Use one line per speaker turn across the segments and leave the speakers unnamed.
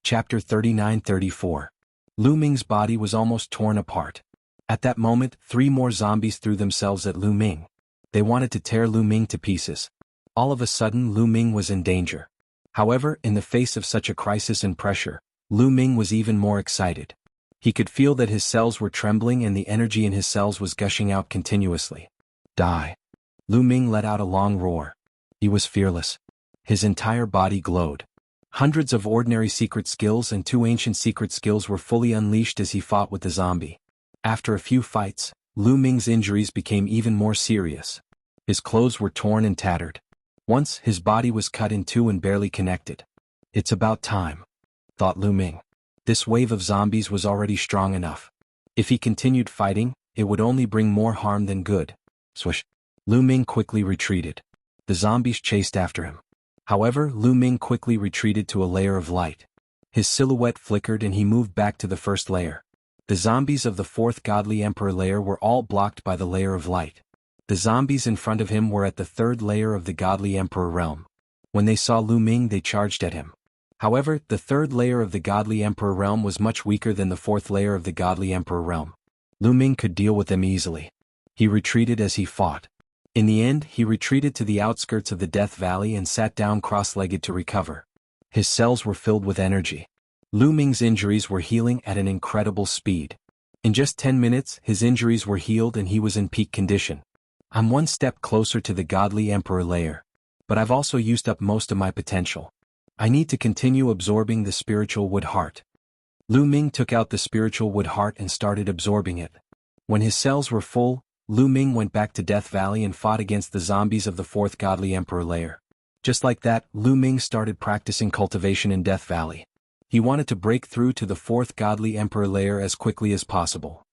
Chapter 39-34. Lu Ming's body was almost torn apart. At that moment, 3 more zombies threw themselves at Lu Ming. They wanted to tear Lu Ming to pieces. All of a sudden, Lu Ming was in danger. However, in the face of such a crisis and pressure, Lu Ming was even more excited. He could feel that his cells were trembling and the energy in his cells was gushing out continuously. Die. Lu Ming let out a long roar. He was fearless. His entire body glowed. Hundreds of ordinary secret skills and 2 ancient secret skills were fully unleashed as he fought with the zombie. After a few fights, Lu Ming's injuries became even more serious. His clothes were torn and tattered. Once, his body was cut in 2 and barely connected. It's about time, thought Lu Ming. This wave of zombies was already strong enough. If he continued fighting, it would only bring more harm than good. Swish. Lu Ming quickly retreated. The zombies chased after him. However, Lu Ming quickly retreated to a layer of light. His silhouette flickered and he moved back to the first layer. The zombies of the 4th Godly Emperor layer were all blocked by the layer of light. The zombies in front of him were at the 3rd layer of the Godly Emperor realm. When they saw Lu Ming, they charged at him. However, the 3rd layer of the Godly Emperor realm was much weaker than the 4th layer of the Godly Emperor realm. Lu Ming could deal with them easily. He retreated as he fought. In the end, he retreated to the outskirts of the Death Valley and sat down cross-legged to recover. His cells were filled with energy. Lu Ming's injuries were healing at an incredible speed. In just 10 minutes, his injuries were healed and he was in peak condition. I'm 1 step closer to the Godly Emperor layer. But I've also used up most of my potential. I need to continue absorbing the spiritual wood heart. Lu Ming took out the spiritual wood heart and started absorbing it. When his cells were full, Lu Ming went back to Death Valley and fought against the zombies of the 4th Godly Emperor layer. Just like that, Lu Ming started practicing cultivation in Death Valley. He wanted to break through to the 4th Godly Emperor layer as quickly as possible.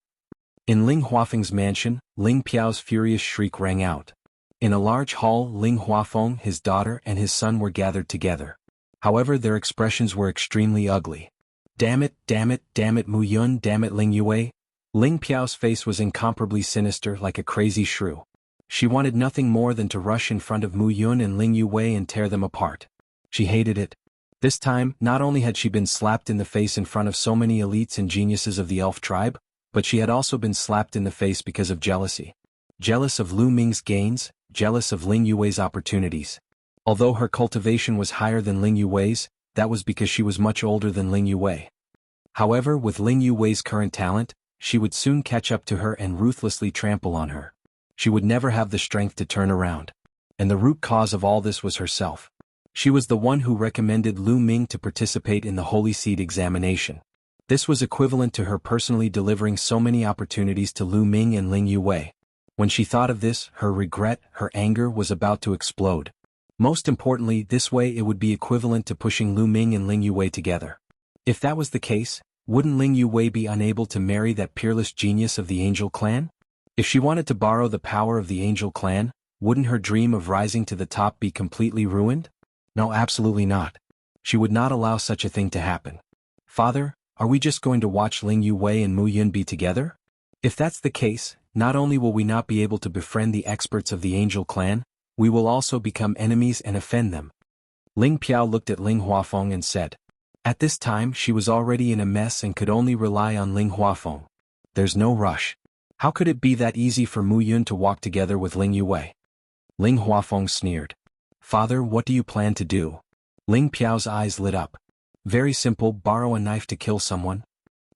In Ling Huafeng's mansion, Ling Piao's furious shriek rang out. In a large hall, Ling Huafeng, his daughter, and his son were gathered together. However, their expressions were extremely ugly. Damn it, Mu Yun, damn it Ling Yue. Ling Piao's face was incomparably sinister like a crazy shrew. She wanted nothing more than to rush in front of Mu Yun and Ling Yue and tear them apart. She hated it. This time, not only had she been slapped in the face in front of so many elites and geniuses of the elf tribe, but she had also been slapped in the face because of jealousy. Jealous of Lu Ming's gains, jealous of Ling Yue's opportunities. Although her cultivation was higher than Ling Yue's, that was because she was much older than Ling Yue. However, with Ling Yue's current talent, she would soon catch up to her and ruthlessly trample on her. She would never have the strength to turn around. And the root cause of all this was herself. She was the one who recommended Lu Ming to participate in the Holy Seed examination. This was equivalent to her personally delivering so many opportunities to Lu Ming and Ling Yue. When she thought of this, her regret, her anger was about to explode. Most importantly, this way it would be equivalent to pushing Lu Ming and Ling Yue together. If that was the case, wouldn't Ling Yue be unable to marry that peerless genius of the Angel Clan? If she wanted to borrow the power of the Angel Clan, wouldn't her dream of rising to the top be completely ruined? No, absolutely not. She would not allow such a thing to happen. Father, are we just going to watch Ling Yue and Mu Yun be together? If that's the case, not only will we not be able to befriend the experts of the Angel Clan, we will also become enemies and offend them. Ling Piao looked at Ling Huafeng and said. At this time she was already in a mess and could only rely on Ling Huafeng. There's no rush. How could it be that easy for Mu Yun to walk together with Ling Yue? Ling Huafeng sneered. Father, what do you plan to do? Ling Piao's eyes lit up. Very simple, borrow a knife to kill someone.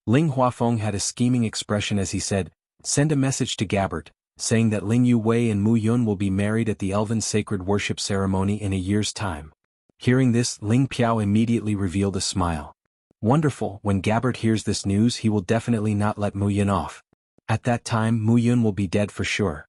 Ling Huafeng had a scheming expression as he said, send a message to Gabbert, saying that Ling Yue and Mu Yun will be married at the Elven Sacred Worship Ceremony in a year's time. Hearing this, Ling Piao immediately revealed a smile. Wonderful, when Gabbert hears this news he will definitely not let Mu Yun off. At that time Mu Yun will be dead for sure.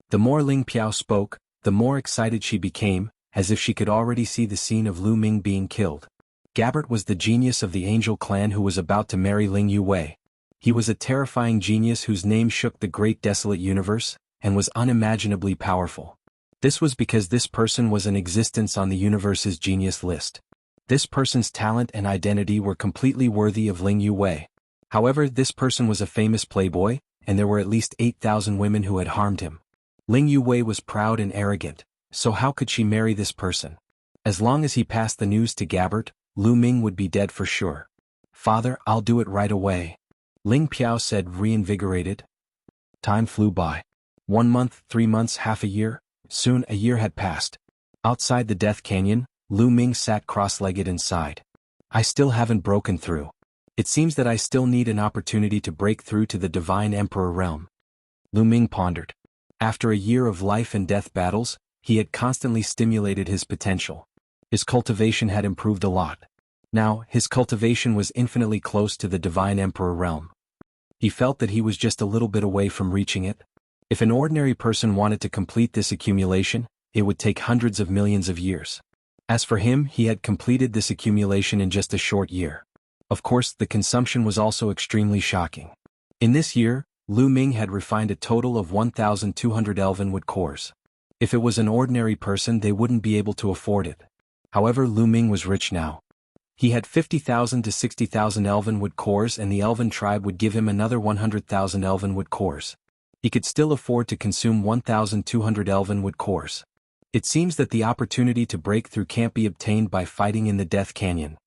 The more Ling Piao spoke, the more excited she became, as if she could already see the scene of Lu Ming being killed. Gabbert was the genius of the Angel Clan who was about to marry Ling Yue. He was a terrifying genius whose name shook the great desolate universe, and was unimaginably powerful. This was because this person was in existence on the universe's genius list. This person's talent and identity were completely worthy of Ling Yue. However, this person was a famous playboy, and there were at least 8,000 women who had harmed him. Ling Yue was proud and arrogant, so how could she marry this person? As long as he passed the news to Gabbert, Lu Ming would be dead for sure. "Father, I'll do it right away," Ling Piao said, reinvigorated. Time flew by. 1 month, 3 months, half a year. Soon a year had passed. Outside the Death Canyon, Lu Ming sat cross-legged inside. "I still haven't broken through. It seems that I still need an opportunity to break through to the Divine Emperor realm." Lu Ming pondered. After a year of life and death battles, he had constantly stimulated his potential. His cultivation had improved a lot. Now, his cultivation was infinitely close to the Divine Emperor realm. He felt that he was just a little bit away from reaching it. If an ordinary person wanted to complete this accumulation, it would take hundreds of millions of years. As for him, he had completed this accumulation in just a short year. Of course, the consumption was also extremely shocking. In this year, Lu Ming had refined a total of 1,200 elvenwood cores. If it was an ordinary person, they wouldn't be able to afford it. However, Lu Ming was rich now. He had 50,000 to 60,000 elvenwood cores, and the elven tribe would give him another 100,000 elvenwood cores. He could still afford to consume 1,200 elvenwood cores. It seems that the opportunity to break through can't be obtained by fighting in the Death Canyon,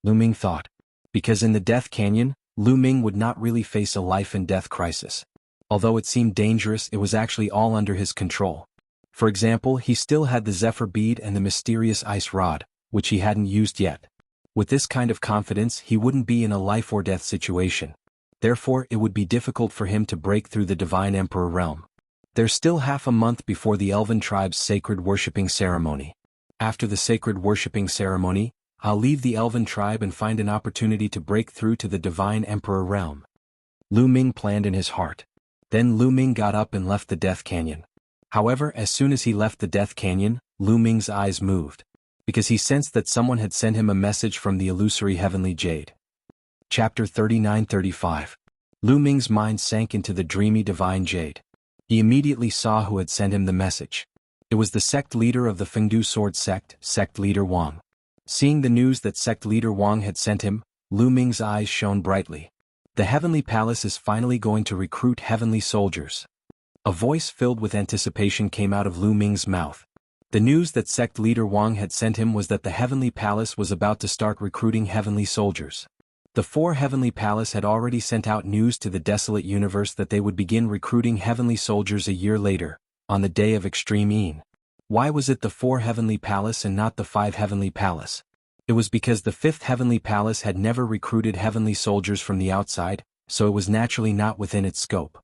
Lu Ming thought. Because in the Death Canyon, Lu Ming would not really face a life and death crisis. Although it seemed dangerous, it was actually all under his control. For example, he still had the Zephyr Bead and the mysterious Ice Rod, which he hadn't used yet. With this kind of confidence, he wouldn't be in a life or death situation. Therefore, it would be difficult for him to break through the Divine Emperor realm. There's still half a month before the Elven tribe's sacred worshipping ceremony. After the sacred worshipping ceremony, I'll leave the Elven tribe and find an opportunity to break through to the Divine Emperor realm. Lu Ming planned in his heart. Then Lu Ming got up and left the Death Canyon. However, as soon as he left the Death Canyon, Lu Ming's eyes moved, because he sensed that someone had sent him a message from the illusory heavenly jade. Chapter 39-35. Lu Ming's mind sank into the dreamy divine jade. He immediately saw who had sent him the message. It was the sect leader of the Fengdu Sword Sect, Sect Leader Wang. Seeing the news that Sect Leader Wang had sent him, Lu Ming's eyes shone brightly. The Heavenly Palace is finally going to recruit heavenly soldiers. A voice filled with anticipation came out of Lu Ming's mouth. The news that Sect Leader Wang had sent him was that the Heavenly Palace was about to start recruiting heavenly soldiers. The 4 Heavenly Palace had already sent out news to the desolate universe that they would begin recruiting heavenly soldiers a year later, on the day of Extreme Een. Why was it the 4 Heavenly Palace and not the 5 Heavenly Palace? It was because the 5th Heavenly Palace had never recruited heavenly soldiers from the outside, so it was naturally not within its scope.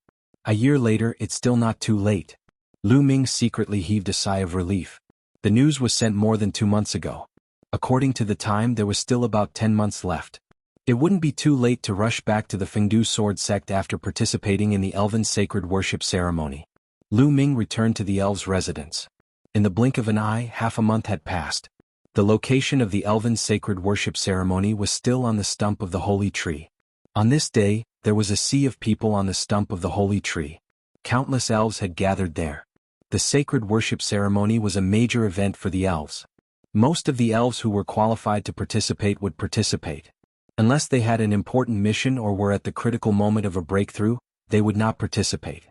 A year later, it's still not too late. Lu Ming secretly heaved a sigh of relief. The news was sent more than 2 months ago. According to the time, there was still about 10 months left. It wouldn't be too late to rush back to the Fengdu Sword Sect after participating in the Elven Sacred Worship Ceremony. Lu Ming returned to the elves' residence. In the blink of an eye, half a month had passed. The location of the Elven Sacred Worship Ceremony was still on the stump of the Holy Tree. On this day, there was a sea of people on the stump of the Holy Tree. Countless elves had gathered there. The Sacred Worship Ceremony was a major event for the elves. Most of the elves who were qualified to participate would participate. Unless they had an important mission or were at the critical moment of a breakthrough, they would not participate.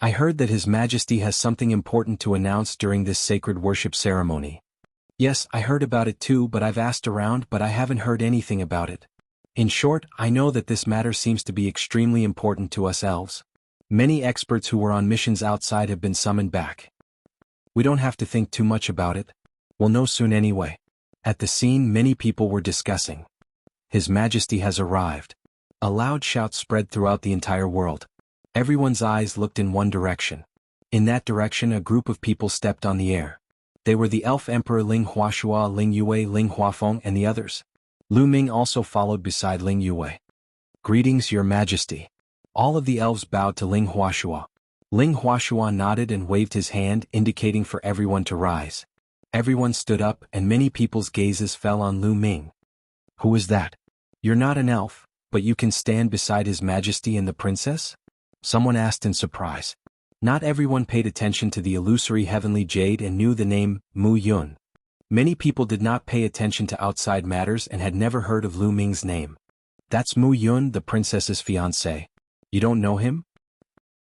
I heard that His Majesty has something important to announce during this sacred worship ceremony. Yes, I heard about it too, but I've asked around, but I haven't heard anything about it. In short, I know that this matter seems to be extremely important to us elves. Many experts who were on missions outside have been summoned back. We don't have to think too much about it. We'll know soon anyway. At the scene, many people were discussing. His Majesty has arrived. A loud shout spread throughout the entire world. Everyone's eyes looked in one direction. In that direction, a group of people stepped on the air. They were the Elf Emperor Ling Huashua, Ling Yue, Ling Huafeng, and the others. Lu Ming also followed beside Ling Yue. Greetings, Your Majesty. All of the elves bowed to Ling Huashua. Ling Huashua nodded and waved his hand, indicating for everyone to rise. Everyone stood up, and many people's gazes fell on Lu Ming. Who is that? You're not an elf, but you can stand beside His Majesty and the princess? Someone asked in surprise. Not everyone paid attention to the illusory heavenly jade and knew the name, Mu Yun. Many people did not pay attention to outside matters and had never heard of Lu Ming's name. That's Mu Yun, the princess's fiancé. You don't know him?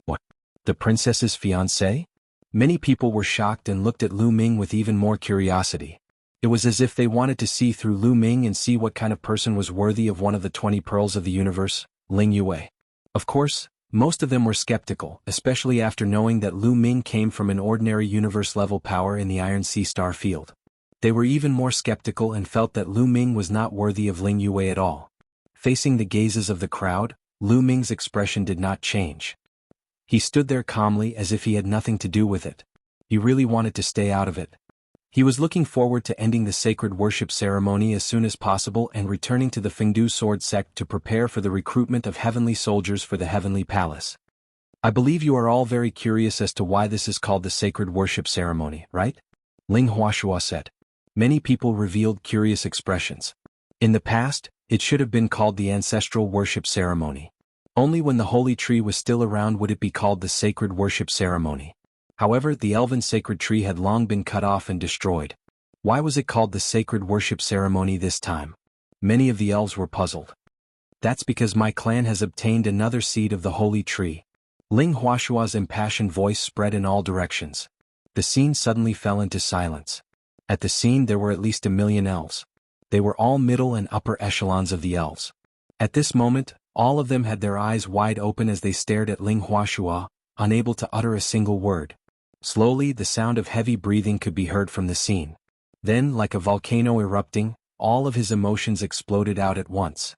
What? The princess's fiancé? Many people were shocked and looked at Lu Ming with even more curiosity. It was as if they wanted to see through Lu Ming and see what kind of person was worthy of one of the 20 pearls of the universe, Ling Yue. Of course, most of them were skeptical, especially after knowing that Lu Ming came from an ordinary universe-level power in the Iron Sea Star field. They were even more skeptical and felt that Lu Ming was not worthy of Ling Yue at all. Facing the gazes of the crowd, Lu Ming's expression did not change. He stood there calmly as if he had nothing to do with it. He really wanted to stay out of it. He was looking forward to ending the sacred worship ceremony as soon as possible and returning to the Fengdu sword sect to prepare for the recruitment of heavenly soldiers for the heavenly palace. I believe you are all very curious as to why this is called the sacred worship ceremony, right? Ling Huashua said. Many people revealed curious expressions. In the past, it should have been called the ancestral worship ceremony. Only when the holy tree was still around would it be called the sacred worship ceremony. However, the elven sacred tree had long been cut off and destroyed. Why was it called the sacred worship ceremony this time? Many of the elves were puzzled. That's because my clan has obtained another seed of the holy tree. Ling Huashua's impassioned voice spread in all directions. The scene suddenly fell into silence. At the scene there were at least 1 million elves. They were all middle and upper echelons of the elves. At this moment, all of them had their eyes wide open as they stared at Ling Huashua, unable to utter a single word. Slowly, the sound of heavy breathing could be heard from the scene. Then, like a volcano erupting, all of his emotions exploded out at once.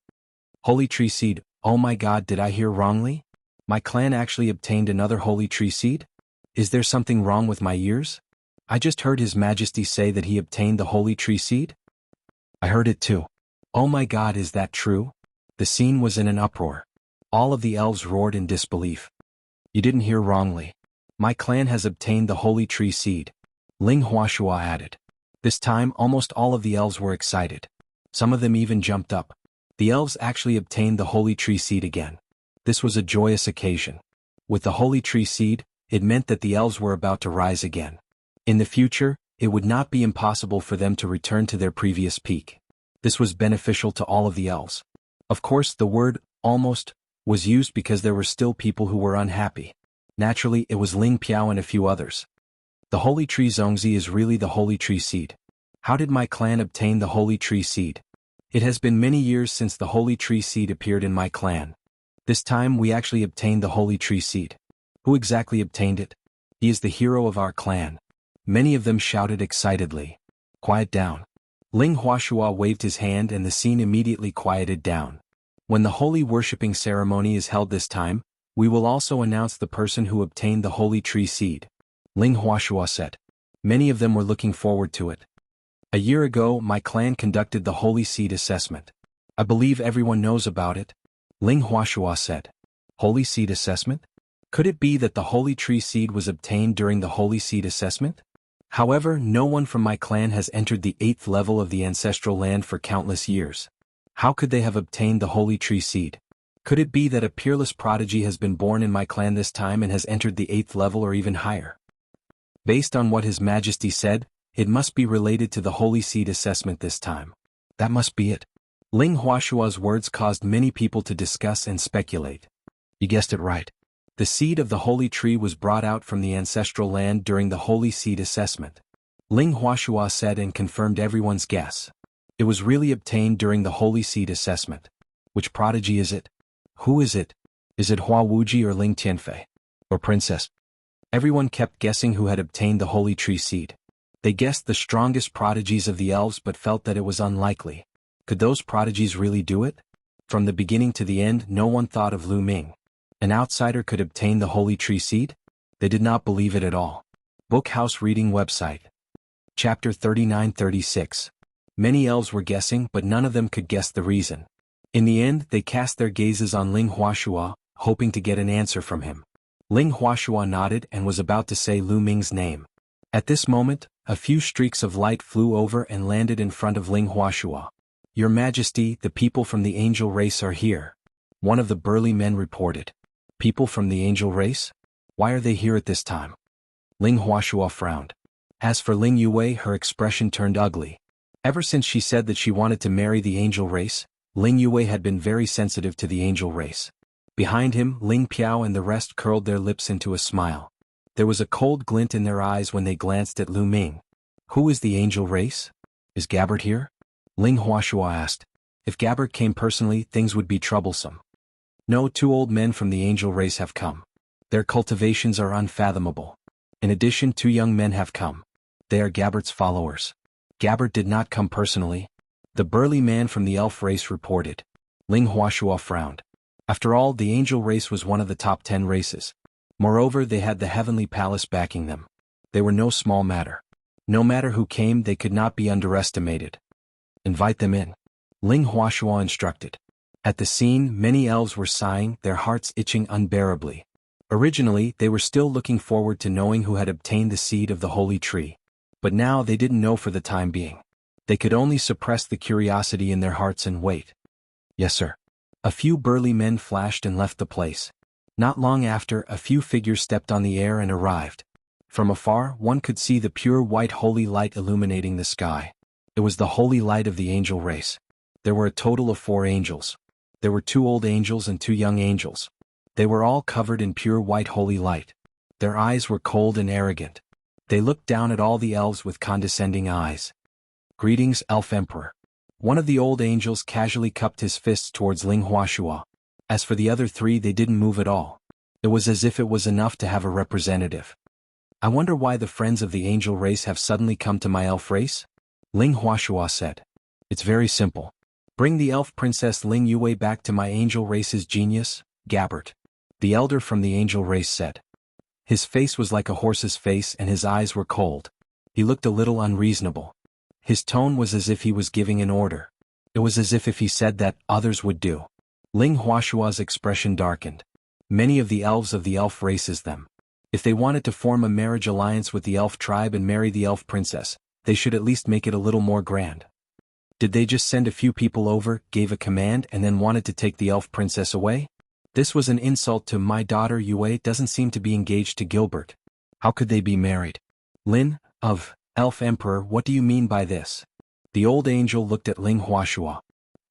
Holy tree seed, oh my god, did I hear wrongly? My clan actually obtained another holy tree seed? Is there something wrong with my ears? I just heard His Majesty say that he obtained the holy tree seed? I heard it too. Oh my god, is that true? The scene was in an uproar. All of the elves roared in disbelief. You didn't hear wrongly. My clan has obtained the holy tree seed. Ling Huashua added. This time almost all of the elves were excited. Some of them even jumped up. The elves actually obtained the holy tree seed again. This was a joyous occasion. With the holy tree seed, it meant that the elves were about to rise again. In the future, it would not be impossible for them to return to their previous peak. This was beneficial to all of the elves. Of course, the word, almost, was used because there were still people who were unhappy. Naturally, it was Ling Piao and a few others. The holy tree Zongzi is really the holy tree seed. How did my clan obtain the holy tree seed? It has been many years since the holy tree seed appeared in my clan. This time we actually obtained the holy tree seed. Who exactly obtained it? He is the hero of our clan. Many of them shouted excitedly. Quiet down. Ling Huashua waved his hand and the scene immediately quieted down. When the holy worshipping ceremony is held this time, we will also announce the person who obtained the holy tree seed. Ling Huashua said. Many of them were looking forward to it. A year ago, my clan conducted the holy seed assessment. I believe everyone knows about it. Ling Huashua said. Holy seed assessment? Could it be that the holy tree seed was obtained during the holy seed assessment? However, no one from my clan has entered the 8th level of the ancestral land for countless years. How could they have obtained the holy tree seed? Could it be that a peerless prodigy has been born in my clan this time and has entered the 8th level or even higher? Based on what His Majesty said, it must be related to the holy seed assessment this time. That must be it. Ling Huashua's words caused many people to discuss and speculate. You guessed it right. The seed of the holy tree was brought out from the ancestral land during the holy seed assessment. Ling Huashua said and confirmed everyone's guess. It was really obtained during the holy seed assessment. Which prodigy is it? Who is it? Is it Hua Wuji or Ling Tianfei? Or Princess? Everyone kept guessing who had obtained the holy tree seed. They guessed the strongest prodigies of the elves but felt that it was unlikely. Could those prodigies really do it? From the beginning to the end, no one thought of Lu Ming. An outsider could obtain the holy tree seed? They did not believe it at all. Bookhouse Reading Website. Chapter 39-36. Many elves were guessing, but none of them could guess the reason. In the end, they cast their gazes on Ling Huashua, hoping to get an answer from him. Ling Huashua nodded and was about to say Lu Ming's name. At this moment, a few streaks of light flew over and landed in front of Ling Huashua. Your Majesty, the people from the angel race are here. One of the burly men reported. People from the angel race? Why are they here at this time? Ling Huashua frowned. As for Ling Yue, her expression turned ugly. Ever since she said that she wanted to marry the angel race, Ling Yue had been very sensitive to the angel race. Behind him, Ling Piao and the rest curled their lips into a smile. There was a cold glint in their eyes when they glanced at Lu Ming. Who is the angel race? Is Gabbard here? Ling Huashua asked. If Gabbard came personally, things would be troublesome. No, 2 old men from the angel race have come. Their cultivations are unfathomable. In addition, 2 young men have come. They are Gabbard's followers. Gabbard did not come personally. The burly man from the elf race reported. Ling Huashua frowned. After all, the angel race was one of the top 10 races. Moreover, they had the heavenly palace backing them. They were no small matter. No matter who came, they could not be underestimated. Invite them in. Ling Huashua instructed. At the scene, many elves were sighing, their hearts itching unbearably. Originally, they were still looking forward to knowing who had obtained the seed of the holy tree. But now they didn't know for the time being. They could only suppress the curiosity in their hearts and wait. Yes, sir. A few burly men flashed and left the place. Not long after, a few figures stepped on the air and arrived. From afar, one could see the pure white holy light illuminating the sky. It was the holy light of the angel race. There were a total of 4 angels. There were 2 old angels and 2 young angels. They were all covered in pure white holy light. Their eyes were cold and arrogant. They looked down at all the elves with condescending eyes. Greetings, Elf Emperor. One of the old angels casually cupped his fists towards Ling Huashua. As for the other 3, they didn't move at all. It was as if it was enough to have a representative. I wonder why the friends of the angel race have suddenly come to my elf race? Ling Huashua said. It's very simple. Bring the elf princess Ling Yue back to my angel race's genius, Gabbard. The elder from the angel race said. His face was like a horse's face and his eyes were cold. He looked a little unreasonable. His tone was as if he was giving an order. It was as if he said that, others would do. Ling Huashua's expression darkened. Many of the elves of the elf races them. If they wanted to form a marriage alliance with the elf tribe and marry the elf princess, they should at least make it a little more grand. Did they just send a few people over, gave a command and then wanted to take the elf princess away? This was an insult to my daughter Yue doesn't seem to be engaged to Gilbert. How could they be married? Lin, of Elf Emperor, what do you mean by this? The old angel looked at Ling Huashua.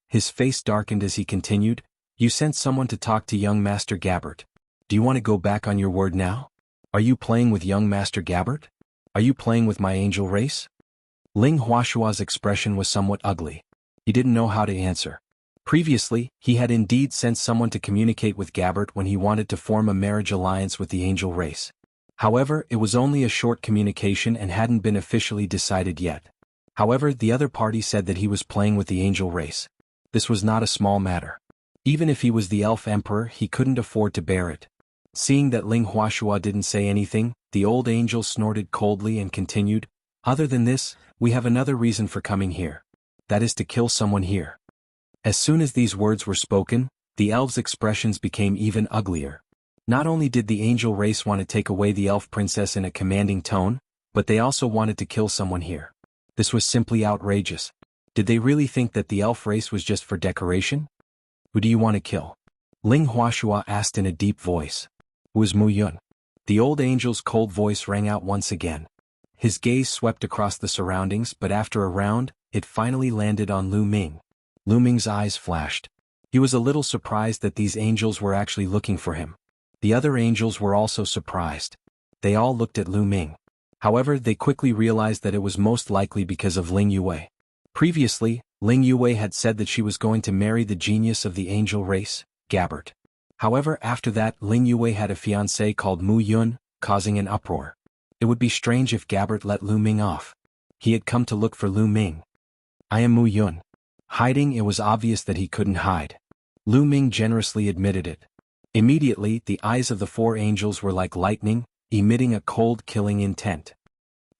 His face darkened as he continued, You sent someone to talk to young Master Gabbard. Do you want to go back on your word now? Are you playing with young Master Gabbard? Are you playing with my angel race? Ling Huashua's expression was somewhat ugly. He didn't know how to answer. Previously, he had indeed sent someone to communicate with Gabbard when he wanted to form a marriage alliance with the angel race. However, it was only a short communication and hadn't been officially decided yet. However, the other party said that he was playing with the angel race. This was not a small matter. Even if he was the elf emperor, he couldn't afford to bear it. Seeing that Ling Huashua didn't say anything, the old angel snorted coldly and continued, Other than this, we have another reason for coming here. That is to kill someone here. As soon as these words were spoken, the elves' expressions became even uglier. Not only did the angel race want to take away the elf princess in a commanding tone, but they also wanted to kill someone here. This was simply outrageous. Did they really think that the elf race was just for decoration? Who do you want to kill? Ling Huashua asked in a deep voice. Who is Mu Yun? The old angel's cold voice rang out once again. His gaze swept across the surroundings, but after a round, it finally landed on Lu Ming. Lu Ming's eyes flashed. He was a little surprised that these angels were actually looking for him. The other angels were also surprised. They all looked at Lu Ming. However, they quickly realized that it was most likely because of Ling Yue. Previously, Ling Yue had said that she was going to marry the genius of the angel race, Gabbard. However, after that, Ling Yue had a fiancé called Mu Yun, causing an uproar. It would be strange if Gabbard let Lu Ming off. He had come to look for Lu Ming. I am Mu Yun. Hiding, it was obvious that he couldn't hide. Lu Ming generously admitted it. Immediately, the eyes of the 4 angels were like lightning, emitting a cold killing intent.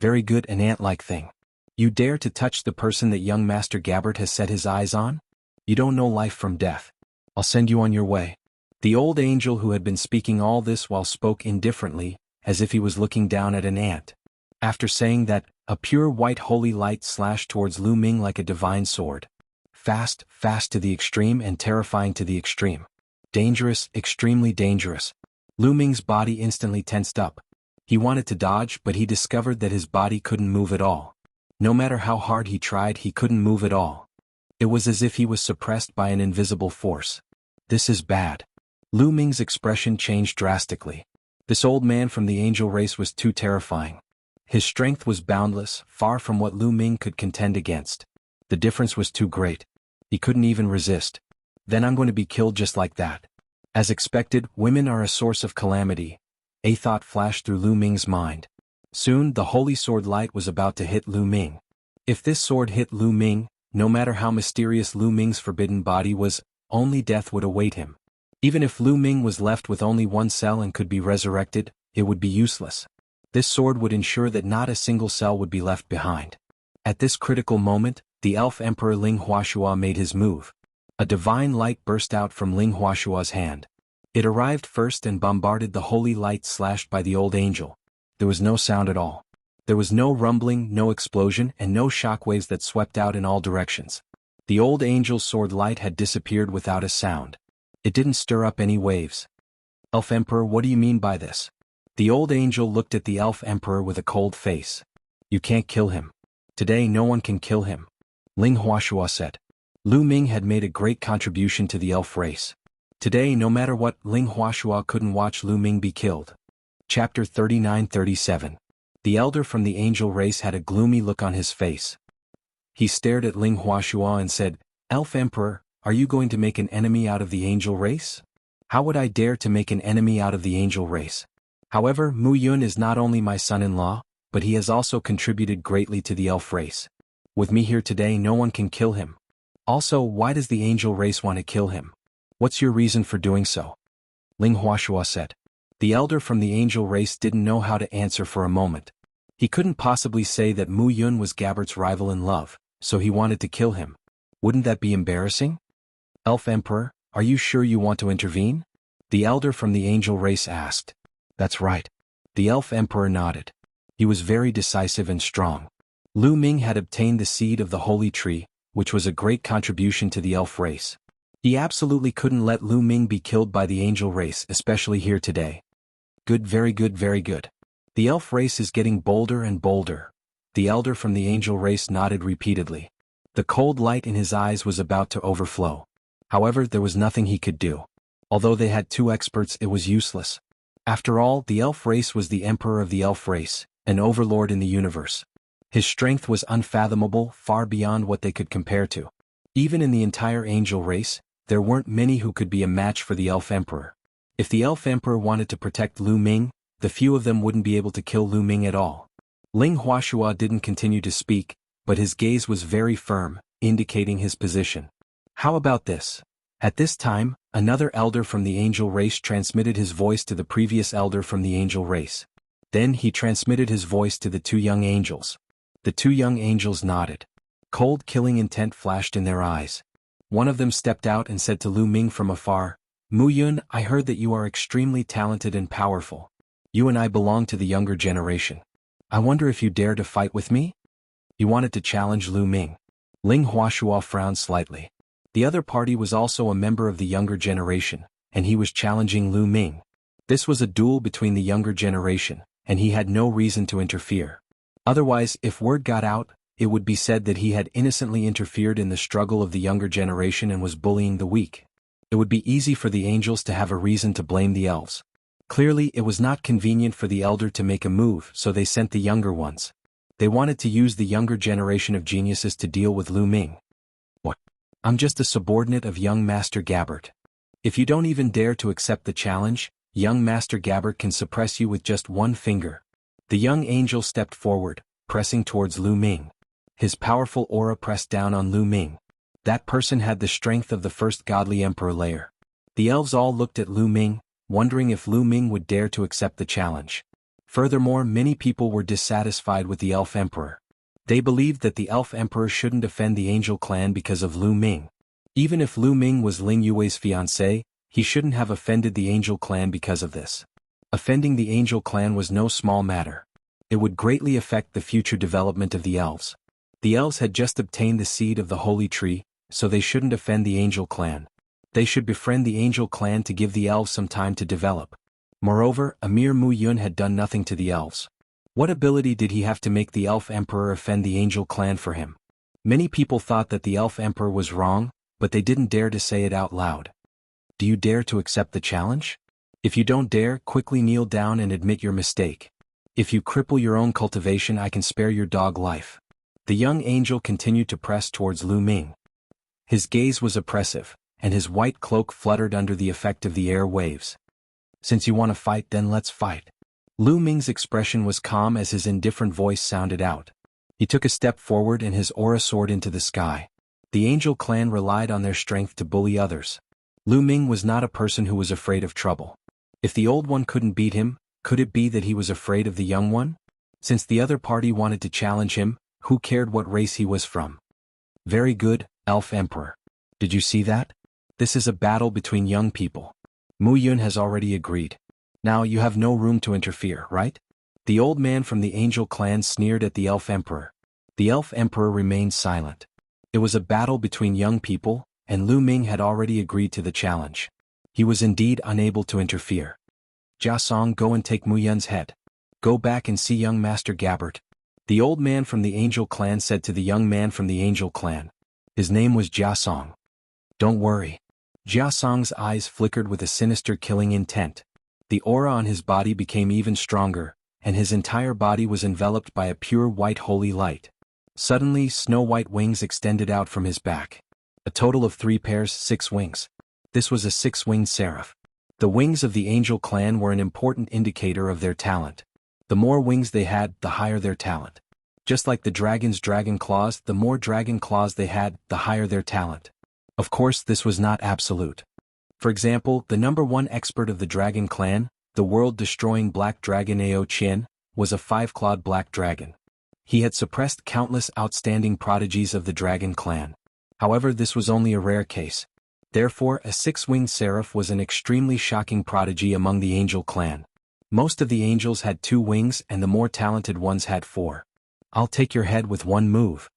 Very good, an ant-like thing. You dare to touch the person that young Master Gabbard has set his eyes on? You don't know life from death. I'll send you on your way. The old angel who had been speaking all this while spoke indifferently, as if he was looking down at an ant. After saying that, a pure white holy light slashed towards Lu Ming like a divine sword. Fast, fast to the extreme and terrifying to the extreme. Dangerous, extremely dangerous. Lu Ming's body instantly tensed up. He wanted to dodge, but he discovered that his body couldn't move at all. No matter how hard he tried, he couldn't move at all. It was as if he was suppressed by an invisible force. This is bad. Lu Ming's expression changed drastically. This old man from the angel race was too terrifying. His strength was boundless, far from what Lu Ming could contend against. The difference was too great. He couldn't even resist. Then I'm going to be killed just like that. As expected, women are a source of calamity. A thought flashed through Lu Ming's mind. Soon, the holy sword light was about to hit Lu Ming. If this sword hit Lu Ming, no matter how mysterious Lu Ming's forbidden body was, only death would await him. Even if Lu Ming was left with only one cell and could be resurrected, it would be useless. This sword would ensure that not a single cell would be left behind. At this critical moment, the elf emperor Ling Huashua made his move. A divine light burst out from Ling Huashua's hand. It arrived first and bombarded the holy light slashed by the old angel. There was no sound at all. There was no rumbling, no explosion, and no shockwaves that swept out in all directions. The old angel's sword light had disappeared without a sound. It didn't stir up any waves. Elf Emperor, what do you mean by this? The old angel looked at the elf emperor with a cold face. You can't kill him. Today no one can kill him. Ling Huashua said. Lu Ming had made a great contribution to the elf race. Today no matter what, Ling Huashua couldn't watch Lu Ming be killed. Chapter 39-37. The elder from the angel race had a gloomy look on his face. He stared at Ling Huashua and said, Elf Emperor, are you going to make an enemy out of the angel race? How would I dare to make an enemy out of the angel race? However, Mu Yun is not only my son-in-law, but he has also contributed greatly to the elf race. With me here today no one can kill him. Also, why does the angel race want to kill him? What's your reason for doing so? Ling Huashua said. The elder from the angel race didn't know how to answer for a moment. He couldn't possibly say that Mu Yun was Gabert's rival in love, so he wanted to kill him. Wouldn't that be embarrassing? Elf Emperor, are you sure you want to intervene? The elder from the angel race asked. That's right. The elf emperor nodded. He was very decisive and strong. Lu Ming had obtained the seed of the holy tree, which was a great contribution to the elf race. He absolutely couldn't let Lu Ming be killed by the angel race, especially here today. Good, very good, very good. The elf race is getting bolder and bolder. The elder from the angel race nodded repeatedly. The cold light in his eyes was about to overflow. However, there was nothing he could do. Although they had two experts, it was useless. After all, the elf race was the emperor of the elf race, an overlord in the universe. His strength was unfathomable, far beyond what they could compare to. Even in the entire angel race, there weren't many who could be a match for the elf emperor. If the elf emperor wanted to protect Lu Ming, the few of them wouldn't be able to kill Lu Ming at all. Ling Huashua didn't continue to speak, but his gaze was very firm, indicating his position. How about this? At this time, another elder from the angel race transmitted his voice to the previous elder from the angel race. Then he transmitted his voice to the two young angels. The two young angels nodded. Cold killing intent flashed in their eyes. One of them stepped out and said to Lu Ming from afar, Mu Yun, I heard that you are extremely talented and powerful. You and I belong to the younger generation. I wonder if you dare to fight with me? He wanted to challenge Lu Ming. Ling Huashua frowned slightly. The other party was also a member of the younger generation, and he was challenging Lu Ming. This was a duel between the younger generation, and he had no reason to interfere. Otherwise, if word got out, it would be said that he had innocently interfered in the struggle of the younger generation and was bullying the weak. It would be easy for the angels to have a reason to blame the elves. Clearly, it was not convenient for the elder to make a move, so they sent the younger ones. They wanted to use the younger generation of geniuses to deal with Lu Ming. What? I'm just a subordinate of young Master Gabbert. If you don't even dare to accept the challenge, young Master Gabbert can suppress you with just one finger. The young angel stepped forward, pressing towards Lu Ming. His powerful aura pressed down on Lu Ming. That person had the strength of the first godly emperor layer. The elves all looked at Lu Ming, wondering if Lu Ming would dare to accept the challenge. Furthermore, many people were dissatisfied with the elf emperor. They believed that the elf emperor shouldn't offend the angel clan because of Lu Ming. Even if Lu Ming was Ling Yue's fiancé, he shouldn't have offended the angel clan because of this. Offending the angel clan was no small matter. It would greatly affect the future development of the elves. The elves had just obtained the seed of the holy tree, so they shouldn't offend the angel clan. They should befriend the angel clan to give the elves some time to develop. Moreover, a mere Mu Yun had done nothing to the elves. What ability did he have to make the elf emperor offend the angel clan for him? Many people thought that the elf emperor was wrong, but they didn't dare to say it out loud. Do you dare to accept the challenge? If you don't dare, quickly kneel down and admit your mistake. If you cripple your own cultivation, I can spare your dog life. The young angel continued to press towards Lu Ming. His gaze was oppressive, and his white cloak fluttered under the effect of the air waves. Since you want to fight, then let's fight. Lu Ming's expression was calm as his indifferent voice sounded out. He took a step forward and his aura soared into the sky. The angel clan relied on their strength to bully others. Lu Ming was not a person who was afraid of trouble. If the old one couldn't beat him, could it be that he was afraid of the young one? Since the other party wanted to challenge him, who cared what race he was from? Very good, Elf Emperor. Did you see that? This is a battle between young people. Mu Yun has already agreed. Now you have no room to interfere, right? The old man from the angel clan sneered at the Elf Emperor. The Elf Emperor remained silent. It was a battle between young people, and Lu Ming had already agreed to the challenge. He was indeed unable to interfere. Jia Song, go and take Mu Yun's head. Go back and see young Master Gabbert. The old man from the angel clan said to the young man from the angel clan. His name was Jia Song. Don't worry. Jia Song's eyes flickered with a sinister killing intent. The aura on his body became even stronger, and his entire body was enveloped by a pure white holy light. Suddenly, snow-white wings extended out from his back. A total of 3 pairs, 6 wings. This was a 6-winged seraph. The wings of the angel clan were an important indicator of their talent. The more wings they had, the higher their talent. Just like the dragon's dragon claws, the more dragon claws they had, the higher their talent. Of course, this was not absolute. For example, the number 1 expert of the dragon clan, the world-destroying black dragon Ao Qin, was a 5-clawed black dragon. He had suppressed countless outstanding prodigies of the dragon clan. However, this was only a rare case. Therefore, a 6-winged seraph was an extremely shocking prodigy among the angel clan. Most of the angels had 2 wings and the more talented ones had 4. I'll take your head with 1 move.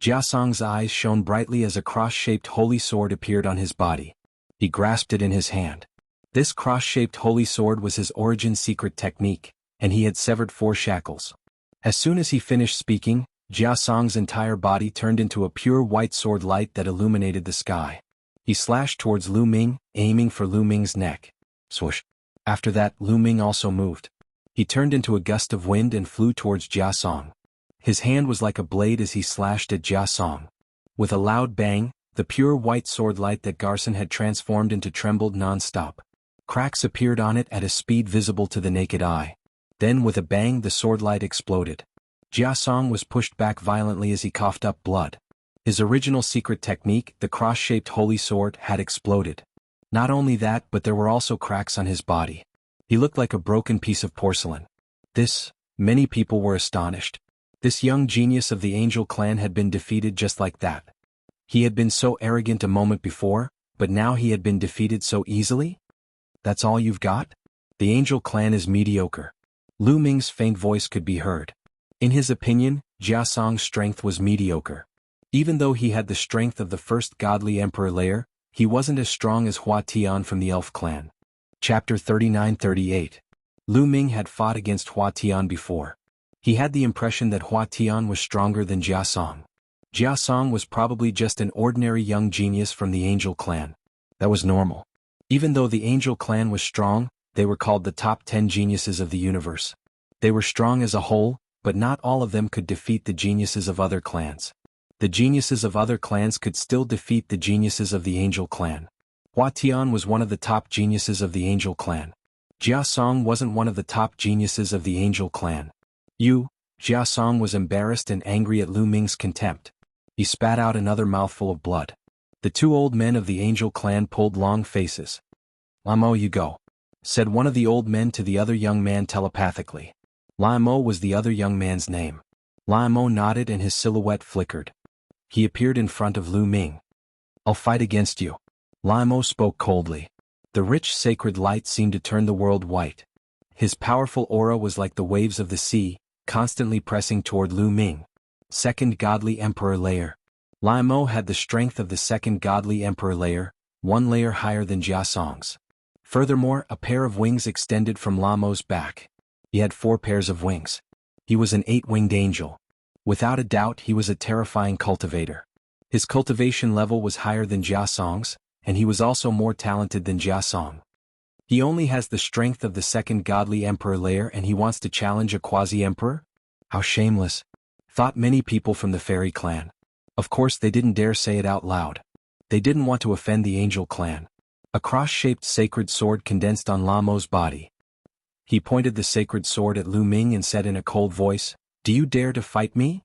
Jia Song's eyes shone brightly as a cross-shaped holy sword appeared on his body. He grasped it in his hand. This cross-shaped holy sword was his origin secret technique, and he had severed 4 shackles. As soon as he finished speaking, Jia Song's entire body turned into a pure white sword light that illuminated the sky. He slashed towards Lu Ming, aiming for Lu Ming's neck. Swoosh. After that, Lu Ming also moved. He turned into a gust of wind and flew towards Jia Song. His hand was like a blade as he slashed at Jia Song. With a loud bang, the pure white sword light that Garson had transformed into trembled non-stop. Cracks appeared on it at a speed visible to the naked eye. Then with a bang the sword light exploded. Jia Song was pushed back violently as he coughed up blood. His original secret technique, the cross-shaped holy sword, had exploded. Not only that, but there were also cracks on his body. He looked like a broken piece of porcelain. Many people were astonished. This young genius of the angel clan had been defeated just like that. He had been so arrogant a moment before, but now he had been defeated so easily? That's all you've got? The angel clan is mediocre. Lu Ming's faint voice could be heard. In his opinion, Jia Song's strength was mediocre. Even though he had the strength of the first godly emperor layer, he wasn't as strong as Hua Tian from the elf clan. Chapter 39-38. Lu Ming had fought against Hua Tian before. He had the impression that Hua Tian was stronger than Jia Song. Jia Song was probably just an ordinary young genius from the angel clan. That was normal. Even though the angel clan was strong, they were called the top 10 geniuses of the universe. They were strong as a whole, but not all of them could defeat the geniuses of other clans. The geniuses of other clans could still defeat the geniuses of the angel clan. Hua Tian was one of the top geniuses of the angel clan. Jia Song wasn't one of the top geniuses of the angel clan. Jia Song was embarrassed and angry at Lu Ming's contempt. He spat out another mouthful of blood. The 2 old men of the angel clan pulled long faces. "Lamo, you go," said one of the old men to the other young man telepathically. Lamo was the other young man's name. Lamo nodded and his silhouette flickered. He appeared in front of Lu Ming. "I'll fight against you." Lamo spoke coldly. The rich sacred light seemed to turn the world white. His powerful aura was like the waves of the sea, constantly pressing toward Lu Ming. Second godly emperor layer. Lamo had the strength of the second godly emperor layer, 1 layer higher than Jia Song's. Furthermore, a pair of wings extended from Lamo's back. He had 4 pairs of wings. He was an 8-winged angel. Without a doubt, he was a terrifying cultivator. His cultivation level was higher than Jia Song's, and he was also more talented than Jia Song. He only has the strength of the second godly emperor layer and he wants to challenge a quasi-emperor? How shameless, thought many people from the fairy clan. Of course they didn't dare say it out loud. They didn't want to offend the angel clan. A cross-shaped sacred sword condensed on Lamo's body. He pointed the sacred sword at Lu Ming and said in a cold voice, "Do you dare to fight me?"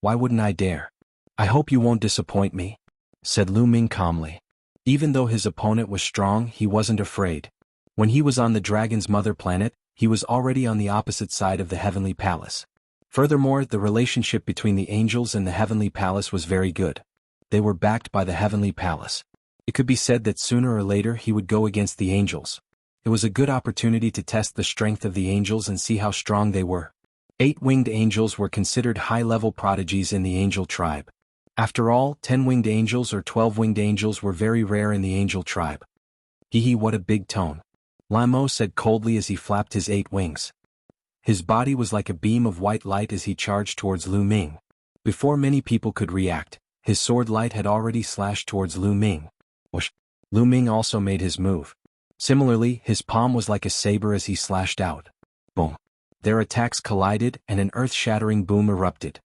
"Why wouldn't I dare? I hope you won't disappoint me," said Lu Ming calmly. Even though his opponent was strong, he wasn't afraid. When he was on the dragon's mother planet, he was already on the opposite side of the heavenly palace. Furthermore, the relationship between the angels and the heavenly palace was very good. They were backed by the heavenly palace. It could be said that sooner or later he would go against the angels. It was a good opportunity to test the strength of the angels and see how strong they were. 8-winged angels were considered high-level prodigies in the angel tribe. After all, 10-winged angels or 12-winged angels were very rare in the angel tribe. Hee, what a big tone, Lamo said coldly as he flapped his 8 wings. His body was like a beam of white light as he charged towards Lu Ming. Before many people could react, his sword light had already slashed towards Lu Ming. Whoosh! Lu Ming also made his move. Similarly, his palm was like a saber as he slashed out. Boom! Their attacks collided and an earth-shattering boom erupted.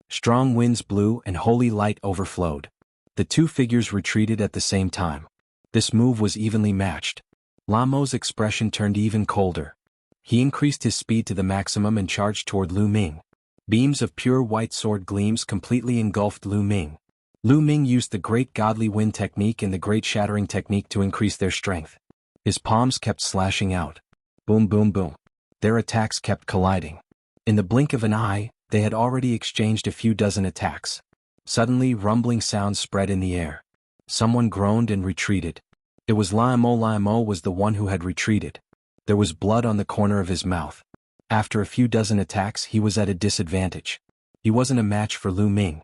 Strong winds blew and holy light overflowed. The two figures retreated at the same time. This move was evenly matched. Lamo's expression turned even colder. He increased his speed to the maximum and charged toward Lu Ming. Beams of pure white sword gleams completely engulfed Lu Ming. Lu Ming used the Great Godly Wind technique and the Great Shattering technique to increase their strength. His palms kept slashing out. Boom, boom, boom. Their attacks kept colliding. In the blink of an eye, they had already exchanged a few dozen attacks. Suddenly, rumbling sounds spread in the air. Someone groaned and retreated. It was Lamo. Lamo was the one who had retreated. There was blood on the corner of his mouth. After a few dozen attacks, he was at a disadvantage. He wasn't a match for Lu Ming.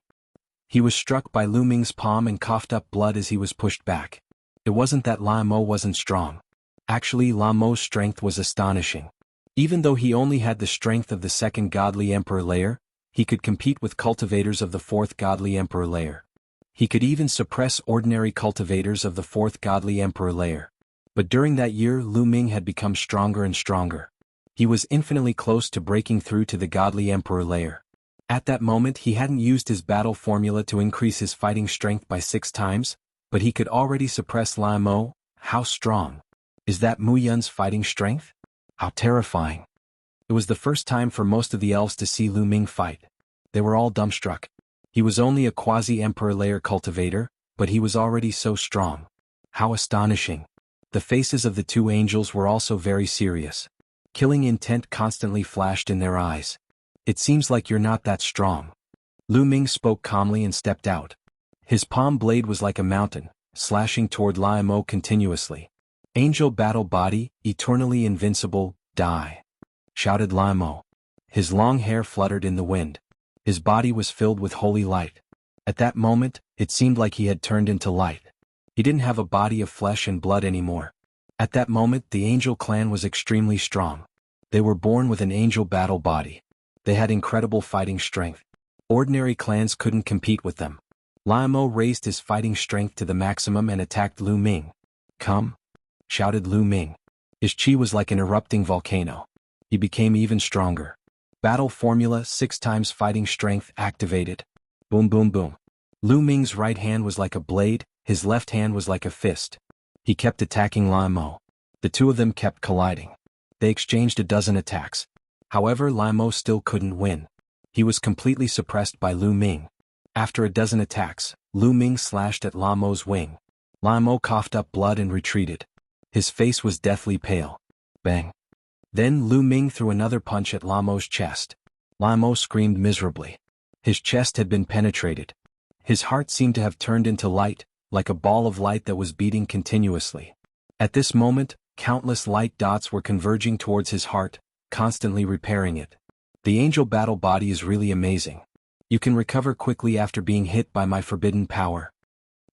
He was struck by Lu Ming's palm and coughed up blood as he was pushed back. It wasn't that Lamo wasn't strong. Actually, Lamo's strength was astonishing. Even though he only had the strength of the second godly emperor layer, he could compete with cultivators of the fourth godly emperor layer. He could even suppress ordinary cultivators of the fourth godly emperor layer. But during that year, Lu Ming had become stronger and stronger. He was infinitely close to breaking through to the godly emperor layer. At that moment, he hadn't used his battle formula to increase his fighting strength by 6 times, but he could already suppress Lamo. How strong? Is that Mu Yun's fighting strength? How terrifying. It was the first time for most of the elves to see Lu Ming fight. They were all dumbstruck. He was only a quasi-emperor layer cultivator, but he was already so strong. How astonishing. The faces of the two angels were also very serious. Killing intent constantly flashed in their eyes. It seems like you're not that strong. Lu Ming spoke calmly and stepped out. His palm blade was like a mountain, slashing toward Lamo continuously. Angel battle body, eternally invincible, die! Shouted Lamo. His long hair fluttered in the wind. His body was filled with holy light. At that moment, it seemed like he had turned into light. He didn't have a body of flesh and blood anymore. At that moment, the angel clan was extremely strong. They were born with an angel battle body. They had incredible fighting strength. Ordinary clans couldn't compete with them. Lamo raised his fighting strength to the maximum and attacked Lu Ming. Come! Shouted Lu Ming. His chi was like an erupting volcano. He became even stronger. Battle formula 6 times fighting strength activated. Boom, boom, boom. Lu Ming's right hand was like a blade, his left hand was like a fist. He kept attacking Lamo. The two of them kept colliding. They exchanged a dozen attacks. However, Lamo still couldn't win. He was completely suppressed by Lu Ming. After a dozen attacks, Lu Ming slashed at Lamo's wing. Lamo coughed up blood and retreated. His face was deathly pale. Bang. Then Lu Ming threw another punch at Lamo's chest. Lamo screamed miserably. His chest had been penetrated. His heart seemed to have turned into light, like a ball of light that was beating continuously. At this moment, countless light dots were converging towards his heart, constantly repairing it. The angel battle body is really amazing. You can recover quickly after being hit by my forbidden power.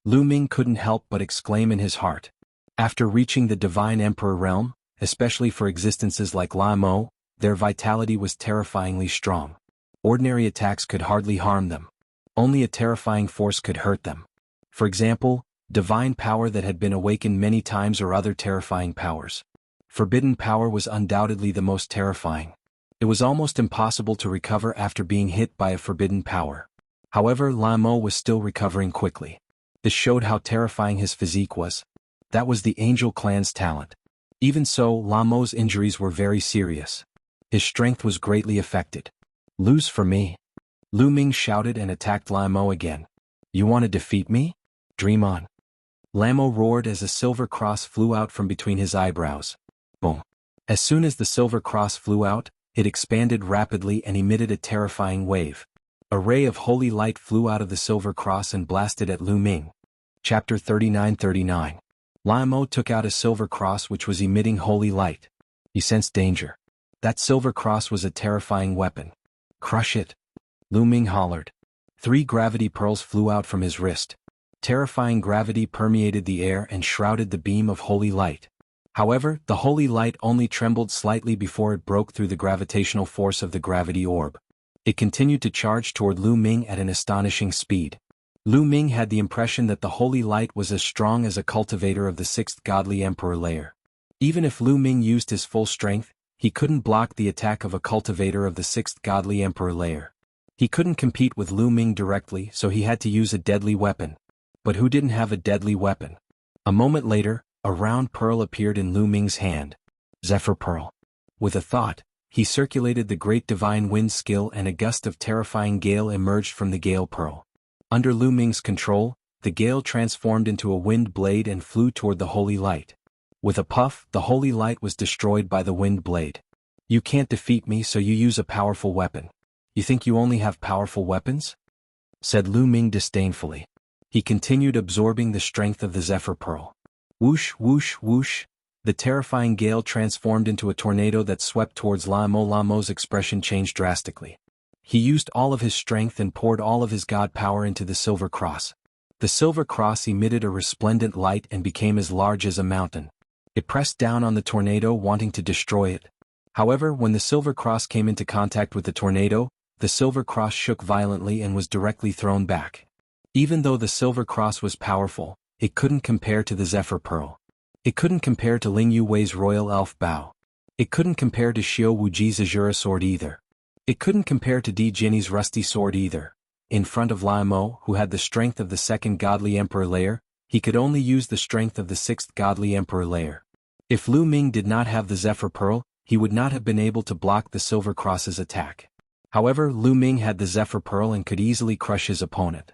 Lu Ming couldn't help but exclaim in his heart. After reaching the divine emperor realm, especially for existences like Lamo, their vitality was terrifyingly strong. Ordinary attacks could hardly harm them. Only a terrifying force could hurt them. For example, divine power that had been awakened many times or other terrifying powers. Forbidden power was undoubtedly the most terrifying. It was almost impossible to recover after being hit by a forbidden power. However, Lamo was still recovering quickly. This showed how terrifying his physique was. That was the Angel clan's talent. Even so, Lamo's injuries were very serious. His strength was greatly affected. Lose for me. Lu Ming shouted and attacked Lamo again. You want to defeat me? Dream on. Lamo roared as a silver cross flew out from between his eyebrows. Boom. As soon as the silver cross flew out, it expanded rapidly and emitted a terrifying wave. A ray of holy light flew out of the silver cross and blasted at Lu Ming. Chapter 39:39. Lamo took out a silver cross which was emitting holy light. He sensed danger. That silver cross was a terrifying weapon. Crush it. Lu Ming hollered. 3 gravity pearls flew out from his wrist. Terrifying gravity permeated the air and shrouded the beam of holy light. However, the holy light only trembled slightly before it broke through the gravitational force of the gravity orb. It continued to charge toward Lu Ming at an astonishing speed. Lu Ming had the impression that the holy light was as strong as a cultivator of the 6th godly emperor layer. Even if Lu Ming used his full strength, he couldn't block the attack of a cultivator of the 6th godly emperor layer. He couldn't compete with Lu Ming directly, so he had to use a deadly weapon. But who didn't have a deadly weapon? A moment later, a round pearl appeared in Lu Ming's hand. Zephyr Pearl. With a thought, he circulated the great divine wind skill and a gust of terrifying gale emerged from the gale pearl. Under Lu Ming's control, the gale transformed into a wind blade and flew toward the holy light. With a puff, the holy light was destroyed by the wind blade. You can't defeat me, so you use a powerful weapon. You think you only have powerful weapons? Said Lu Ming disdainfully. He continued absorbing the strength of the Zephyr Pearl. Whoosh, whoosh, whoosh. The terrifying gale transformed into a tornado that swept towards Lamo. Lamo's expression changed drastically. He used all of his strength and poured all of his god power into the silver cross. The silver cross emitted a resplendent light and became as large as a mountain. It pressed down on the tornado, wanting to destroy it. However, when the silver cross came into contact with the tornado, the silver cross shook violently and was directly thrown back. Even though the silver cross was powerful, it couldn't compare to the Zephyr Pearl. It couldn't compare to Ling Yuwei's royal elf bow. It couldn't compare to Xiao Wuji's Azura sword either. It couldn't compare to Di Jinni's rusty sword either. In front of Lamo, who had the strength of the 2nd godly emperor layer, he could only use the strength of the 6th godly emperor layer. If Lu Ming did not have the Zephyr Pearl, he would not have been able to block the silver cross's attack. However, Lu Ming had the Zephyr Pearl and could easily crush his opponent.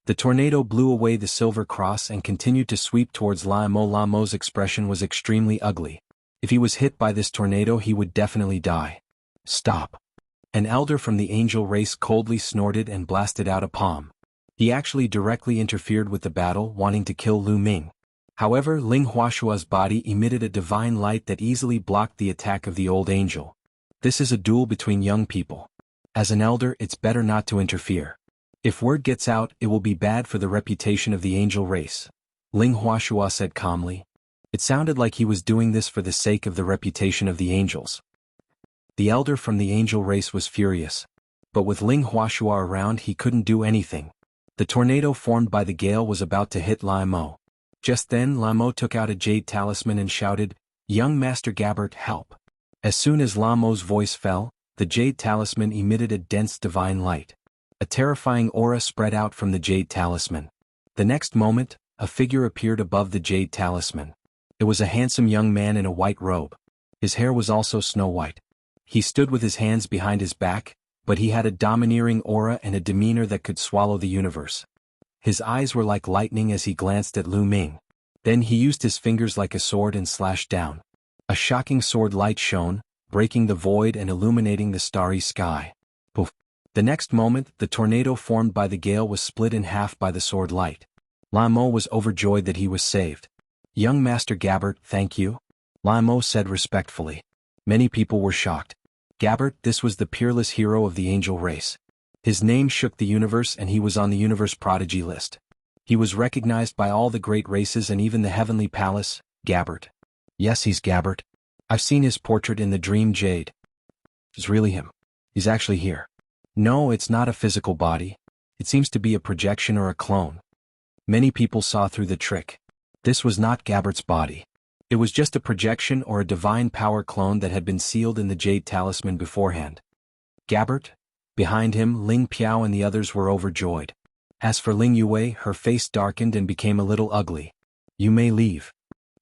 The tornado blew away the silver cross and continued to sweep towards Lamo. Lamo's expression was extremely ugly. If he was hit by this tornado, he would definitely die. Stop. An elder from the angel race coldly snorted and blasted out a palm. He actually directly interfered with the battle, wanting to kill Lu Ming. However, Ling Huashua's body emitted a divine light that easily blocked the attack of the old angel. This is a duel between young people. As an elder, it's better not to interfere. If word gets out, it will be bad for the reputation of the angel race. Ling Huashua said calmly. It sounded like he was doing this for the sake of the reputation of the angels. The elder from the angel race was furious. But with Ling Huashua around, he couldn't do anything. The tornado formed by the gale was about to hit Lamo. Just then, Lamo took out a jade talisman and shouted, "Young Master Gabbert, help!" As soon as Lamo's voice fell, the jade talisman emitted a dense divine light. A terrifying aura spread out from the jade talisman. The next moment, a figure appeared above the jade talisman. It was a handsome young man in a white robe. His hair was also snow white. He stood with his hands behind his back, but he had a domineering aura and a demeanor that could swallow the universe. His eyes were like lightning as he glanced at Lu Ming. Then he used his fingers like a sword and slashed down. A shocking sword light shone, breaking the void and illuminating the starry sky. Poof. The next moment, the tornado formed by the gale was split in half by the sword light. Lamo was overjoyed that he was saved. "Young Master Gabbert, thank you," Lamo said respectfully. Many people were shocked. Gabbert, this was the peerless hero of the angel race. His name shook the universe and he was on the universe prodigy list. He was recognized by all the great races and even the heavenly palace. Gabbert. Yes, he's Gabbert. I've seen his portrait in the dream jade. It's really him. He's actually here. No, it's not a physical body. It seems to be a projection or a clone. Many people saw through the trick. This was not Gabbert's body. It was just a projection or a divine power clone that had been sealed in the Jade Talisman beforehand. Gabbert? Behind him, Ling Piao and the others were overjoyed. As for Ling Yue, her face darkened and became a little ugly. You may leave.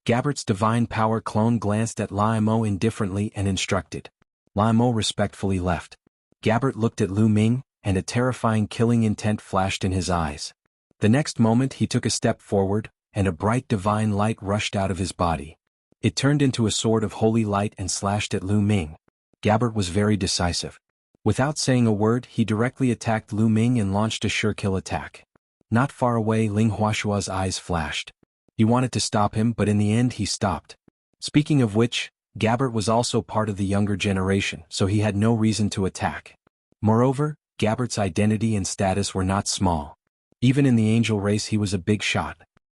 Gabbert's divine power clone glanced at Lai Mo indifferently and instructed. Lai Mo respectfully left. Gabbert looked at Lu Ming, and a terrifying killing intent flashed in his eyes. The next moment he took a step forward, and a bright divine light rushed out of his body. It turned into a sword of holy light and slashed at Lu Ming. Gabbert was very decisive. Without saying a word, he directly attacked Lu Ming and launched a sure-kill attack. Not far away, Ling Huashua's eyes flashed. He wanted to stop him, but in the end he stopped. Speaking of which, Gabbert was also part of the younger generation, so he had no reason to attack. Moreover, Gabbert's identity and status were not small. Even in the angel race he was a big shot.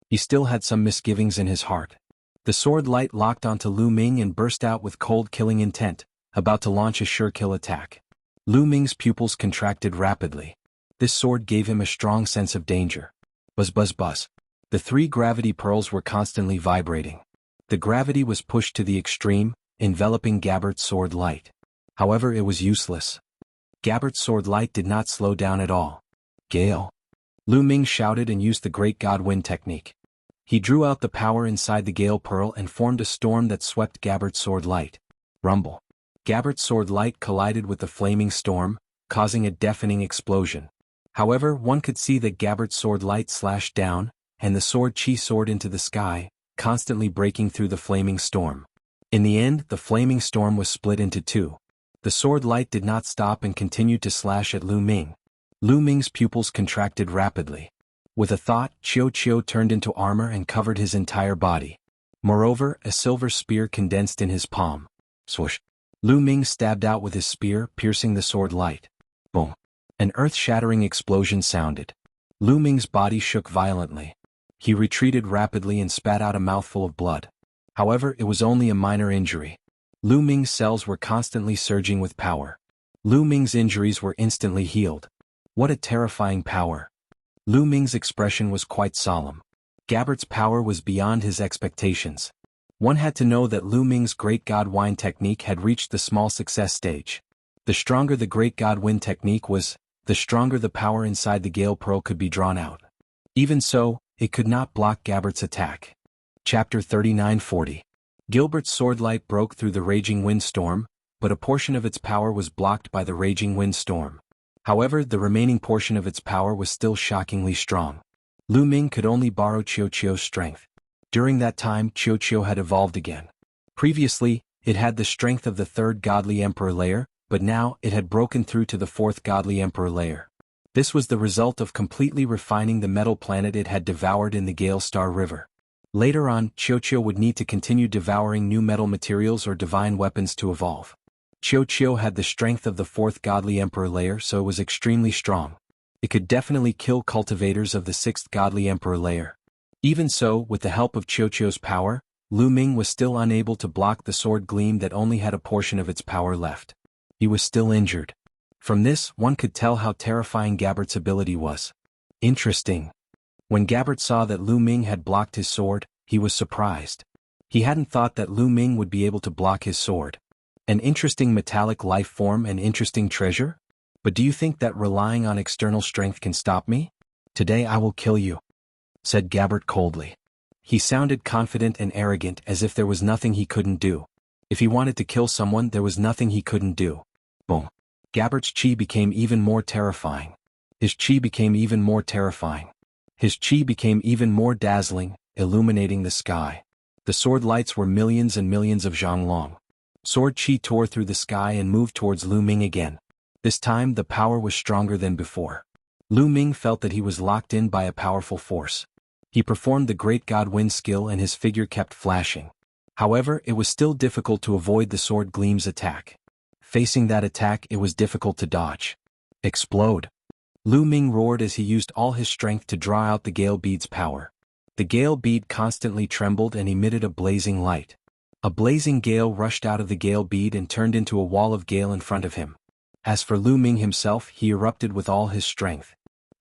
He still had some misgivings in his heart. The sword light locked onto Lu Ming and burst out with cold killing intent, about to launch a sure-kill attack. Lu Ming's pupils contracted rapidly. This sword gave him a strong sense of danger. Buzz buzz buzz. The 3 gravity pearls were constantly vibrating. The gravity was pushed to the extreme, enveloping Gabbert's sword light. However, it was useless. Gabbert's sword light did not slow down at all. Gale. Lu Ming shouted and used the Great God Wind technique. He drew out the power inside the Gale Pearl and formed a storm that swept Gabbert's sword light. Rumble. Gabbert's sword light collided with the flaming storm, causing a deafening explosion. However, one could see that Gabbert's sword light slashed down, and the sword Qi soared into the sky, constantly breaking through the flaming storm. In the end, the flaming storm was split into 2. The sword light did not stop and continued to slash at Lu Ming. Lu Ming's pupils contracted rapidly. With a thought, Chiu turned into armor and covered his entire body. Moreover, a silver spear condensed in his palm. Swoosh. Lu Ming stabbed out with his spear, piercing the sword light. Boom. An earth-shattering explosion sounded. Lu Ming's body shook violently. He retreated rapidly and spat out a mouthful of blood. However, it was only a minor injury. Lu Ming's cells were constantly surging with power. Lu Ming's injuries were instantly healed. What a terrifying power. Lu Ming's expression was quite solemn. Gabbert's power was beyond his expectations. One had to know that Lu Ming's Great God Wind technique had reached the small success stage. The stronger the Great God Wind technique was, the stronger the power inside the Gale Pearl could be drawn out. Even so, it could not block Gabbert's attack. Chapter 39-40. Gilbert's sword light broke through the raging windstorm, but a portion of its power was blocked by the raging windstorm. However, the remaining portion of its power was still shockingly strong. Lu Ming could only borrow Chiu's strength. During that time, Chiu had evolved again. Previously, it had the strength of the 3rd Godly Emperor layer, but now it had broken through to the 4th Godly Emperor layer. This was the result of completely refining the metal planet it had devoured in the Gale Star River. Later on, Chiu would need to continue devouring new metal materials or divine weapons to evolve. Chiu had the strength of the 4th Godly Emperor layer, so it was extremely strong. It could definitely kill cultivators of the 6th Godly Emperor layer. Even so, with the help of Chiu's power, Lu Ming was still unable to block the sword gleam that only had a portion of its power left. He was still injured. From this, one could tell how terrifying Gabbert's ability was. Interesting. When Gabbert saw that Lu Ming had blocked his sword, he was surprised. He hadn't thought that Lu Ming would be able to block his sword. An interesting metallic life form and interesting treasure? But do you think that relying on external strength can stop me? Today I will kill you, said Gabbert coldly. He sounded confident and arrogant, as if there was nothing he couldn't do. If he wanted to kill someone, there was nothing he couldn't do. Boom. Gabbert's chi became even more terrifying. His chi became even more terrifying. His chi became even more dazzling, illuminating the sky. The sword lights were millions and millions of zhanglong. Sword chi tore through the sky and moved towards Lu Ming again. This time the power was stronger than before. Lu Ming felt that he was locked in by a powerful force. He performed the Great God Wind skill and his figure kept flashing. However, it was still difficult to avoid the sword gleam's attack. Facing that attack, it was difficult to dodge. Explode. Lu Ming roared as he used all his strength to draw out the Gale Bead's power. The Gale Bead constantly trembled and emitted a blazing light. A blazing gale rushed out of the Gale Bead and turned into a wall of gale in front of him. As for Lu Ming himself, he erupted with all his strength.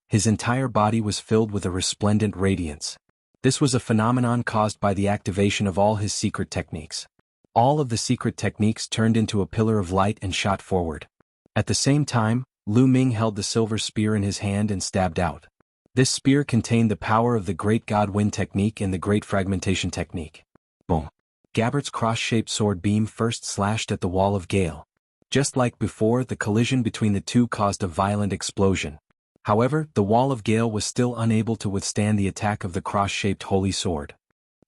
His entire body was filled with a resplendent radiance. This was a phenomenon caused by the activation of all his secret techniques. All of the secret techniques turned into a pillar of light and shot forward. At the same time, Lu Ming held the silver spear in his hand and stabbed out. This spear contained the power of the Great God Wind technique and the Great Fragmentation technique. Boom! Gabbert's cross-shaped sword beam first slashed at the wall of Gale. Just like before, the collision between the two caused a violent explosion. However, the wall of Gale was still unable to withstand the attack of the cross-shaped holy sword.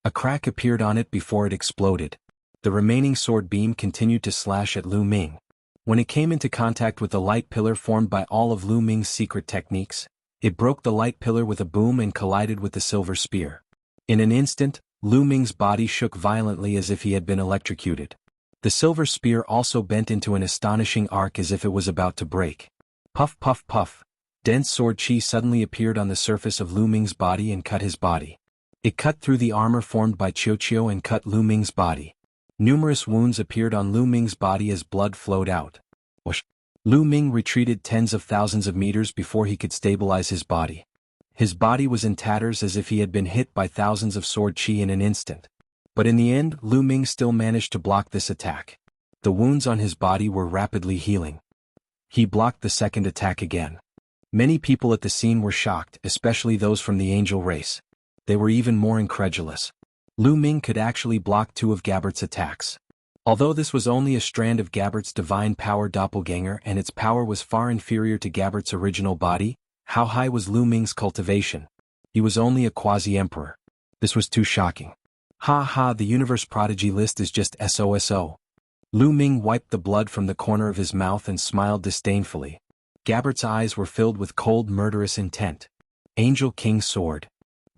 A crack appeared on it before it exploded. The remaining sword beam continued to slash at Lu Ming. When it came into contact with the light pillar formed by all of Lu Ming's secret techniques, it broke the light pillar with a boom and collided with the silver spear. In an instant, Lu Ming's body shook violently as if he had been electrocuted. The silver spear also bent into an astonishing arc as if it was about to break. Puff puff puff. Dense sword chi suddenly appeared on the surface of Lu Ming's body and cut his body. It cut through the armor formed by Qiuqiu and cut Lu Ming's body. Numerous wounds appeared on Lu Ming's body as blood flowed out. Whoosh! Lu Ming retreated tens of thousands of meters before he could stabilize his body. His body was in tatters as if he had been hit by thousands of sword chi in an instant. But in the end, Lu Ming still managed to block this attack. The wounds on his body were rapidly healing. He blocked the second attack again. Many people at the scene were shocked, especially those from the angel race. They were even more incredulous. Lu Ming could actually block two of Gabbert's attacks. Although this was only a strand of Gabbert's divine power doppelganger and its power was far inferior to Gabbert's original body, how high was Lu Ming's cultivation? He was only a quasi-emperor. This was too shocking. Ha ha, the universe prodigy list is just SOSO. Lu Ming wiped the blood from the corner of his mouth and smiled disdainfully. Gabbert's eyes were filled with cold murderous intent. Angel King's sword.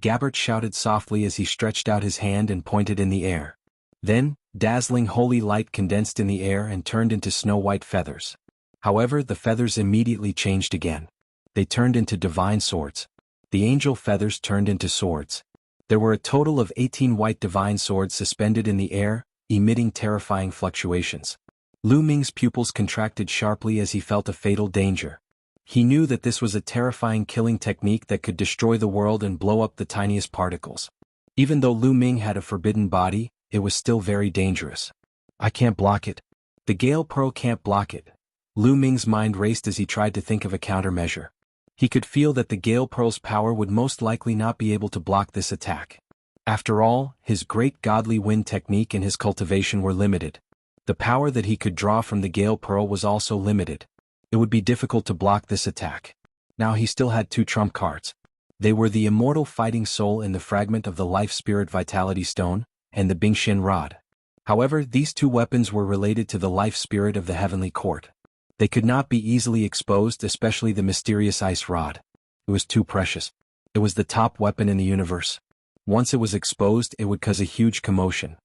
Gabbert shouted softly as he stretched out his hand and pointed in the air. Then, dazzling holy light condensed in the air and turned into snow-white feathers. However, the feathers immediately changed again. They turned into divine swords. The angel feathers turned into swords. There were a total of 18 white divine swords suspended in the air, emitting terrifying fluctuations. Lu Ming's pupils contracted sharply as he felt a fatal danger. He knew that this was a terrifying killing technique that could destroy the world and blow up the tiniest particles. Even though Lu Ming had a forbidden body, it was still very dangerous. I can't block it. The Gale Pearl can't block it. Lu Ming's mind raced as he tried to think of a countermeasure. He could feel that the Gale Pearl's power would most likely not be able to block this attack. After all, his great godly wind technique and his cultivation were limited. The power that he could draw from the Gale Pearl was also limited. It would be difficult to block this attack. Now he still had two trump cards. They were the immortal fighting soul in the fragment of the life spirit vitality stone, and the Bingxian rod. However, these two weapons were related to the life spirit of the heavenly court. They could not be easily exposed, especially the mysterious ice rod. It was too precious. It was the top weapon in the universe. Once it was exposed, it would cause a huge commotion.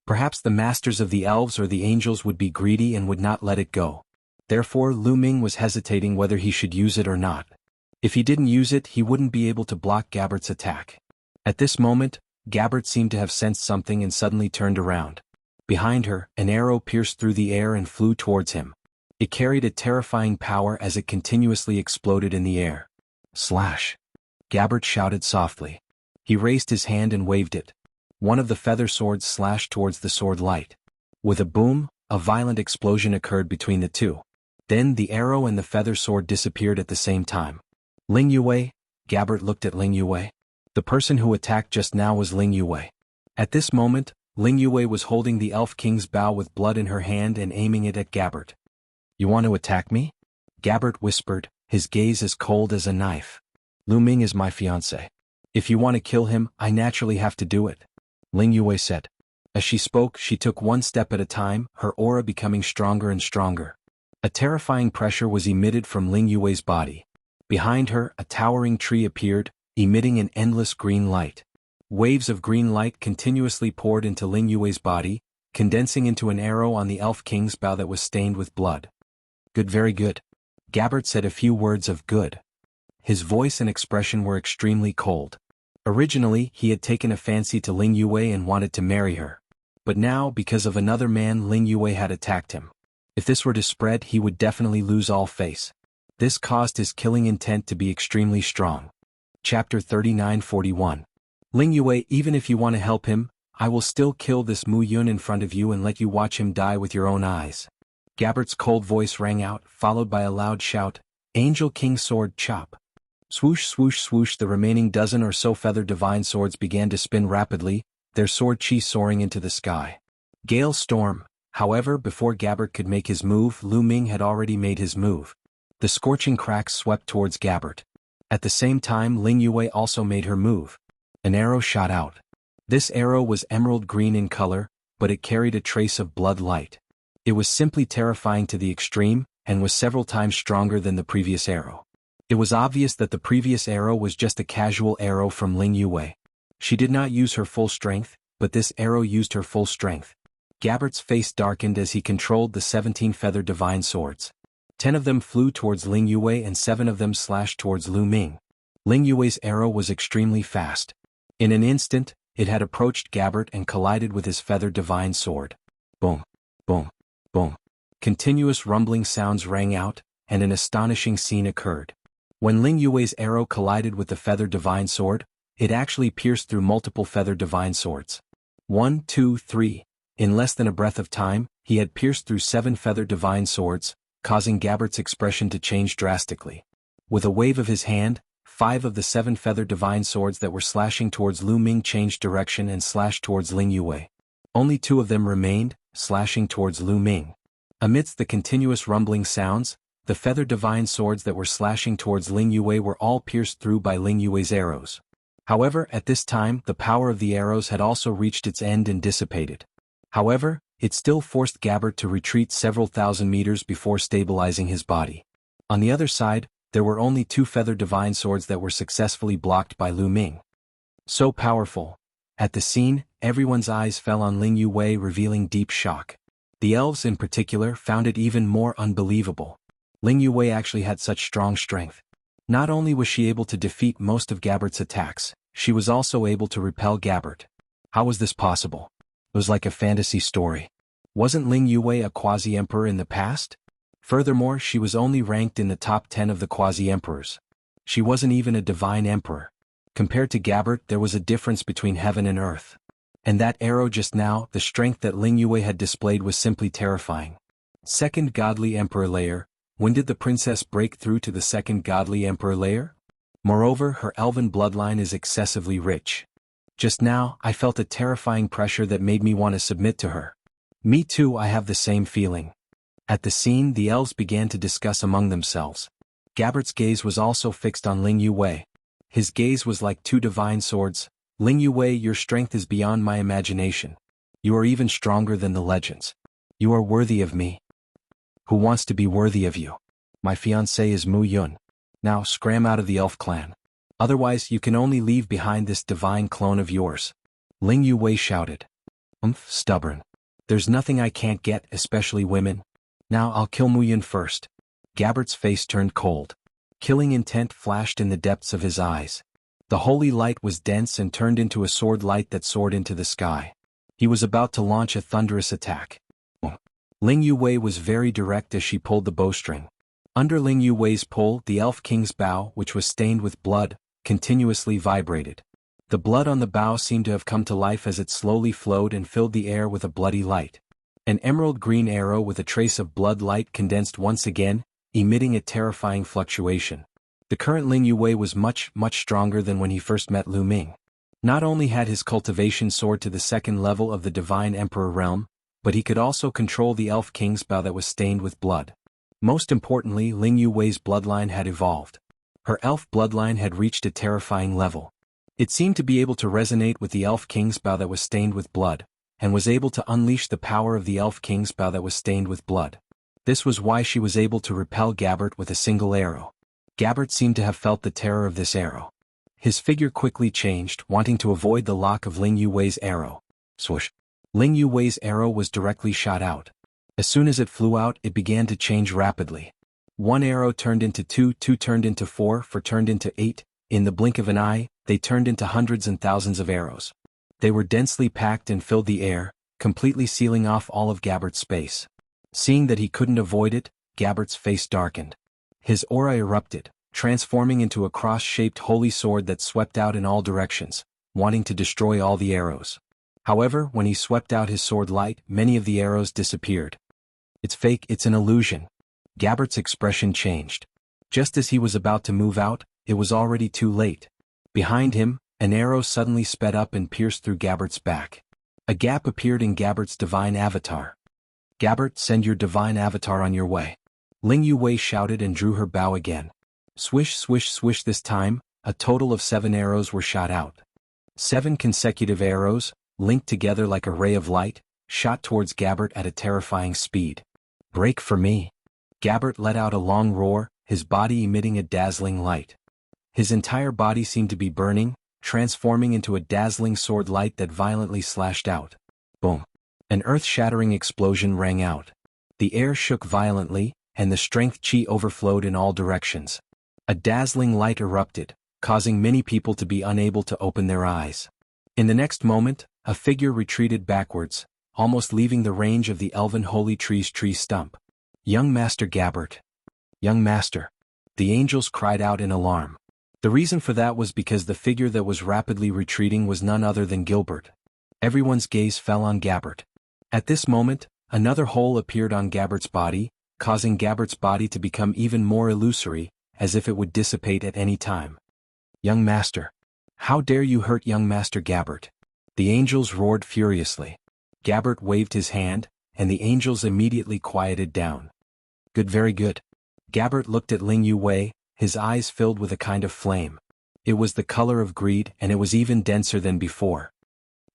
Perhaps the masters of the elves or the angels would be greedy and would not let it go. Therefore, Lu Ming was hesitating whether he should use it or not. If he didn't use it, he wouldn't be able to block Gabbert's attack. At this moment, Gabbert seemed to have sensed something and suddenly turned around. Behind her, an arrow pierced through the air and flew towards him. It carried a terrifying power as it continuously exploded in the air. Slash! Gabbert shouted softly. He raised his hand and waved it. One of the feather swords slashed towards the sword light. With a boom, a violent explosion occurred between the two. Then the arrow and the feather sword disappeared at the same time. Ling Yue? Gabbert looked at Ling Yue. The person who attacked just now was Ling Yue. At this moment, Ling Yue was holding the Elf King's bow with blood in her hand and aiming it at Gabbert. You want to attack me? Gabbert whispered, his gaze as cold as a knife. Lu Ming is my fiancé. If you want to kill him, I naturally have to do it. Ling Yue said. As she spoke, she took one step at a time, her aura becoming stronger and stronger. A terrifying pressure was emitted from Ling Yue's body. Behind her, a towering tree appeared, emitting an endless green light. Waves of green light continuously poured into Ling Yue's body, condensing into an arrow on the Elf King's bow that was stained with blood. Good, very good. Gabbert said a few words of good. His voice and expression were extremely cold. Originally, he had taken a fancy to Ling Yue and wanted to marry her. But now, because of another man, Ling Yue had attacked him. If this were to spread, he would definitely lose all face. This caused his killing intent to be extremely strong. Chapter 39:41. Ling Yue, even if you want to help him, I will still kill this Mu Yun in front of you and let you watch him die with your own eyes. Gabbert's cold voice rang out, followed by a loud shout, Angel King Sword Chop. Swoosh swoosh swoosh, the remaining dozen or so feathered divine swords began to spin rapidly, their sword chi soaring into the sky. Gale Storm. However, before Gabbert could make his move, Lu Ming had already made his move. The scorching cracks swept towards Gabbert. At the same time, Ling Yue also made her move. An arrow shot out. This arrow was emerald green in color, but it carried a trace of blood light. It was simply terrifying to the extreme, and was several times stronger than the previous arrow. It was obvious that the previous arrow was just a casual arrow from Ling Yue. She did not use her full strength, but this arrow used her full strength. Gabbert's face darkened as he controlled the 17 feathered divine swords. 10 of them flew towards Ling Yue and 7 of them slashed towards Lu Ming. Ling Yue's arrow was extremely fast. In an instant, it had approached Gabbert and collided with his feathered divine sword. Boom, boom, boom. Continuous rumbling sounds rang out, and an astonishing scene occurred. When Ling Yue's arrow collided with the feathered divine sword, it actually pierced through multiple feathered divine swords. 1, 2, 3. In less than a breath of time, he had pierced through 7 feathered divine swords, causing Gabbert's expression to change drastically. With a wave of his hand, 5 of the 7 feathered divine swords that were slashing towards Lu Ming changed direction and slashed towards Ling Yue. Only 2 of them remained, slashing towards Lu Ming. Amidst the continuous rumbling sounds, the feathered divine swords that were slashing towards Ling Yue were all pierced through by Ling Yue's arrows. However, at this time, the power of the arrows had also reached its end and dissipated. However, it still forced Gabbert to retreat several thousand meters before stabilizing his body. On the other side, there were only 2 feathered divine swords that were successfully blocked by Lu Ming. So powerful. At the scene, everyone's eyes fell on Ling Yue, revealing deep shock. The elves in particular found it even more unbelievable. Ling Yue actually had such strong strength. Not only was she able to defeat most of Gabbert's attacks, she was also able to repel Gabbert. How was this possible? It was like a fantasy story. Wasn't Ling Yue a quasi-emperor in the past? Furthermore, she was only ranked in the top 10 of the quasi-emperors. She wasn't even a divine emperor. Compared to Gabbert, there was a difference between heaven and earth. And that arrow just now, the strength that Ling Yue had displayed was simply terrifying. Second Godly Emperor Layer. When did the princess break through to the second Godly Emperor Layer? Moreover, her elven bloodline is excessively rich. Just now, I felt a terrifying pressure that made me want to submit to her. Me too, I have the same feeling. At the scene, the elves began to discuss among themselves. Gabbert's gaze was also fixed on Ling Yue. His gaze was like 2 divine swords. Ling Yue, your strength is beyond my imagination. You are even stronger than the legends. You are worthy of me. Who wants to be worthy of you? My fiancé is Mu Yun. Now scram out of the elf clan. Otherwise you can only leave behind this divine clone of yours. Ling Yue shouted. Stubborn. There's nothing I can't get, especially women. Now I'll kill Mu Yun first. Gabbert's face turned cold. Killing intent flashed in the depths of his eyes. The holy light was dense and turned into a sword light that soared into the sky. He was about to launch a thunderous attack. Ling Yue was very direct as she pulled the bowstring. Under Ling Yue's pull, the Elf King's bow, which was stained with blood, continuously vibrated. The blood on the bow seemed to have come to life as it slowly flowed and filled the air with a bloody light. An emerald green arrow with a trace of blood light condensed once again, emitting a terrifying fluctuation. The current Ling Yue was much stronger than when he first met Lu Ming. Not only had his cultivation soared to the 2nd level of the Divine Emperor realm, but he could also control the Elf King's bow that was stained with blood. Most importantly, Ling Yue's bloodline had evolved. Her elf bloodline had reached a terrifying level. It seemed to be able to resonate with the Elf King's bow that was stained with blood, and was able to unleash the power of the Elf King's bow that was stained with blood. This was why she was able to repel Gabbert with a single arrow. Gabbert seemed to have felt the terror of this arrow. His figure quickly changed, wanting to avoid the lock of Ling Yue's arrow. Swoosh! Ling Yue's arrow was directly shot out. As soon as it flew out, it began to change rapidly. 1 arrow turned into 2, 2 turned into 4, 4 turned into 8. In the blink of an eye, they turned into hundreds and thousands of arrows. They were densely packed and filled the air, completely sealing off all of Gabbert's space. Seeing that he couldn't avoid it, Gabbert's face darkened. His aura erupted, transforming into a cross-shaped holy sword that swept out in all directions. wanting to destroy all the arrows. However, when he swept out his sword light, many of the arrows disappeared. "It's fake, it's an illusion." Gabbert's expression changed. Just as he was about to move out, it was already too late. Behind him, an arrow suddenly sped up and pierced through Gabbert's back. A gap appeared in Gabbert's divine avatar. "Gabbert, send your divine avatar on your way." Ling Yuwei shouted and drew her bow again. Swish, swish, swish. This time, a total of 7 arrows were shot out. 7 consecutive arrows, linked together like a ray of light, shot towards Gabbert at a terrifying speed. "Break for me." Gabbert let out a long roar, his body emitting a dazzling light. His entire body seemed to be burning, transforming into a dazzling sword light that violently slashed out. Boom. An earth-shattering explosion rang out. The air shook violently, and the strength chi overflowed in all directions. A dazzling light erupted, causing many people to be unable to open their eyes. In the next moment, a figure retreated backwards, almost leaving the range of the elven holy tree's tree stump. "Young Master Gabbert." "Young Master." The angels cried out in alarm. The reason for that was because the figure that was rapidly retreating was none other than Gilbert. Everyone's gaze fell on Gabbert. At this moment, another hole appeared on Gabbert's body, causing Gabbert's body to become even more illusory, as if it would dissipate at any time. "Young Master. How dare you hurt young Master Gabbert?" The angels roared furiously. Gabbert waved his hand, and the angels immediately quieted down. "Good, very good." Gabbert looked at Ling Yuwei, his eyes filled with a kind of flame. It was the color of greed, and it was even denser than before.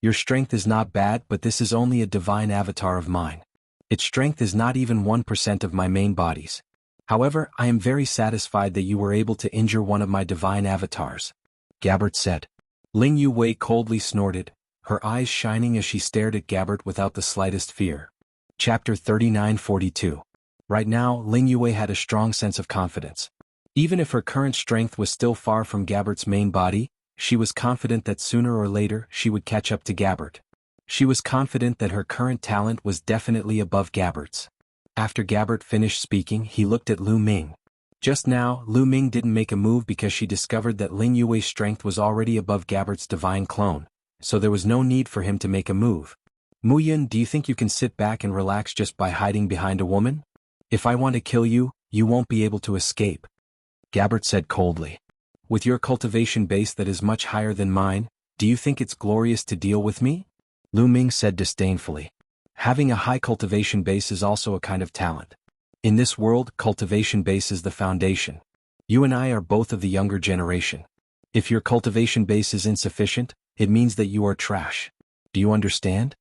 "Your strength is not bad, but this is only a divine avatar of mine. Its strength is not even 1% of my main body's. However, I am very satisfied that you were able to injure one of my divine avatars," Gabbert said. Ling Yuwei coldly snorted, her eyes shining as she stared at Gabbert without the slightest fear. Chapter 3942. Right now, Ling Yuwei had a strong sense of confidence. Even if her current strength was still far from Gabbert's main body, she was confident that sooner or later she would catch up to Gabbert. She was confident that her current talent was definitely above Gabbert's. After Gabbert finished speaking, he looked at Lu Ming. Just now, Lu Ming didn't make a move because she discovered that Ling Yuwei's strength was already above Gabbert's divine clone, so there was no need for him to make a move. "Mu Yun, do you think you can sit back and relax just by hiding behind a woman? If I want to kill you, you won't be able to escape," Gabbert said coldly. "With your cultivation base that is much higher than mine, do you think it's glorious to deal with me?" Lu Ming said disdainfully. "Having a high cultivation base is also a kind of talent. In this world, cultivation base is the foundation. You and I are both of the younger generation. If your cultivation base is insufficient, it means that you are trash. Do you understand?"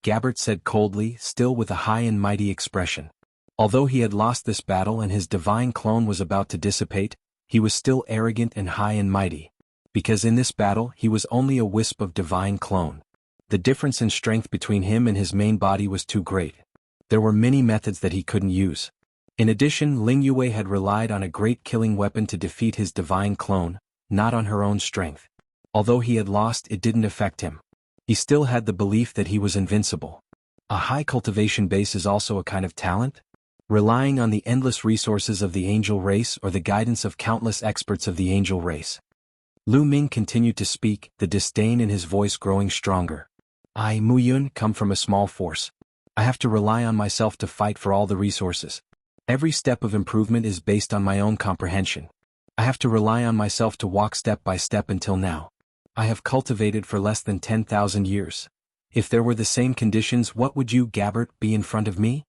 Gabbert said coldly, still with a high and mighty expression. Although he had lost this battle and his divine clone was about to dissipate, he was still arrogant and high and mighty. Because in this battle he was only a wisp of divine clone. The difference in strength between him and his main body was too great. There were many methods that he couldn't use. In addition, Ling Yuwei had relied on a great killing weapon to defeat his divine clone, not on her own strength. Although he had lost, it didn't affect him. He still had the belief that he was invincible. A high cultivation base is also a kind of talent? Relying on the endless resources of the angel race or the guidance of countless experts of the angel race. Lu Ming continued to speak, the disdain in his voice growing stronger. "I, Mu Yun, come from a small force. I have to rely on myself to fight for all the resources. Every step of improvement is based on my own comprehension. I have to rely on myself to walk step by step until now. I have cultivated for less than 10,000 years. If there were the same conditions, what would you, Gabbert, be in front of me?"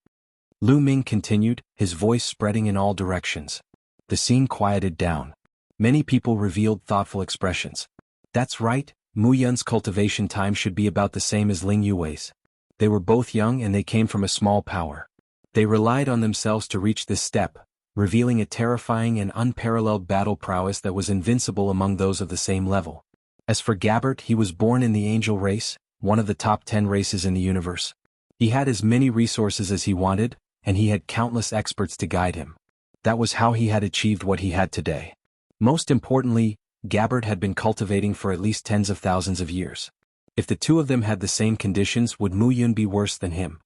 Lu Ming continued, his voice spreading in all directions. The scene quieted down. Many people revealed thoughtful expressions. "That's right, Mu Yun's cultivation time should be about the same as Ling Yuwei's. They were both young and they came from a small power. They relied on themselves to reach this step, revealing a terrifying and unparalleled battle prowess that was invincible among those of the same level. As for Gabbert, he was born in the angel race, one of the top 10 races in the universe. He had as many resources as he wanted, and he had countless experts to guide him. That was how he had achieved what he had today. Most importantly, Gabbert had been cultivating for at least tens of thousands of years. If the two of them had the same conditions, would Mu Yun be worse than him?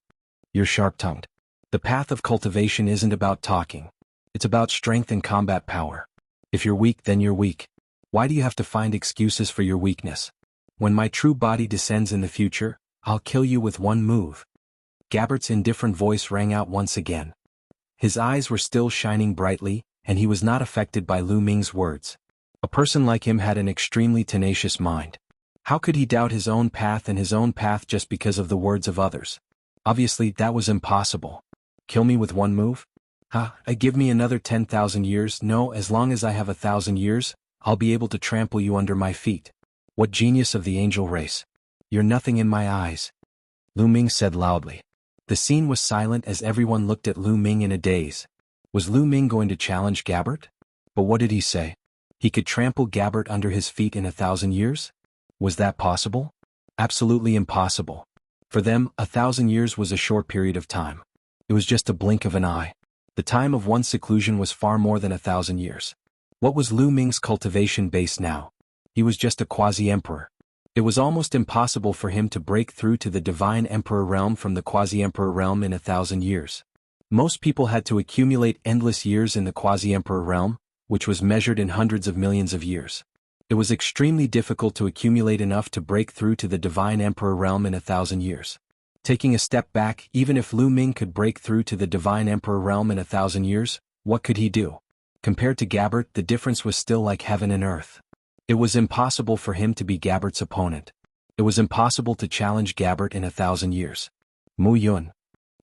You're sharp-tongued. The path of cultivation isn't about talking. It's about strength and combat power. If you're weak, then you're weak. Why do you have to find excuses for your weakness? When my true body descends in the future, I'll kill you with one move. Gabbert's indifferent voice rang out once again. His eyes were still shining brightly, and he was not affected by Lu Ming's words. A person like him had an extremely tenacious mind. How could he doubt his own path and his own path just because of the words of others? Obviously, that was impossible. Kill me with one move? Give me another 10,000 years. No, as long as I have 1,000 years, I'll be able to trample you under my feet. What genius of the angel race. You're nothing in my eyes. Lu Ming said loudly. The scene was silent as everyone looked at Lu Ming in a daze. Was Lu Ming going to challenge Gabbert? But what did he say? He could trample Gabbert under his feet in 1,000 years? Was that possible? Absolutely impossible. For them, 1,000 years was a short period of time. It was just a blink of an eye. The time of one's seclusion was far more than 1,000 years. What was Lu Ming's cultivation base now? He was just a quasi-emperor. It was almost impossible for him to break through to the divine emperor realm from the quasi-emperor realm in 1,000 years. Most people had to accumulate endless years in the quasi-emperor realm, which was measured in hundreds of millions of years. It was extremely difficult to accumulate enough to break through to the divine emperor realm in 1,000 years. Taking a step back, even if Lu Ming could break through to the divine emperor realm in 1,000 years, what could he do? Compared to Gabbert, the difference was still like heaven and earth. It was impossible for him to be Gabbert's opponent. It was impossible to challenge Gabbert in 1,000 years. Mu Yun.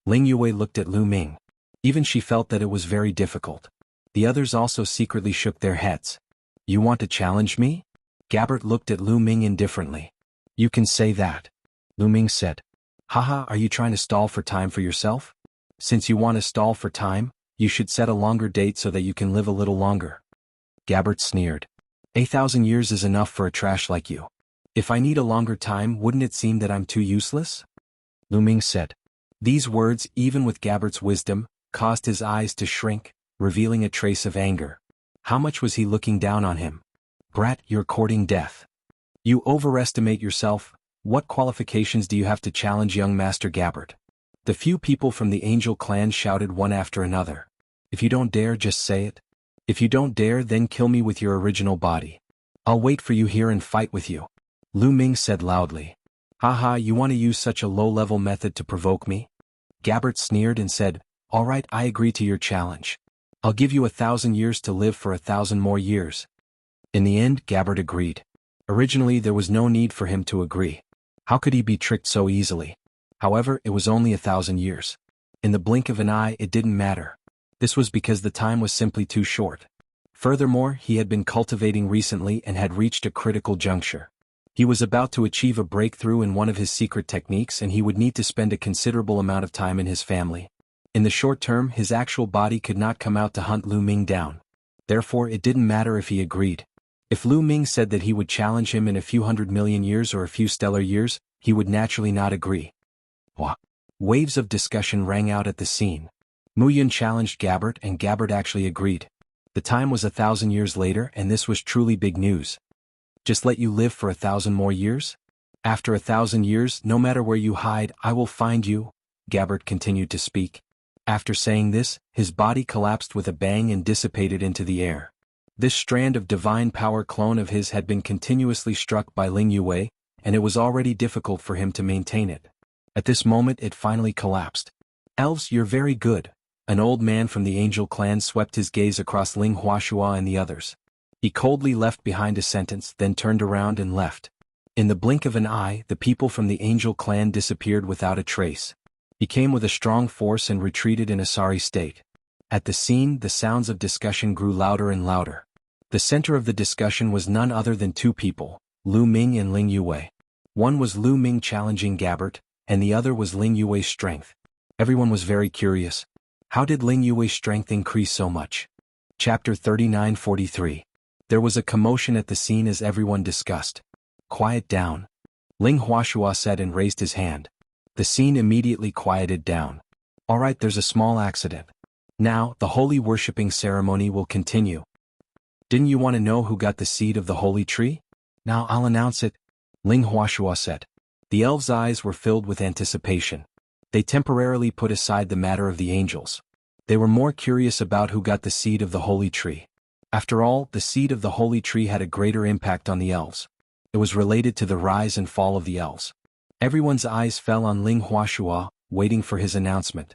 Ling Yue looked at Lu Ming. Even she felt that it was very difficult. The others also secretly shook their heads. You want to challenge me? Gabbert looked at Lu Ming indifferently. You can say that. Lu Ming said. Haha, are you trying to stall for time for yourself? Since you want to stall for time, you should set a longer date so that you can live a little longer. Gabbert sneered. 1,000 years is enough for a trash like you. If I need a longer time, wouldn't it seem that I'm too useless? Lu Ming said. These words, even with Gabbert's wisdom, caused his eyes to shrink, revealing a trace of anger. How much was he looking down on him? Brat, you're courting death. You overestimate yourself. What qualifications do you have to challenge young Master Gabbert? The few people from the Angel clan shouted one after another. If you don't dare, just say it. If you don't dare, then kill me with your original body. I'll wait for you here and fight with you. Lu Ming said loudly. Haha, you want to use such a low-level method to provoke me? Gabbert sneered and said, All right, I agree to your challenge. I'll give you 1,000 years to live for 1,000 more years. In the end, Gabbert agreed. Originally, there was no need for him to agree. How could he be tricked so easily? However, it was only 1,000 years. In the blink of an eye, it didn't matter. This was because the time was simply too short. Furthermore, he had been cultivating recently and had reached a critical juncture. He was about to achieve a breakthrough in one of his secret techniques, and he would need to spend a considerable amount of time in his family. In the short term, his actual body could not come out to hunt Lu Ming down. Therefore, it didn't matter if he agreed. If Lu Ming said that he would challenge him in a few 100 million years or a few stellar years, he would naturally not agree. Wah! Waves of discussion rang out at the scene. Mu Yun challenged Gabbert, and Gabbert actually agreed. The time was 1,000 years later, and this was truly big news. Just let you live for 1,000 more years? After 1,000 years, no matter where you hide, I will find you, Gabbert continued to speak. After saying this, his body collapsed with a bang and dissipated into the air. This strand of divine power clone of his had been continuously struck by Ling Yue, and it was already difficult for him to maintain it. At this moment it finally collapsed. Elves, you're very good. An old man from the Angel clan swept his gaze across Ling Huashua and the others. He coldly left behind a sentence, then turned around and left. In the blink of an eye, the people from the Angel clan disappeared without a trace. He came with a strong force and retreated in a sorry state. At the scene, the sounds of discussion grew louder and louder. The center of the discussion was none other than two people, Lu Ming and Ling Yue. One was Lu Ming challenging Gabbert, and the other was Ling Yue's strength. Everyone was very curious. How did Ling Yue's strength increase so much? Chapter 39-43. There was a commotion at the scene as everyone discussed. Quiet down. Ling Huashua said and raised his hand. The scene immediately quieted down. All right, there's a small accident. Now, the holy worshipping ceremony will continue. Didn't you want to know who got the seed of the holy tree? Now I'll announce it, Ling Huashua said. The elves' eyes were filled with anticipation. They temporarily put aside the matter of the angels. They were more curious about who got the seed of the holy tree. After all, the seed of the holy tree had a greater impact on the elves. It was related to the rise and fall of the elves. Everyone's eyes fell on Ling Huashua, waiting for his announcement.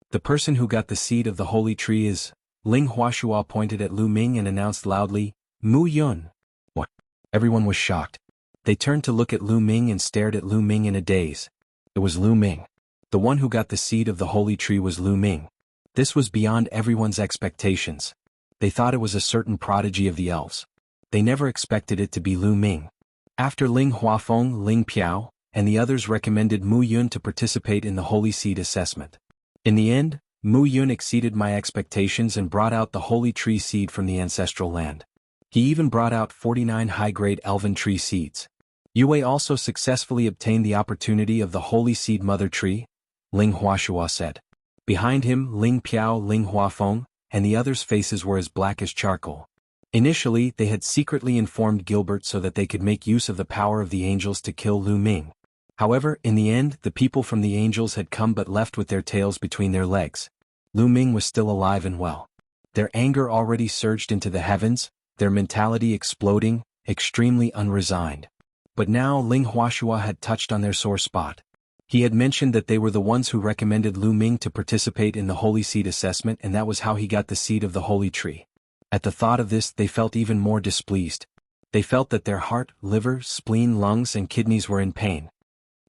The person who got the seed of the holy tree is... Ling Huashua pointed at Lu Ming and announced loudly, Mu Yun. What? Everyone was shocked. They turned to look at Lu Ming and stared at Lu Ming in a daze. It was Lu Ming. The one who got the seed of the holy tree was Lu Ming. This was beyond everyone's expectations. They thought it was a certain prodigy of the elves. They never expected it to be Lu Ming. After Ling Huafeng, Ling Piao, and the others recommended Mu Yun to participate in the holy seed assessment. In the end, Mu Yun exceeded my expectations and brought out the holy tree seed from the ancestral land. He even brought out 49 high-grade elven tree seeds. Yue also successfully obtained the opportunity of the holy seed mother tree, Ling Huashua said. Behind him, Ling Piao, Ling Huafeng, and the others' faces were as black as charcoal. Initially, they had secretly informed Gilbert so that they could make use of the power of the angels to kill Lu Ming. However, in the end, the people from the angels had come but left with their tails between their legs. Lu Ming was still alive and well. Their anger already surged into the heavens, their mentality exploding, extremely unresigned. But now Ling Huashua had touched on their sore spot. He had mentioned that they were the ones who recommended Lu Ming to participate in the holy seed assessment, and that was how he got the seed of the holy tree. At the thought of this, they felt even more displeased. They felt that their heart, liver, spleen, lungs, and kidneys were in pain.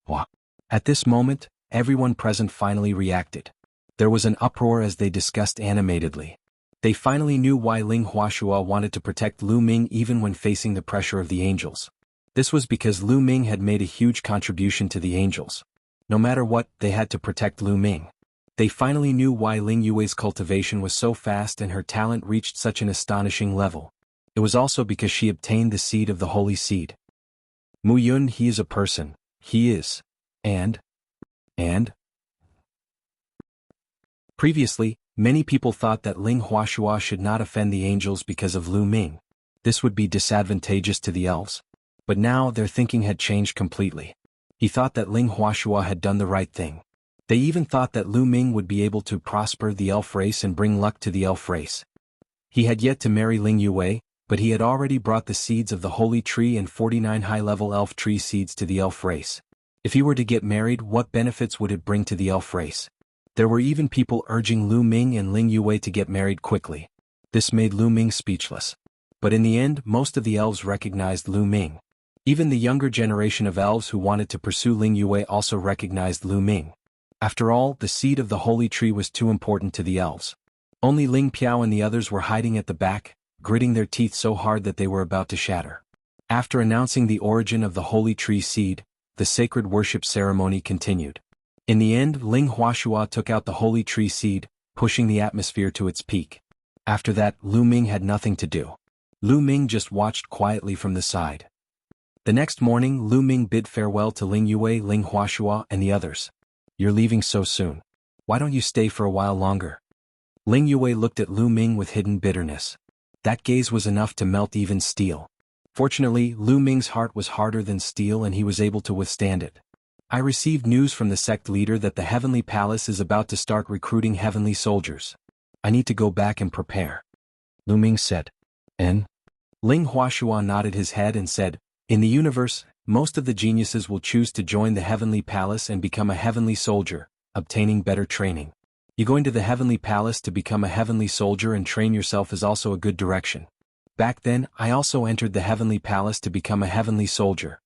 Wah. At this moment, everyone present finally reacted. There was an uproar as they discussed animatedly. They finally knew why Ling Huashua wanted to protect Lu Ming even when facing the pressure of the angels. This was because Lu Ming had made a huge contribution to the angels. No matter what, they had to protect Lu Ming. They finally knew why Ling Yue's cultivation was so fast and her talent reached such an astonishing level. It was also because she obtained the seed of the holy seed. Mu Yun, he is a person. He is. And. Previously, many people thought that Ling Huashua should not offend the angels because of Lu Ming. This would be disadvantageous to the elves. But now their thinking had changed completely. He thought that Ling Huashua had done the right thing. They even thought that Lu Ming would be able to prosper the elf race and bring luck to the elf race. He had yet to marry Ling Yue, but he had already brought the seeds of the holy tree and 49 high-level elf tree seeds to the elf race. If he were to get married, what benefits would it bring to the elf race? There were even people urging Lu Ming and Ling Yue to get married quickly. This made Lu Ming speechless. But in the end, most of the elves recognized Lu Ming. Even the younger generation of elves who wanted to pursue Ling Yue also recognized Lu Ming. After all, the seed of the holy tree was too important to the elves. Only Ling Piao and the others were hiding at the back, gritting their teeth so hard that they were about to shatter. After announcing the origin of the holy tree seed, the sacred worship ceremony continued. In the end, Ling Huashua took out the holy tree seed, pushing the atmosphere to its peak. After that, Lu Ming had nothing to do. Lu Ming just watched quietly from the side. The next morning, Lu Ming bid farewell to Ling Yue, Ling Huashua, and the others. You're leaving so soon. Why don't you stay for a while longer? Ling Yue looked at Lu Ming with hidden bitterness. That gaze was enough to melt even steel. Fortunately, Lu Ming's heart was harder than steel and he was able to withstand it. I received news from the sect leader that the Heavenly Palace is about to start recruiting heavenly soldiers. I need to go back and prepare. Lu Ming said. And? Ling Huashua nodded his head and said, in the universe, most of the geniuses will choose to join the Heavenly Palace and become a heavenly soldier, obtaining better training. You going to the Heavenly Palace to become a heavenly soldier and train yourself is also a good direction. Back then, I also entered the Heavenly Palace to become a heavenly soldier.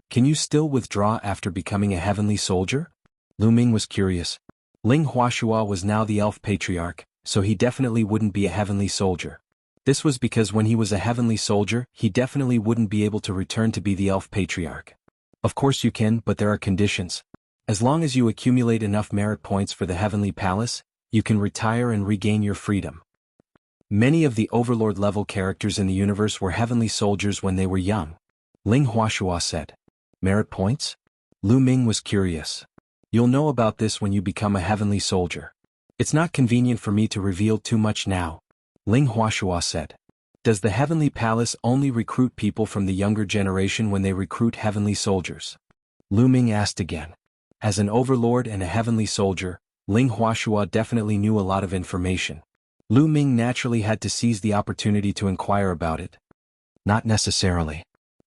Can you still withdraw after becoming a heavenly soldier? Lu Ming was curious. Ling Huashua was now the elf patriarch, so he definitely wouldn't be a heavenly soldier. This was because when he was a heavenly soldier, he definitely wouldn't be able to return to be the elf patriarch. Of course you can, but there are conditions. As long as you accumulate enough merit points for the Heavenly Palace, you can retire and regain your freedom. Many of the Overlord-level characters in the universe were heavenly soldiers when they were young. Ling Huashua said. Merit points? Lu Ming was curious. You'll know about this when you become a heavenly soldier. It's not convenient for me to reveal too much now. Ling Huashua said. Does the Heavenly Palace only recruit people from the younger generation when they recruit heavenly soldiers? Lu Ming asked again. As an overlord and a heavenly soldier, Ling Huashua definitely knew a lot of information. Lu Ming naturally had to seize the opportunity to inquire about it. Not necessarily.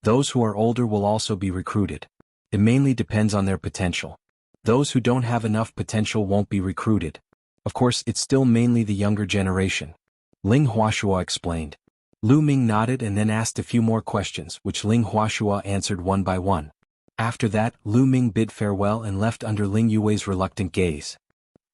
Those who are older will also be recruited. It mainly depends on their potential. Those who don't have enough potential won't be recruited. Of course, it's still mainly the younger generation. Ling Huashua explained. Lu Ming nodded and then asked a few more questions, which Ling Huashua answered one by one. After that, Lu Ming bid farewell and left under Ling Yue's reluctant gaze.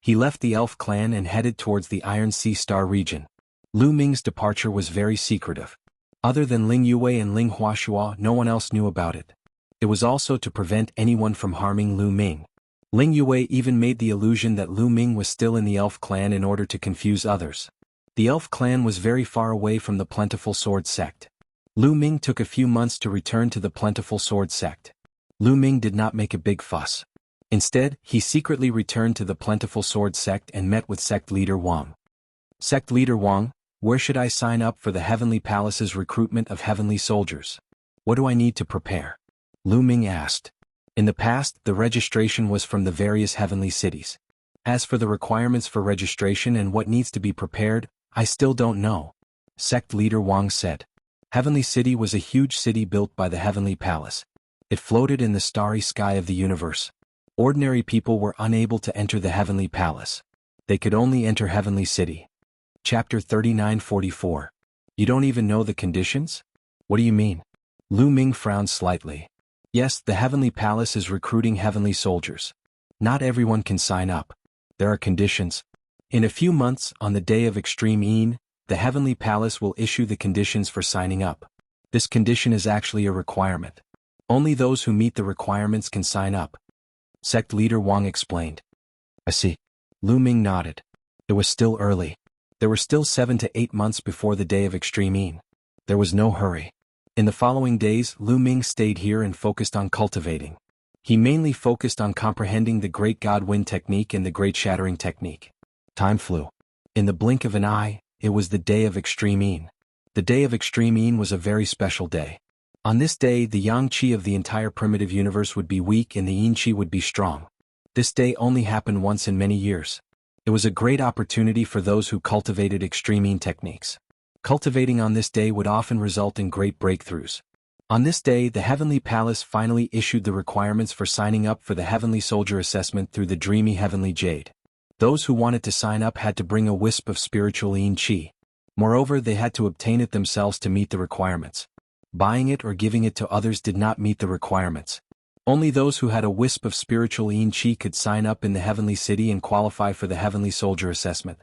He left the elf clan and headed towards the Iron Sea Star region. Lu Ming's departure was very secretive. Other than Ling Yue and Ling Huashua, no one else knew about it. It was also to prevent anyone from harming Lu Ming. Ling Yue even made the illusion that Lu Ming was still in the elf clan in order to confuse others. The elf clan was very far away from the Plentiful Sword sect. Lu Ming took a few months to return to the Plentiful Sword sect. Lu Ming did not make a big fuss. Instead, he secretly returned to the Plentiful Sword sect and met with sect leader Wang. Sect leader Wang, where should I sign up for the Heavenly Palace's recruitment of heavenly soldiers? What do I need to prepare? Lu Ming asked. In the past, the registration was from the various heavenly cities. As for the requirements for registration and what needs to be prepared, I still don't know. Sect leader Wang said. Heavenly City was a huge city built by the Heavenly Palace. It floated in the starry sky of the universe. Ordinary people were unable to enter the Heavenly Palace. They could only enter Heavenly City. Chapter 3944. You don't even know the conditions? What do you mean? Lu Ming frowned slightly. Yes, the Heavenly Palace is recruiting heavenly soldiers. Not everyone can sign up. There are conditions. In a few months, on the day of Extreme Een, the Heavenly Palace will issue the conditions for signing up. This condition is actually a requirement. Only those who meet the requirements can sign up. Sect leader Wang explained. I see. Lu Ming nodded. It was still early. There were still 7 to 8 months before the day of Extreme Een. There was no hurry. In the following days, Lu Ming stayed here and focused on cultivating. He mainly focused on comprehending the Great God Wind technique and the Great Shattering technique. Time flew. In the blink of an eye, it was the day of Extreme Een. The day of Extreme Een was a very special day. On this day, the Yang Qi of the entire primitive universe would be weak and the Yin Qi would be strong. This day only happened once in many years. It was a great opportunity for those who cultivated Extreme Een techniques. Cultivating on this day would often result in great breakthroughs. On this day, the Heavenly Palace finally issued the requirements for signing up for the Heavenly Soldier Assessment through the dreamy Heavenly Jade. Those who wanted to sign up had to bring a wisp of spiritual Yin Qi. Moreover, they had to obtain it themselves to meet the requirements. Buying it or giving it to others did not meet the requirements. Only those who had a wisp of spiritual Yin Qi could sign up in the Heavenly City and qualify for the Heavenly Soldier Assessment.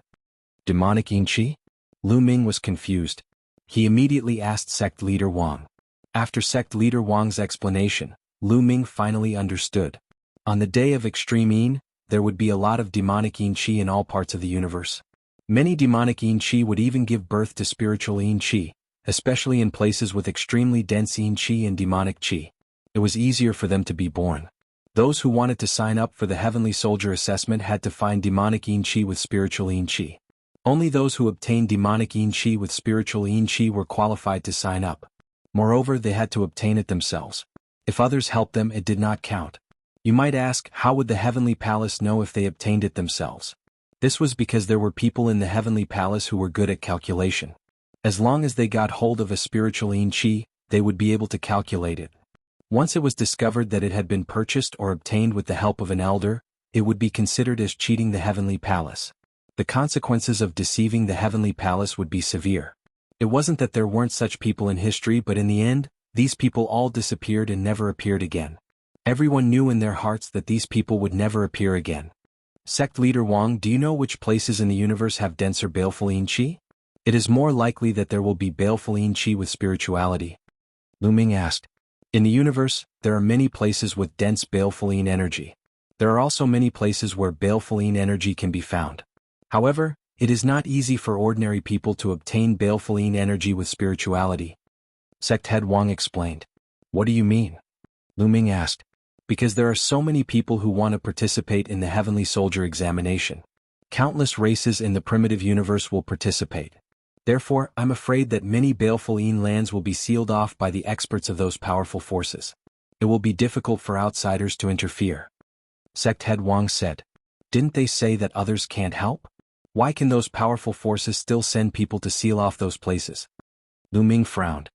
Demonic Yin Qi? Lu Ming was confused. He immediately asked sect leader Wang. After sect leader Wang's explanation, Lu Ming finally understood. On the day of Extreme Een, there would be a lot of demonic Yin Qi in all parts of the universe. Many demonic Yin Qi would even give birth to spiritual Yin Qi, especially in places with extremely dense Yin Qi and demonic Qi. It was easier for them to be born. Those who wanted to sign up for the Heavenly Soldier Assessment had to find demonic Yin Qi with spiritual Yin Qi. Only those who obtained demonic Yin Qi with spiritual Yin Qi were qualified to sign up. Moreover, they had to obtain it themselves. If others helped them, it did not count. You might ask, how would the Heavenly Palace know if they obtained it themselves? This was because there were people in the Heavenly Palace who were good at calculation. As long as they got hold of a spiritual Yin Qi, they would be able to calculate it. Once it was discovered that it had been purchased or obtained with the help of an elder, it would be considered as cheating the Heavenly Palace. The consequences of deceiving the Heavenly Palace would be severe. It wasn't that there weren't such people in history, but in the end, these people all disappeared and never appeared again. Everyone knew in their hearts that these people would never appear again. Sect leader Wang, do you know which places in the universe have denser baleful Yin Qi? It is more likely that there will be baleful Yin Qi with spirituality. Lu Ming asked. In the universe, there are many places with dense baleful Yin energy. There are also many places where baleful Yin energy can be found. However, it is not easy for ordinary people to obtain baleful Yin energy with spirituality. Sect head Wang explained. What do you mean? Lu Ming asked. Because there are so many people who want to participate in the Heavenly Soldier examination. Countless races in the primitive universe will participate. Therefore, I'm afraid that many baleful Yin lands will be sealed off by the experts of those powerful forces. It will be difficult for outsiders to interfere. Sect head Wang said. Didn't they say that others can't help? Why can those powerful forces still send people to seal off those places? Lu Ming frowned.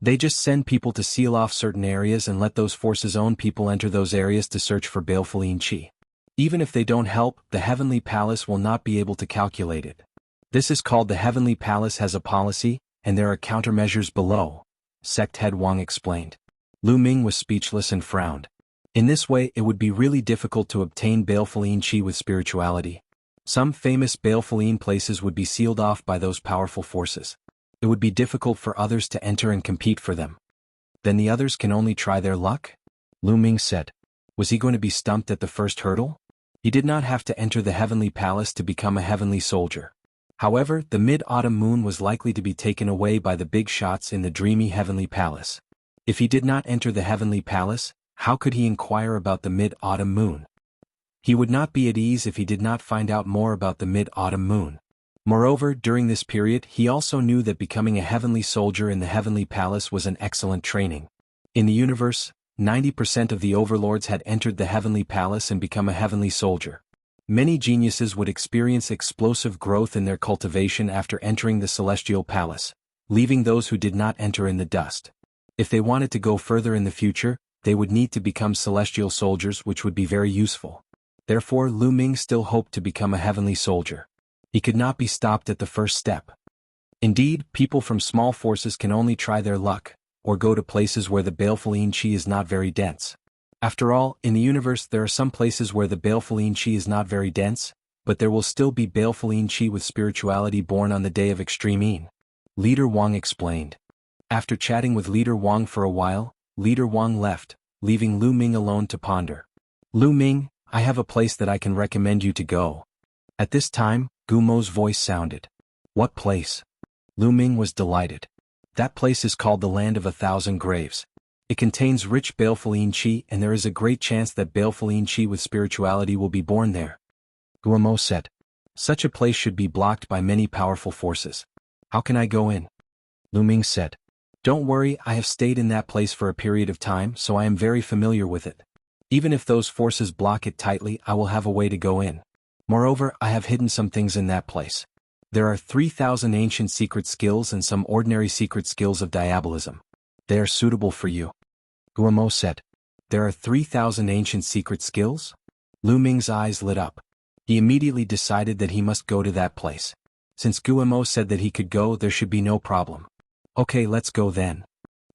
They just send people to seal off certain areas and let those forces' own people enter those areas to search for baleful qi. Even if they don't help, the Heavenly Palace will not be able to calculate it. This is called the Heavenly Palace has a policy, and there are countermeasures below, Sect Head Wang explained. Lu Ming was speechless and frowned. In this way it would be really difficult to obtain baleful qi with spirituality. Some famous baleful places would be sealed off by those powerful forces. It would be difficult for others to enter and compete for them. Then the others can only try their luck? Lu Ming said. Was he going to be stumped at the first hurdle? He did not have to enter the Heavenly Palace to become a heavenly soldier. However, the mid-autumn moon was likely to be taken away by the big shots in the dreamy Heavenly Palace. If he did not enter the Heavenly Palace, how could he inquire about the mid-autumn moon? He would not be at ease if he did not find out more about the mid-autumn moon. Moreover, during this period he also knew that becoming a heavenly soldier in the Heavenly Palace was an excellent training. In the universe, 90% of the overlords had entered the Heavenly Palace and become a heavenly soldier. Many geniuses would experience explosive growth in their cultivation after entering the Celestial Palace, leaving those who did not enter in the dust. If they wanted to go further in the future, they would need to become celestial soldiers, which would be very useful. Therefore Lu Ming still hoped to become a heavenly soldier. He could not be stopped at the first step. Indeed, people from small forces can only try their luck, or go to places where the baleful qi is not very dense. After all, in the universe there are some places where the baleful qi is not very dense, but there will still be baleful qi with spirituality born on the day of extreme yin. Leader Wang explained. After chatting with Leader Wang for a while, Leader Wang left, leaving Lu Ming alone to ponder. Lu Ming, I have a place that I can recommend you to go. At this time, Gumo's voice sounded. What place? Lu Ming was delighted. That place is called the Land of 1,000 Graves. It contains rich baleful qi and there is a great chance that baleful qi with spirituality will be born there. Gumo said. Such a place should be blocked by many powerful forces. How can I go in? Lu Ming said. Don't worry, I have stayed in that place for a period of time, so I am very familiar with it. Even if those forces block it tightly, I will have a way to go in. Moreover, I have hidden some things in that place. There are 3,000 ancient secret skills and some ordinary secret skills of diabolism. They are suitable for you. Guamo said. There are 3,000 ancient secret skills? Lu Ming's eyes lit up. He immediately decided that he must go to that place. Since Guamo said that he could go, there should be no problem. Okay, let's go then.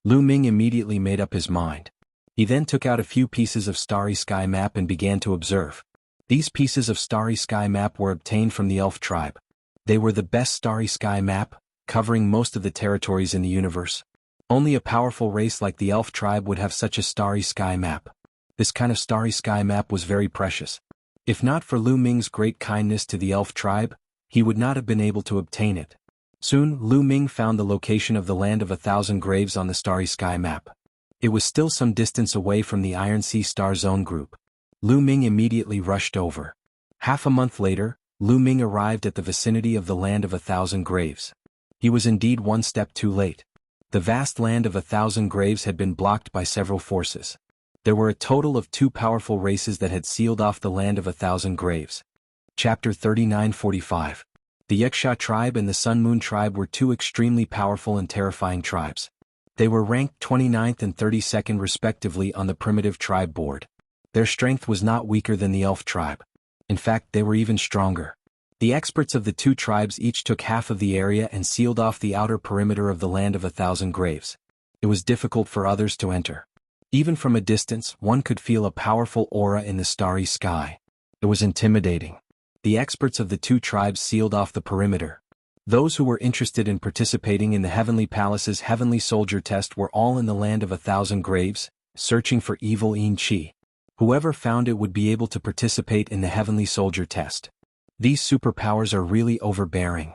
Lu Ming immediately made up his mind. He then took out a few pieces of starry sky map and began to observe. These pieces of starry sky map were obtained from the elf tribe. They were the best starry sky map, covering most of the territories in the universe. Only a powerful race like the elf tribe would have such a starry sky map. This kind of starry sky map was very precious. If not for Lu Ming's great kindness to the elf tribe, he would not have been able to obtain it. Soon, Lu Ming found the location of the Land of 1,000 Graves on the starry sky map. It was still some distance away from the Iron Sea Star Zone group. Lu Ming immediately rushed over. Half a month later, Lu Ming arrived at the vicinity of the Land of 1,000 Graves. He was indeed one step too late. The vast Land of 1,000 Graves had been blocked by several forces. There were a total of 2 powerful races that had sealed off the Land of 1,000 Graves. Chapter 39:45. The Yaksha tribe and the Sun Moon tribe were 2 extremely powerful and terrifying tribes. They were ranked 29th and 32nd respectively on the primitive tribe board. Their strength was not weaker than the elf tribe. In fact, they were even stronger. The experts of the 2 tribes each took half of the area and sealed off the outer perimeter of the Land of 1,000 Graves. It was difficult for others to enter. Even from a distance, one could feel a powerful aura in the starry sky. It was intimidating. The experts of the 2 tribes sealed off the perimeter. Those who were interested in participating in the Heavenly Palace's Heavenly Soldier test were all in the Land of 1,000 Graves, searching for evil qi. Whoever found it would be able to participate in the Heavenly Soldier test. These superpowers are really overbearing.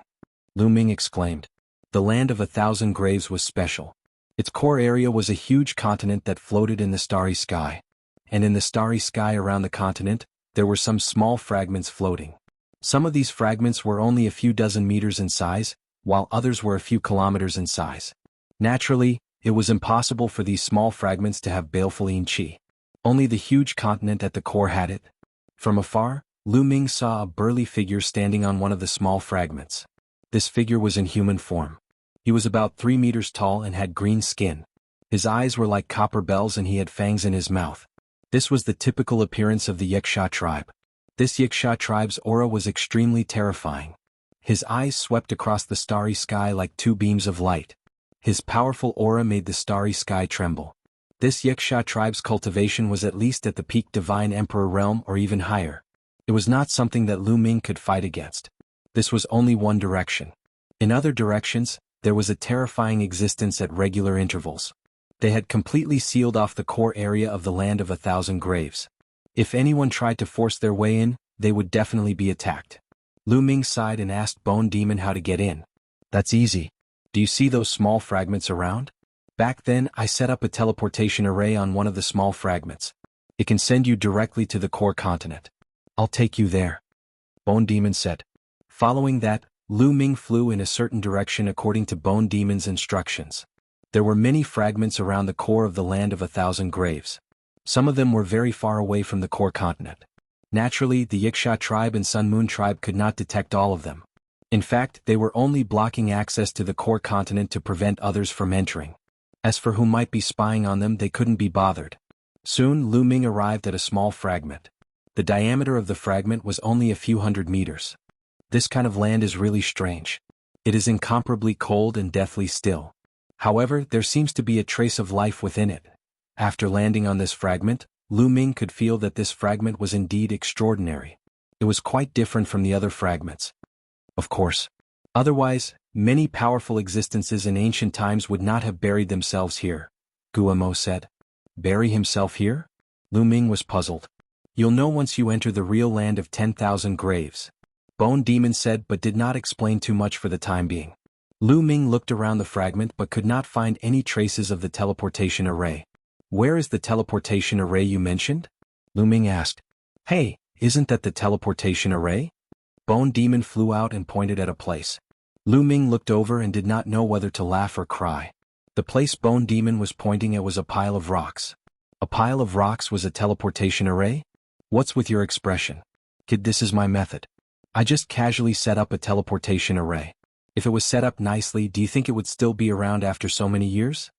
Lu Ming exclaimed. The Land of 1,000 Graves was special. Its core area was a huge continent that floated in the starry sky. And in the starry sky around the continent, there were some small fragments floating. Some of these fragments were only a few dozen meters in size, while others were a few kilometers in size. Naturally, it was impossible for these small fragments to have baleful qi. Only the huge continent at the core had it. From afar, Lu Ming saw a burly figure standing on one of the small fragments. This figure was in human form. He was about 3 meters tall and had green skin. His eyes were like copper bells and he had fangs in his mouth. This was the typical appearance of the Wuxia tribe. This Wuxia tribe's aura was extremely terrifying. His eyes swept across the starry sky like two beams of light. His powerful aura made the starry sky tremble. This Wuxia tribe's cultivation was at least at the peak divine emperor realm or even higher. It was not something that Lu Ming could fight against. This was only one direction. In other directions, there was a terrifying existence at regular intervals. They had completely sealed off the core area of the Land of 1,000 Graves. If anyone tried to force their way in, they would definitely be attacked. Lu Ming sighed and asked Bone Demon how to get in. That's easy. Do you see those small fragments around? Back then, I set up a teleportation array on one of the small fragments. It can send you directly to the core continent. I'll take you there. Bone Demon said. Following that, Lu Ming flew in a certain direction according to Bone Demon's instructions. There were many fragments around the core of the Land of 1,000 Graves. Some of them were very far away from the core continent. Naturally, the Wuxia tribe and Sun Moon tribe could not detect all of them. In fact, they were only blocking access to the core continent to prevent others from entering. As for who might be spying on them, they couldn't be bothered. Soon, Lu Ming arrived at a small fragment. The diameter of the fragment was only a few hundred meters. This kind of land is really strange. It is incomparably cold and deathly still. However, there seems to be a trace of life within it. After landing on this fragment, Lu Ming could feel that this fragment was indeed extraordinary. It was quite different from the other fragments. Of course. Otherwise, many powerful existences in ancient times would not have buried themselves here, Guamo said. Bury himself here? Lu Ming was puzzled. You'll know once you enter the real Land of 10,000 Graves. Bone Demon said but did not explain too much for the time being. Lu Ming looked around the fragment but could not find any traces of the teleportation array. Where is the teleportation array you mentioned? Lu Ming asked. Hey, isn't that the teleportation array? Bone Demon flew out and pointed at a place. Lu Ming looked over and did not know whether to laugh or cry. The place Bone Demon was pointing at was a pile of rocks. A pile of rocks was a teleportation array? What's with your expression? Kid, this is my method. I just casually set up a teleportation array. If it was set up nicely, do you think it would still be around after so many years?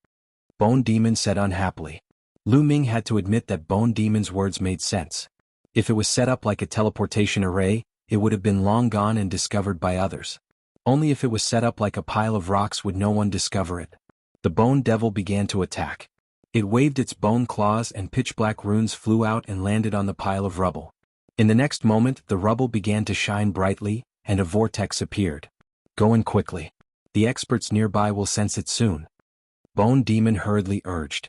Bone Demon said unhappily. Lu Ming had to admit that Bone Demon's words made sense. If it was set up like a teleportation array, it would have been long gone and discovered by others. Only if it was set up like a pile of rocks would no one discover it. The Bone Devil began to attack. It waved its bone claws and pitch-black runes flew out and landed on the pile of rubble. In the next moment, the rubble began to shine brightly, and a vortex appeared. Go in quickly. The experts nearby will sense it soon. Bone Demon hurriedly urged.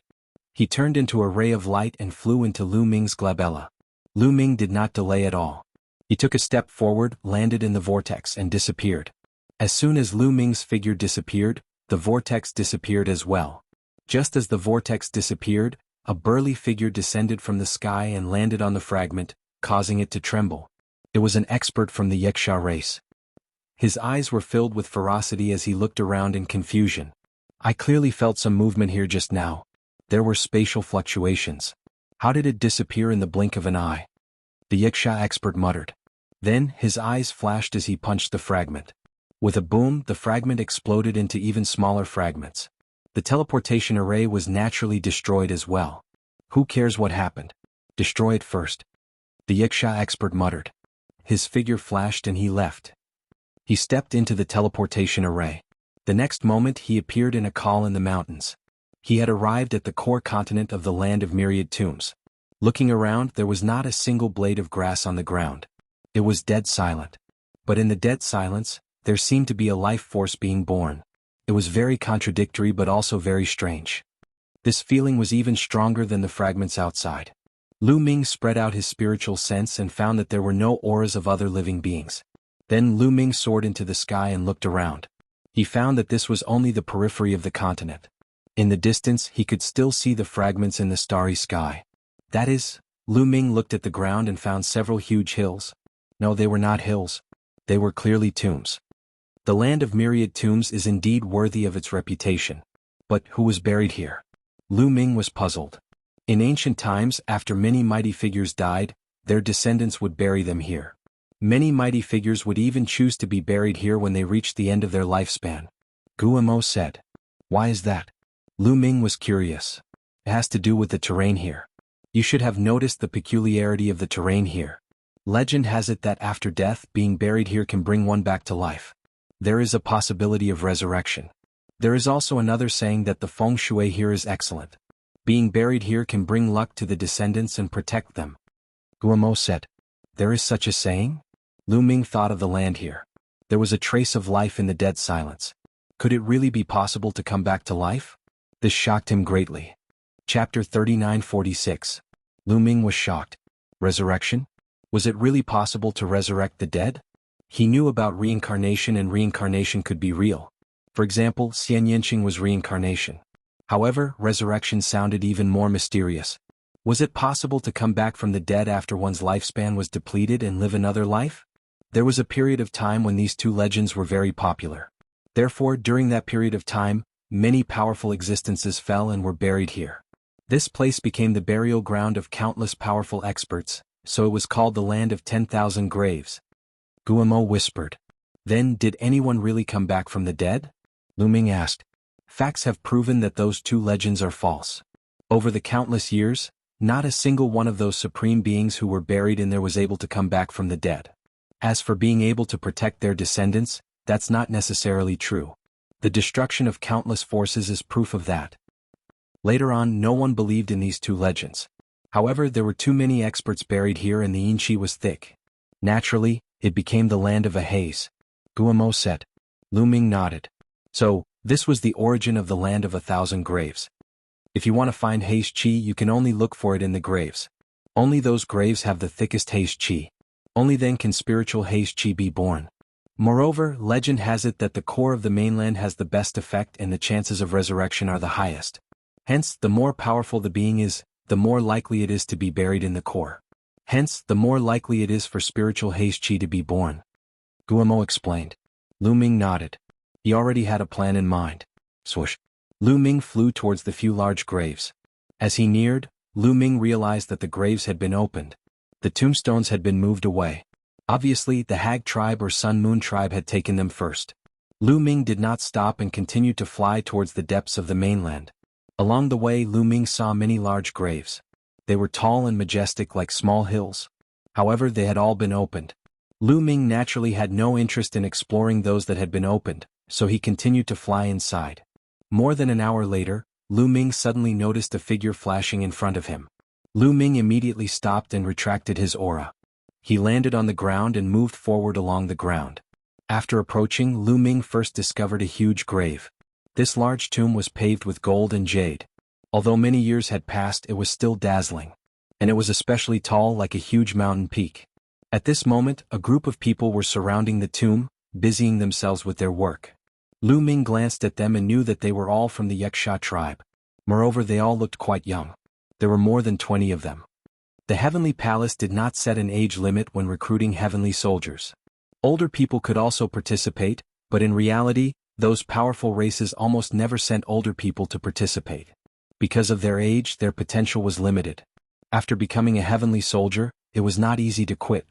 He turned into a ray of light and flew into Lu Ming's glabella. Lu Ming did not delay at all. He took a step forward, landed in the vortex and disappeared. As soon as Lu Ming's figure disappeared, the vortex disappeared as well. Just as the vortex disappeared, a burly figure descended from the sky and landed on the fragment, causing it to tremble. It was an expert from the Wuxia race. His eyes were filled with ferocity as he looked around in confusion. I clearly felt some movement here just now. There were spatial fluctuations. How did it disappear in the blink of an eye? The Wuxia expert muttered. Then, his eyes flashed as he punched the fragment. With a boom, the fragment exploded into even smaller fragments. The teleportation array was naturally destroyed as well. Who cares what happened? Destroy it first. The Wuxia expert muttered. His figure flashed and he left. He stepped into the teleportation array. The next moment he appeared in a call in the mountains. He had arrived at the core continent of the Land of Myriad Tombs. Looking around, there was not a single blade of grass on the ground. It was dead silent. But in the dead silence, there seemed to be a life force being born. It was very contradictory but also very strange. This feeling was even stronger than the fragments outside. Lu Ming spread out his spiritual sense and found that there were no auras of other living beings. Then Lu Ming soared into the sky and looked around. He found that this was only the periphery of the continent. In the distance, he could still see the fragments in the starry sky. That is, Lu Ming looked at the ground and found several huge hills. No, they were not hills. They were clearly tombs. The Land of Myriad Tombs is indeed worthy of its reputation. But who was buried here? Lu Ming was puzzled. In ancient times, after many mighty figures died, their descendants would bury them here. Many mighty figures would even choose to be buried here when they reached the end of their lifespan. Guillemot said. Why is that? Lu Ming was curious. It has to do with the terrain here. You should have noticed the peculiarity of the terrain here. Legend has it that after death, being buried here can bring one back to life. There is a possibility of resurrection. There is also another saying that the feng shui here is excellent. Being buried here can bring luck to the descendants and protect them. Guillemot said. There is such a saying? Lu Ming thought of the land here. There was a trace of life in the dead silence. Could it really be possible to come back to life? This shocked him greatly. Chapter 3946. Lu Ming was shocked. Resurrection? Was it really possible to resurrect the dead? He knew about reincarnation, and reincarnation could be real. For example, Xian Yinqing was reincarnation. However, resurrection sounded even more mysterious. Was it possible to come back from the dead after one's lifespan was depleted and live another life? There was a period of time when these two legends were very popular. Therefore, during that period of time, many powerful existences fell and were buried here. This place became the burial ground of countless powerful experts, so it was called the Land of 10,000 Graves. Guillemot whispered. Then, did anyone really come back from the dead? Lu Ming asked. Facts have proven that those two legends are false. Over the countless years, not a single one of those supreme beings who were buried in there was able to come back from the dead. As for being able to protect their descendants, that's not necessarily true. The destruction of countless forces is proof of that. Later on, no one believed in these two legends. However, there were too many experts buried here and the Yinqi was thick. Naturally, it became the land of a haze. Guillemot said. Lu Ming nodded. So, this was the origin of the Land of 1,000 Graves. If you want to find haze qi, you can only look for it in the graves. Only those graves have the thickest haze qi. Only then can spiritual haze qi be born. Moreover, legend has it that the core of the mainland has the best effect and the chances of resurrection are the highest. Hence, the more powerful the being is, the more likely it is to be buried in the core. Hence, the more likely it is for spiritual haze qi to be born. Guillemot explained. Lu Ming nodded. He already had a plan in mind. Swoosh. Lu Ming flew towards the few large graves. As he neared, Lu Ming realized that the graves had been opened. The tombstones had been moved away. Obviously, the Hag tribe or Sun Moon tribe had taken them first. Lu Ming did not stop and continued to fly towards the depths of the mainland. Along the way, Lu Ming saw many large graves. They were tall and majestic like small hills. However, they had all been opened. Lu Ming naturally had no interest in exploring those that had been opened, so he continued to fly inside. More than an hour later, Lu Ming suddenly noticed a figure flashing in front of him. Lu Ming immediately stopped and retracted his aura. He landed on the ground and moved forward along the ground. After approaching, Lu Ming first discovered a huge grave. This large tomb was paved with gold and jade. Although many years had passed, it was still dazzling. And it was especially tall, like a huge mountain peak. At this moment, a group of people were surrounding the tomb, busying themselves with their work. Lu Ming glanced at them and knew that they were all from the Wuxia tribe. Moreover, they all looked quite young. There were more than 20 of them. The Heavenly Palace did not set an age limit when recruiting heavenly soldiers. Older people could also participate, but in reality, those powerful races almost never sent older people to participate. Because of their age, their potential was limited. After becoming a heavenly soldier, it was not easy to quit.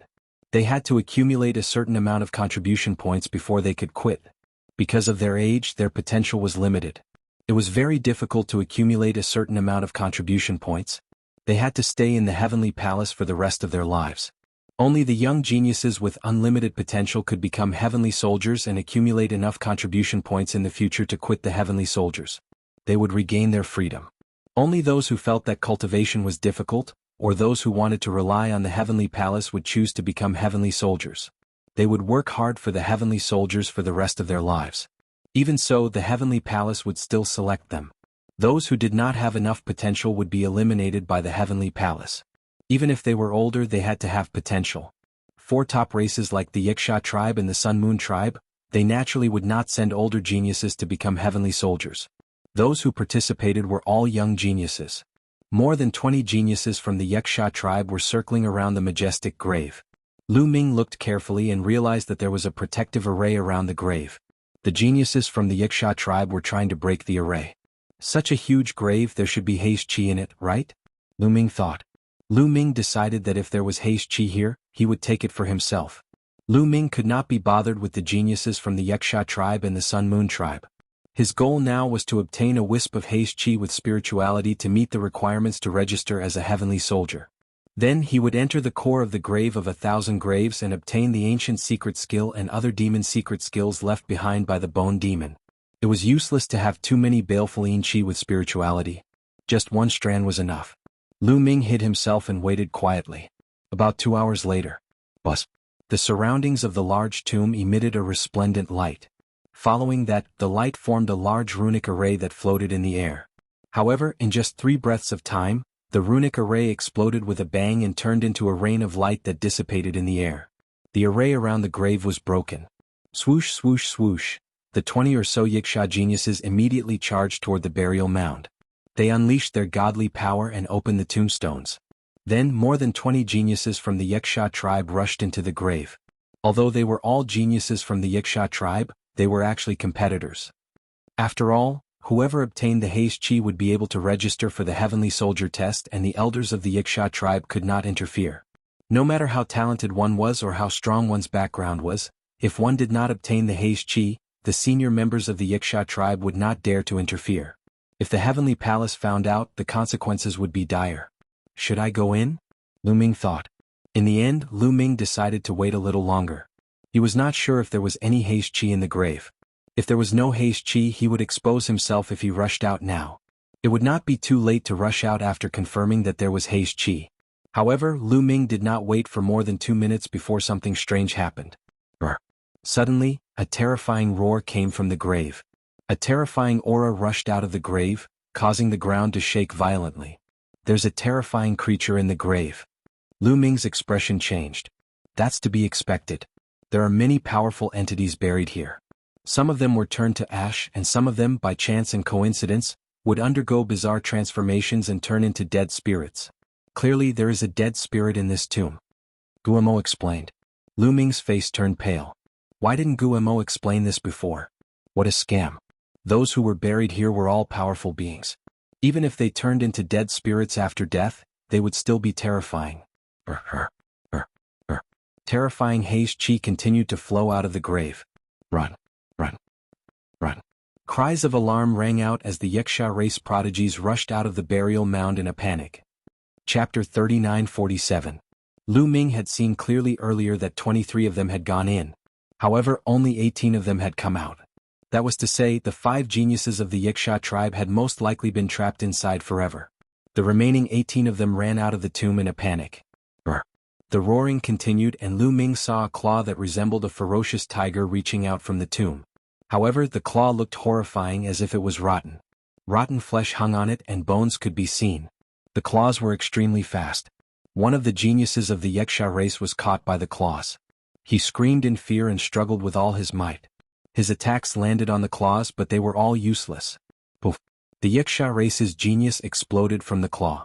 They had to accumulate a certain amount of contribution points before they could quit. Because of their age, their potential was limited. It was very difficult to accumulate a certain amount of contribution points. They had to stay in the Heavenly Palace for the rest of their lives. Only the young geniuses with unlimited potential could become heavenly soldiers and accumulate enough contribution points in the future to quit the heavenly soldiers. They would regain their freedom. Only those who felt that cultivation was difficult, or those who wanted to rely on the Heavenly Palace would choose to become heavenly soldiers. They would work hard for the heavenly soldiers for the rest of their lives. Even so, the Heavenly Palace would still select them. Those who did not have enough potential would be eliminated by the Heavenly Palace. Even if they were older, they had to have potential. 4 top races like the Wuxia tribe and the Sun Moon tribe, they naturally would not send older geniuses to become heavenly soldiers. Those who participated were all young geniuses. More than 20 geniuses from the Wuxia tribe were circling around the majestic grave. Lu Ming looked carefully and realized that there was a protective array around the grave. The geniuses from the Wuxia tribe were trying to break the array. Such a huge grave, there should be haze qi in it, right? Lu Ming thought. Lu Ming decided that if there was haze qi here, he would take it for himself. Lu Ming could not be bothered with the geniuses from the Wuxia tribe and the Sun Moon tribe. His goal now was to obtain a wisp of haste chi with spirituality to meet the requirements to register as a heavenly soldier. Then he would enter the core of the grave of 1,000 graves and obtain the ancient secret skill and other demon secret skills left behind by the bone demon. It was useless to have too many baleful chi with spirituality. Just one strand was enough. Lu Ming hid himself and waited quietly. About 2 hours later, the surroundings of the large tomb emitted a resplendent light. Following that, the light formed a large runic array that floated in the air. However, in just 3 breaths of time, the runic array exploded with a bang and turned into a rain of light that dissipated in the air. The array around the grave was broken. Swoosh, swoosh, swoosh. The 20 or so Yiksha geniuses immediately charged toward the burial mound. They unleashed their godly power and opened the tombstones. Then more than 20 geniuses from the Yiksha tribe rushed into the grave. Although they were all geniuses from the Yiksha tribe, they were actually competitors. After all, whoever obtained the haste chi would be able to register for the heavenly soldier test, and the elders of the Yiksha tribe could not interfere. No matter how talented one was or how strong one's background was, if one did not obtain the haste chi, the senior members of the Yiksha tribe would not dare to interfere. If the heavenly palace found out, the consequences would be dire. Should I go in? Lu Ming thought. In the end, Lu Ming decided to wait a little longer. He was not sure if there was any haste chi in the grave. If there was no haste chi, he would expose himself if he rushed out now. It would not be too late to rush out after confirming that there was haste chi. However, Lu Ming did not wait for more than 2 minutes before something strange happened. Suddenly, a terrifying roar came from the grave. A terrifying aura rushed out of the grave, causing the ground to shake violently. There's a terrifying creature in the grave. Lu Ming's expression changed. That's to be expected. There are many powerful entities buried here. Some of them were turned to ash, and some of them, by chance and coincidence, would undergo bizarre transformations and turn into dead spirits. Clearly there is a dead spirit in this tomb. Guillemot explained. Lu Ming's face turned pale. Why didn't Guillemot explain this before? What a scam. Those who were buried here were all powerful beings. Even if they turned into dead spirits after death, they would still be terrifying. Terrifying haste chi continued to flow out of the grave. Run, run, run. Cries of alarm rang out as the Yiksha race prodigies rushed out of the burial mound in a panic. Chapter 39:47. Lu Ming had seen clearly earlier that 23 of them had gone in. However, only 18 of them had come out. That was to say, the 5 geniuses of the Yiksha tribe had most likely been trapped inside forever. The remaining 18 of them ran out of the tomb in a panic. The roaring continued, and Lu Ming saw a claw that resembled a ferocious tiger reaching out from the tomb. However, the claw looked horrifying, as if it was rotten. Rotten flesh hung on it and bones could be seen. The claws were extremely fast. One of the geniuses of the Yiksha race was caught by the claws. He screamed in fear and struggled with all his might. His attacks landed on the claws, but they were all useless. Poof! The Yiksha race's genius exploded from the claw.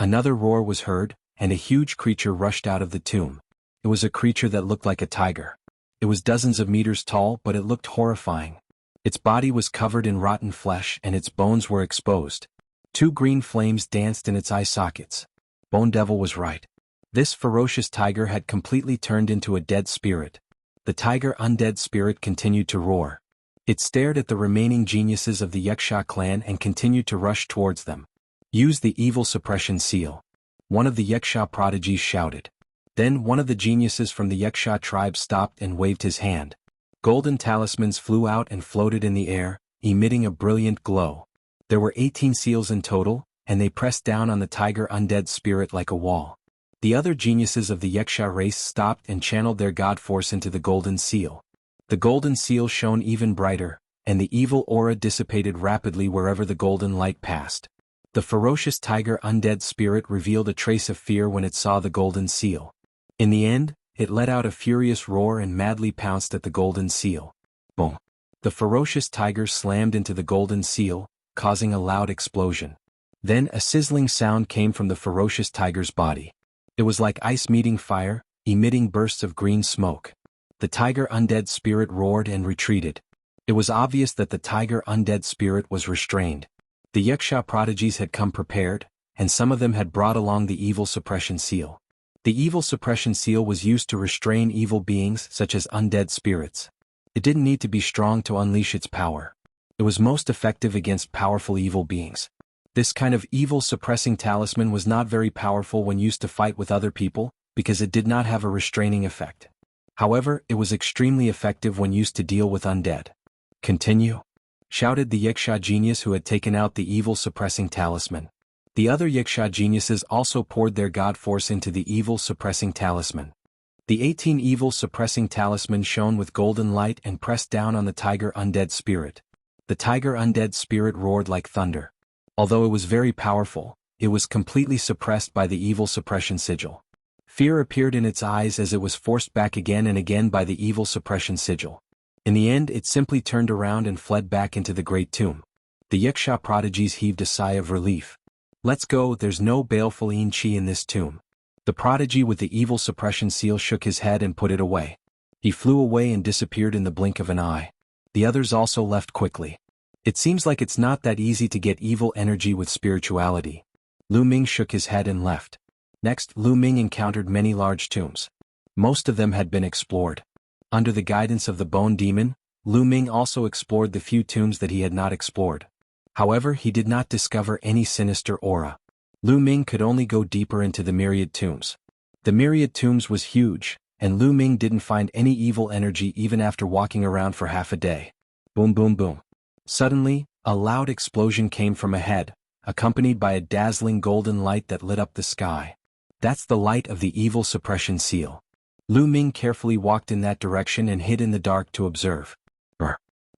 Another roar was heard, and a huge creature rushed out of the tomb. It was a creature that looked like a tiger. It was dozens of meters tall, but it looked horrifying. Its body was covered in rotten flesh and its bones were exposed. 2 green flames danced in its eye sockets. Bone Devil was right. This ferocious tiger had completely turned into a dead spirit. The tiger undead spirit continued to roar. It stared at the remaining geniuses of the Yiksha clan and continued to rush towards them. Use the evil suppression seal. One of the Yiksha prodigies shouted. Then one of the geniuses from the Yiksha tribe stopped and waved his hand. Golden talismans flew out and floated in the air, emitting a brilliant glow. There were 18 seals in total, and they pressed down on the tiger undead spirit like a wall. The other geniuses of the Yiksha race stopped and channeled their god force into the golden seal. The golden seal shone even brighter, and the evil aura dissipated rapidly wherever the golden light passed. The ferocious tiger undead spirit revealed a trace of fear when it saw the golden seal. In the end, it let out a furious roar and madly pounced at the golden seal. Boom! The ferocious tiger slammed into the golden seal, causing a loud explosion. Then a sizzling sound came from the ferocious tiger's body. It was like ice meeting fire, emitting bursts of green smoke. The tiger undead spirit roared and retreated. It was obvious that the tiger undead spirit was restrained. The Yiksha prodigies had come prepared, and some of them had brought along the evil suppression seal. The evil suppression seal was used to restrain evil beings such as undead spirits. It didn't need to be strong to unleash its power. It was most effective against powerful evil beings. This kind of evil suppressing talisman was not very powerful when used to fight with other people, because it did not have a restraining effect. However, it was extremely effective when used to deal with undead. "Continue," shouted the Yiksha genius who had taken out the evil suppressing talisman. The other Yiksha geniuses also poured their god force into the evil suppressing talisman. The 18 evil suppressing talisman shone with golden light and pressed down on the tiger undead spirit. The tiger undead spirit roared like thunder. Although it was very powerful, it was completely suppressed by the evil suppression sigil. Fear appeared in its eyes as it was forced back again and again by the evil suppression sigil. In the end, it simply turned around and fled back into the great tomb. The Yiksha prodigies heaved a sigh of relief. "Let's go, there's no baleful chi in this tomb." The prodigy with the evil suppression seal shook his head and put it away. He flew away and disappeared in the blink of an eye. The others also left quickly. It seems like it's not that easy to get evil energy with spirituality. Lu Ming shook his head and left. Next, Lu Ming encountered many large tombs. Most of them had been explored. Under the guidance of the Bone Demon, Lu Ming also explored the few tombs that he had not explored. However, he did not discover any sinister aura. Lu Ming could only go deeper into the myriad tombs. The myriad tombs was huge, and Lu Ming didn't find any evil energy even after walking around for half a day. Boom boom boom. Suddenly, a loud explosion came from ahead, accompanied by a dazzling golden light that lit up the sky. That's the light of the evil suppression seal. Lu Ming carefully walked in that direction and hid in the dark to observe.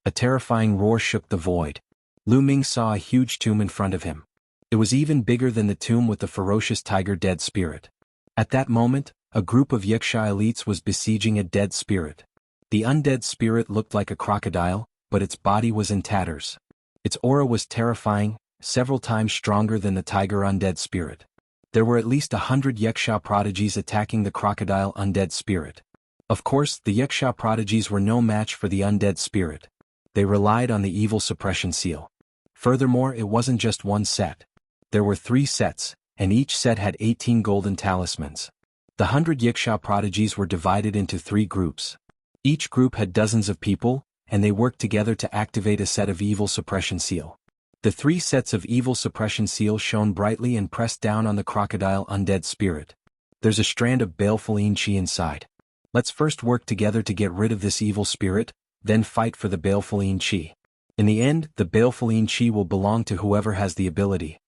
A terrifying roar shook the void. Lu Ming saw a huge tomb in front of him. It was even bigger than the tomb with the ferocious tiger dead spirit. At that moment, a group of Yiksha elites was besieging a dead spirit. The undead spirit looked like a crocodile, but its body was in tatters. Its aura was terrifying, several times stronger than the tiger undead spirit. There were at least 100 Yiksha prodigies attacking the crocodile undead spirit. Of course, the Yiksha prodigies were no match for the undead spirit. They relied on the evil suppression seal. Furthermore, it wasn't just one set. There were 3 sets, and each set had 18 golden talismans. The 100 Yiksha prodigies were divided into 3 groups. Each group had dozens of people, and they worked together to activate a set of evil suppression seal. The 3 sets of evil suppression seal shone brightly and pressed down on the crocodile undead spirit. There's a strand of baleful chi inside. Let's first work together to get rid of this evil spirit, then fight for the baleful chi. In the end, the baleful chi will belong to whoever has the ability.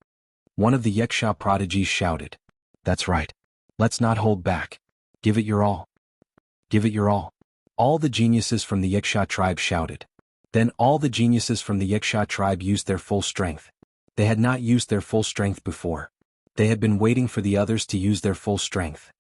One of the Yiksha prodigies shouted. "That's right. Let's not hold back. Give it your all. Give it your all." All the geniuses from the Yiksha tribe shouted. Then all the geniuses from the Yiksha tribe used their full strength. They had not used their full strength before. They had been waiting for the others to use their full strength.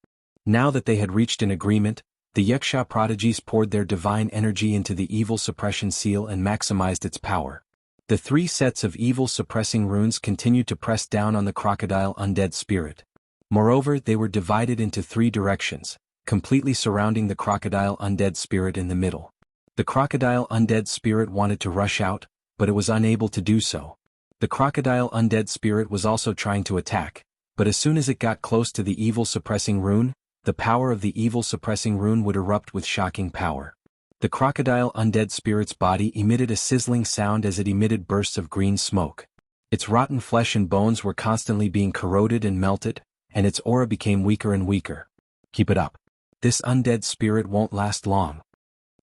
Now that they had reached an agreement, the Yiksha prodigies poured their divine energy into the evil suppression seal and maximized its power. The 3 sets of evil suppressing runes continued to press down on the crocodile undead spirit. Moreover, they were divided into 3 directions, completely surrounding the crocodile undead spirit in the middle. The crocodile undead spirit wanted to rush out, but it was unable to do so. The crocodile undead spirit was also trying to attack, but as soon as it got close to the evil suppressing rune, the power of the evil suppressing rune would erupt with shocking power. The crocodile undead spirit's body emitted a sizzling sound as it emitted bursts of green smoke. Its rotten flesh and bones were constantly being corroded and melted, and its aura became weaker and weaker. "Keep it up. This undead spirit won't last long,"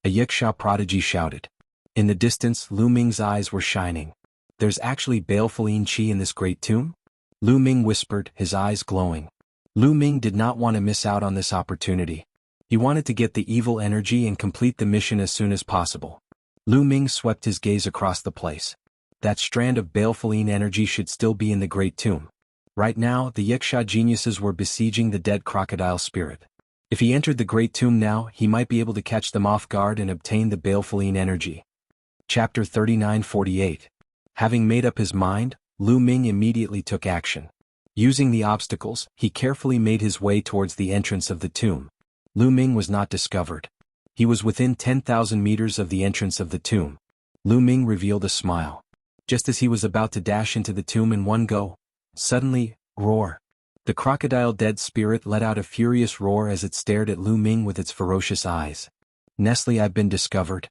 a Yiksha prodigy shouted. In the distance, Lu Ming's eyes were shining. "There's actually baleful chi in this great tomb?" Lu Ming whispered, his eyes glowing. Lu Ming did not want to miss out on this opportunity. He wanted to get the evil energy and complete the mission as soon as possible. Lu Ming swept his gaze across the place. That strand of baleful energy should still be in the great tomb. Right now, the Yiksha geniuses were besieging the dead crocodile spirit. If he entered the great tomb now, he might be able to catch them off guard and obtain the baleful energy. Chapter 39-48. Having made up his mind, Lu Ming immediately took action. Using the obstacles, he carefully made his way towards the entrance of the tomb. Lu Ming was not discovered. He was within 10,000 meters of the entrance of the tomb. Lu Ming revealed a smile. Just as he was about to dash into the tomb in one go, suddenly, roar. The crocodile dead spirit let out a furious roar as it stared at Lu Ming with its ferocious eyes. "Nestle, I've been discovered.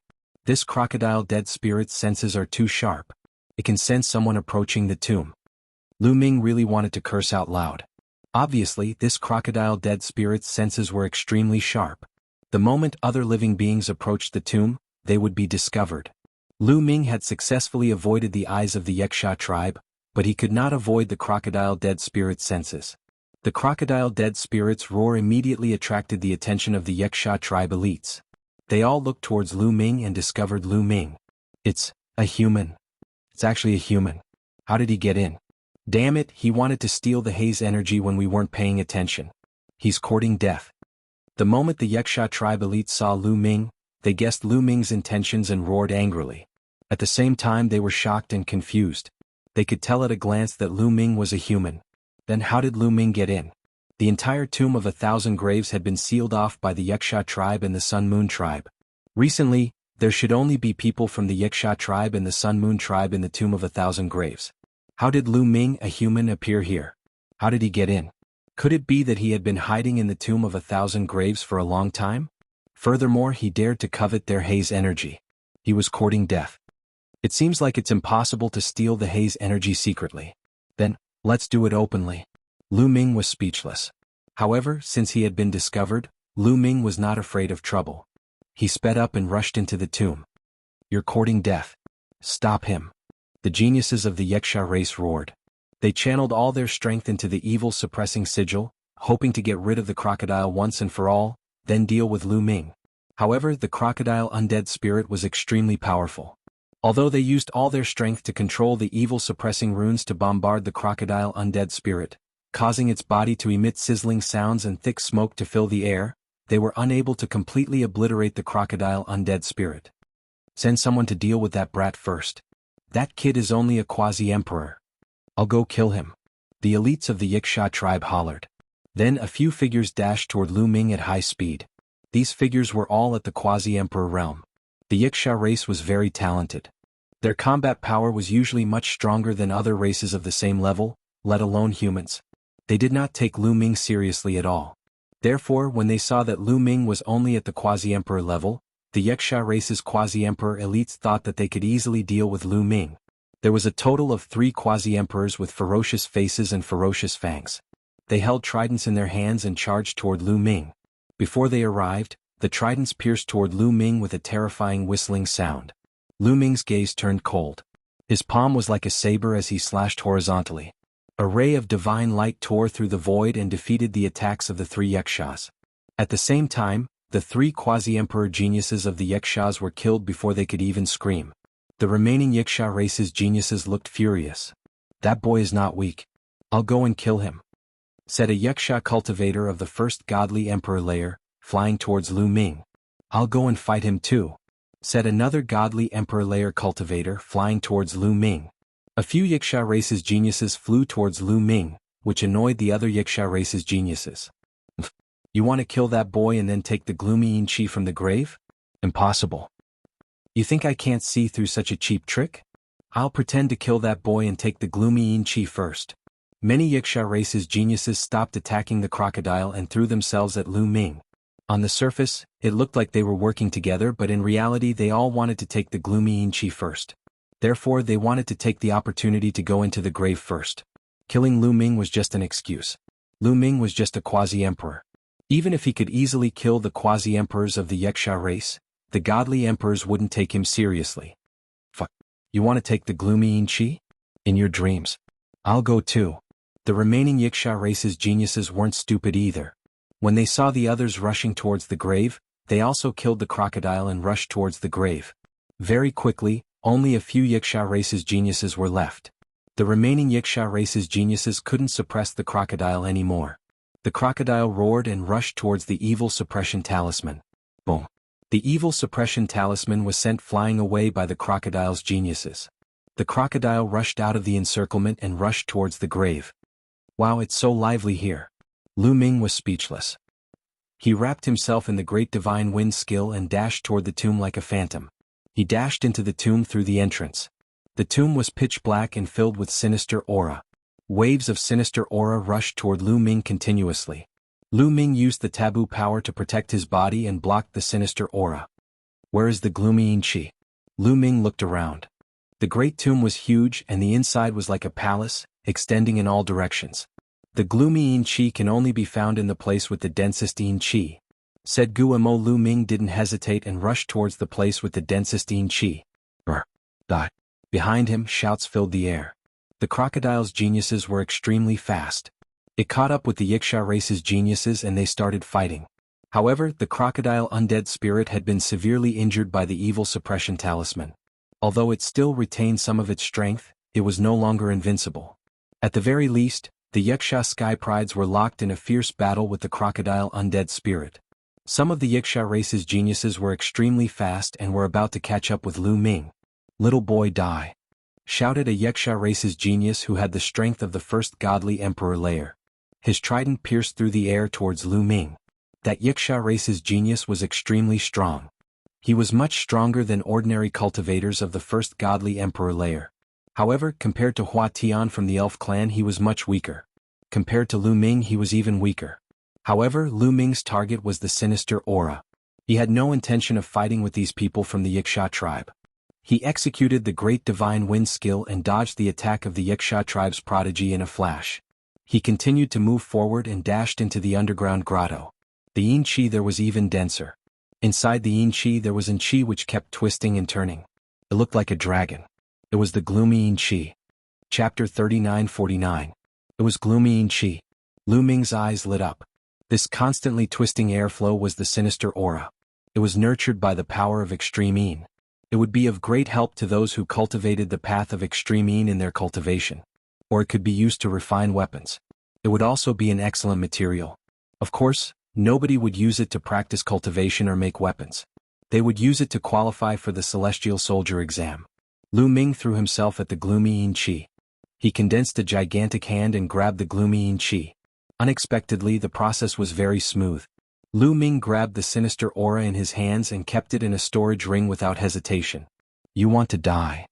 This crocodile dead spirit's senses are too sharp. It can sense someone approaching the tomb. Lu Ming really wanted to curse out loud. Obviously, this crocodile dead spirit's senses were extremely sharp. The moment other living beings approached the tomb, they would be discovered. Lu Ming had successfully avoided the eyes of the Yaksha tribe, but he could not avoid the crocodile dead spirit's senses. The crocodile dead spirit's roar immediately attracted the attention of the Yaksha tribe elites. They all looked towards Lu Ming and discovered Lu Ming. It's a human. It's actually a human. How did he get in? Damn it, he wanted to steal the haze energy when we weren't paying attention. He's courting death. The moment the Yaksha tribe elites saw Lu Ming, they guessed Lu Ming's intentions and roared angrily. At the same time they were shocked and confused. They could tell at a glance that Lu Ming was a human. Then how did Lu Ming get in? The entire tomb of 1,000 graves had been sealed off by the Yaksha tribe and the Sun Moon tribe. Recently, there should only be people from the Yaksha tribe and the Sun Moon tribe in the tomb of 1,000 graves. How did Lu Ming, a human, appear here? How did he get in? Could it be that he had been hiding in the tomb of 1,000 graves for a long time? Furthermore, he dared to covet their haze energy. He was courting death. It seems like it's impossible to steal the haze energy secretly. Then, let's do it openly. Lu Ming was speechless. However, since he had been discovered, Lu Ming was not afraid of trouble. He sped up and rushed into the tomb. You're courting death. Stop him. The geniuses of the Yaksha race roared. They channeled all their strength into the evil-suppressing sigil, hoping to get rid of the crocodile once and for all, then deal with Lu Ming. However, the crocodile undead spirit was extremely powerful. Although they used all their strength to control the evil-suppressing runes to bombard the crocodile undead spirit, causing its body to emit sizzling sounds and thick smoke to fill the air, they were unable to completely obliterate the crocodile undead spirit. Send someone to deal with that brat first. That kid is only a quasi-emperor. I'll go kill him. The elites of the Yaksha tribe hollered. Then a few figures dashed toward Lu Ming at high speed. These figures were all at the quasi-emperor realm. The Yaksha race was very talented. Their combat power was usually much stronger than other races of the same level, let alone humans. They did not take Lu Ming seriously at all. Therefore, when they saw that Lu Ming was only at the quasi-emperor level, the Yaksha race's quasi-emperor elites thought that they could easily deal with Lu Ming. There was a total of 3 quasi-emperors with ferocious faces and ferocious fangs. They held tridents in their hands and charged toward Lu Ming. Before they arrived, the tridents pierced toward Lu Ming with a terrifying whistling sound. Lu Ming's gaze turned cold. His palm was like a saber as he slashed horizontally. A ray of divine light tore through the void and defeated the attacks of the 3 Yakshas. At the same time, the 3 quasi-emperor geniuses of the Yakshas were killed before they could even scream. The remaining Yaksha race's geniuses looked furious. That boy is not weak. I'll go and kill him, said a Yaksha cultivator of the first godly emperor layer, flying towards Lu Ming. I'll go and fight him too, said another godly emperor layer cultivator, flying towards Lu Ming. A few Yaksha race's geniuses flew towards Lu Ming, which annoyed the other Yaksha race's geniuses. You want to kill that boy and then take the gloomy Yin Chi from the grave? Impossible. You think I can't see through such a cheap trick? I'll pretend to kill that boy and take the gloomy Yin Chi first. Many Yaksha race's geniuses stopped attacking the crocodile and threw themselves at Lu Ming. On the surface, it looked like they were working together, but in reality they all wanted to take the gloomy Yin Chi first. Therefore they wanted to take the opportunity to go into the grave first. Killing Lu Ming was just an excuse. Lu Ming was just a quasi-emperor. Even if he could easily kill the quasi-emperors of the Yaksha race, the godly emperors wouldn't take him seriously. Fuck. You want to take the gloomy Yin Chi? In your dreams. I'll go too. The remaining Yaksha race's geniuses weren't stupid either. When they saw the others rushing towards the grave, they also killed the crocodile and rushed towards the grave. Very quickly, only a few Yaksha race's geniuses were left. The remaining Yaksha race's geniuses couldn't suppress the crocodile anymore. The crocodile roared and rushed towards the evil suppression talisman. Boom. The evil suppression talisman was sent flying away by the crocodile's geniuses. The crocodile rushed out of the encirclement and rushed towards the grave. Wow, it's so lively here. Lu Ming was speechless. He wrapped himself in the great divine wind skill and dashed toward the tomb like a phantom. He dashed into the tomb through the entrance. The tomb was pitch black and filled with sinister aura. Waves of sinister aura rushed toward Lu Ming continuously. Lu Ming used the taboo power to protect his body and blocked the sinister aura. Where is the gloomy Qi? Lu Ming looked around. The great tomb was huge and the inside was like a palace, extending in all directions. The gloomy Qi can only be found in the place with the densest Qi, said Guamo. Lu Ming didn't hesitate and rushed towards the place with the densest Qi. Behind him, shouts filled the air. The crocodile's geniuses were extremely fast. It caught up with the Yiksha race's geniuses and they started fighting. However, the crocodile undead spirit had been severely injured by the evil suppression talisman. Although it still retained some of its strength, it was no longer invincible. At the very least, the Yiksha sky prides were locked in a fierce battle with the crocodile undead spirit. Some of the Yiksha race's geniuses were extremely fast and were about to catch up with Lu Ming. Little boy, die! Shouted a Yiksha race's genius who had the strength of the first godly emperor layer. His trident pierced through the air towards Lu Ming. That Yiksha race's genius was extremely strong. He was much stronger than ordinary cultivators of the first godly emperor layer. However, compared to Hua Tian from the elf clan, he was much weaker. Compared to Lu Ming, he was even weaker. However, Lu Ming's target was the sinister aura. He had no intention of fighting with these people from the Yiksha tribe. He executed the great divine wind skill and dodged the attack of the Yiksha tribe's prodigy in a flash. He continued to move forward and dashed into the underground grotto. The Yin Qi there was even denser. Inside the Yin Qi there was an Qi which kept twisting and turning. It looked like a dragon. It was the gloomy Yin Qi. Chapter 39-49. It was gloomy Yin Qi. Lu Ming's eyes lit up. This constantly twisting airflow was the sinister aura. It was nurtured by the power of extreme Yin. It would be of great help to those who cultivated the path of extreme Yin in their cultivation. Or it could be used to refine weapons. It would also be an excellent material. Of course, nobody would use it to practice cultivation or make weapons. They would use it to qualify for the Celestial Soldier exam. Lu Ming threw himself at the gloomy Yin Qi. He condensed a gigantic hand and grabbed the gloomy Yin Qi. Unexpectedly, the process was very smooth. Lu Ming grabbed the sinister aura in his hands and kept it in a storage ring without hesitation. You want to die?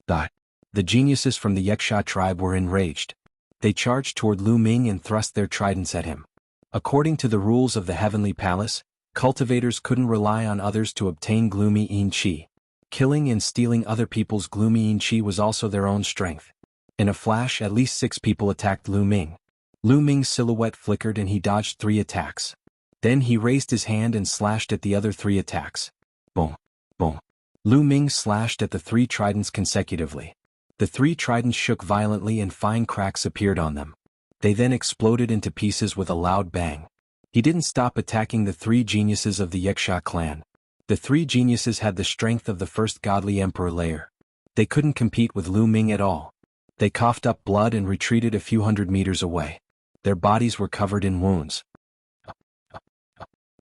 Die. The geniuses from the Yiksha tribe were enraged. They charged toward Lu Ming and thrust their tridents at him. According to the rules of the Heavenly Palace, cultivators couldn't rely on others to obtain gloomy Yin Qi. Killing and stealing other people's gloomy Yin Qi was also their own strength. In a flash, at least 6 people attacked Lu Ming. Lu Ming's silhouette flickered and he dodged 3 attacks. Then he raised his hand and slashed at the other 3 attacks. Boom. Boom. Lu Ming slashed at the 3 tridents consecutively. The 3 tridents shook violently and fine cracks appeared on them. They then exploded into pieces with a loud bang. He didn't stop attacking the 3 geniuses of the Yiksha clan. The 3 geniuses had the strength of the first godly emperor layer. They couldn't compete with Lu Ming at all. They coughed up blood and retreated a few hundred meters away. Their bodies were covered in wounds.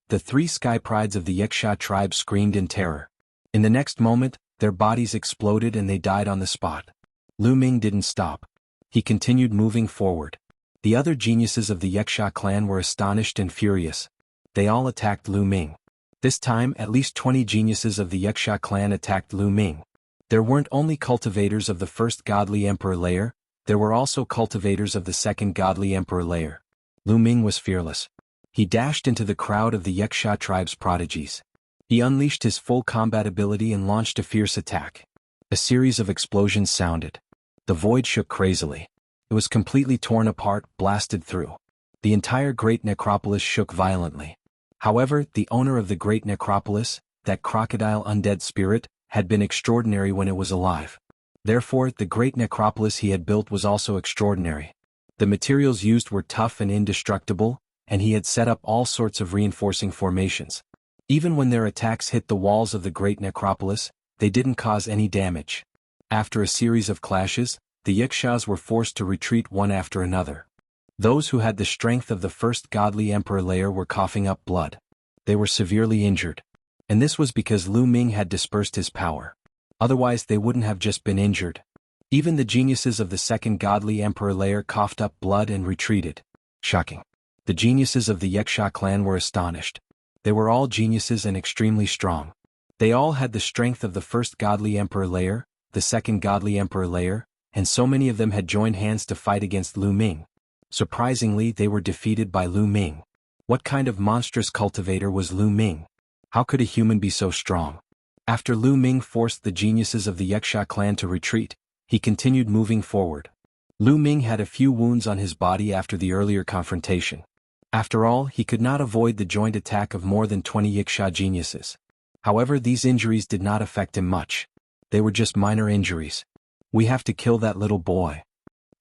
The 3 sky prides of the Yiksha tribe screamed in terror. In the next moment, their bodies exploded and they died on the spot. Lu Ming didn't stop. He continued moving forward. The other geniuses of the Yiksha clan were astonished and furious. They all attacked Lu Ming. This time, at least 20 geniuses of the Yiksha clan attacked Lu Ming. There weren't only cultivators of the first godly emperor layer, there were also cultivators of the second godly emperor layer. Lu Ming was fearless. He dashed into the crowd of the Yiksha tribe's prodigies. He unleashed his full combat ability and launched a fierce attack. A series of explosions sounded. The void shook crazily. It was completely torn apart, blasted through. The entire great necropolis shook violently. However, the owner of the great necropolis, that crocodile undead spirit, had been extraordinary when it was alive. Therefore, the great necropolis he had built was also extraordinary. The materials used were tough and indestructible, and he had set up all sorts of reinforcing formations. Even when their attacks hit the walls of the great necropolis, they didn't cause any damage. After a series of clashes, the Yikshas were forced to retreat one after another. Those who had the strength of the first godly emperor layer were coughing up blood. They were severely injured. And this was because Lu Ming had dispersed his power. Otherwise they wouldn't have just been injured. Even the geniuses of the second godly emperor layer coughed up blood and retreated. Shocking. The geniuses of the Yiksha clan were astonished. They were all geniuses and extremely strong. They all had the strength of the first godly emperor layer, the second godly emperor layer, and so many of them had joined hands to fight against Lu Ming. Surprisingly, they were defeated by Lu Ming. What kind of monstrous cultivator was Lu Ming? How could a human be so strong? After Lu Ming forced the geniuses of the Yuxia clan to retreat, he continued moving forward. Lu Ming had a few wounds on his body after the earlier confrontation. After all, he could not avoid the joint attack of more than 20 Yuxia geniuses. However, these injuries did not affect him much. They were just minor injuries. "We have to kill that little boy.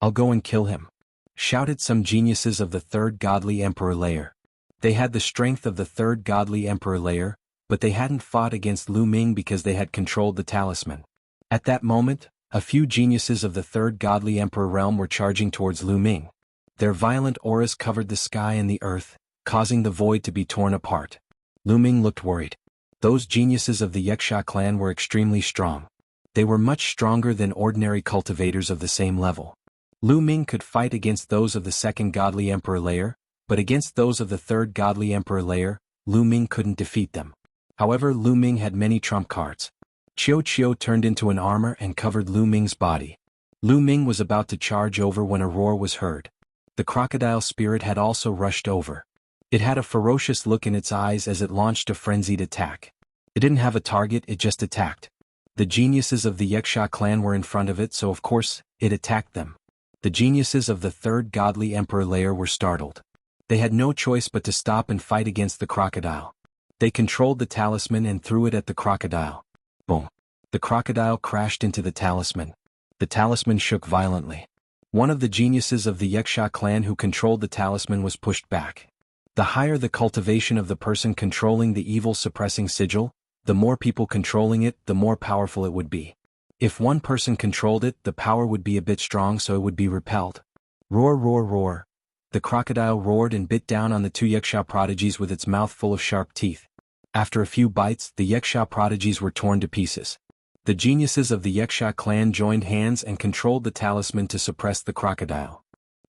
I'll go and kill him," shouted some geniuses of the third godly emperor layer. They had the strength of the third godly emperor layer, but they hadn't fought against Lu Ming because they had controlled the talisman. At that moment, a few geniuses of the third godly emperor realm were charging towards Lu Ming. Their violent auras covered the sky and the earth, causing the void to be torn apart. Lu Ming looked worried. Those geniuses of the Yuxia clan were extremely strong. They were much stronger than ordinary cultivators of the same level. Lu Ming could fight against those of the second godly emperor layer, but against those of the third godly emperor layer, Lu Ming couldn't defeat them. However, Lu Ming had many trump cards. Qiu turned into an armor and covered Lu Ming's body. Lu Ming was about to charge over when a roar was heard. The crocodile spirit had also rushed over. It had a ferocious look in its eyes as it launched a frenzied attack. It didn't have a target, it just attacked. The geniuses of the Yuxia clan were in front of it, so of course, it attacked them. The geniuses of the third godly emperor layer were startled. They had no choice but to stop and fight against the crocodile. They controlled the talisman and threw it at the crocodile. Boom. The crocodile crashed into the talisman. The talisman shook violently. One of the geniuses of the Yuxia clan who controlled the talisman was pushed back. The higher the cultivation of the person controlling the evil suppressing sigil, the more people controlling it, the more powerful it would be. If one person controlled it, the power would be a bit strong, so it would be repelled. Roar, roar, roar. The crocodile roared and bit down on the two Yuxia prodigies with its mouth full of sharp teeth. After a few bites, the Yuxia prodigies were torn to pieces. The geniuses of the Yuxia clan joined hands and controlled the talisman to suppress the crocodile.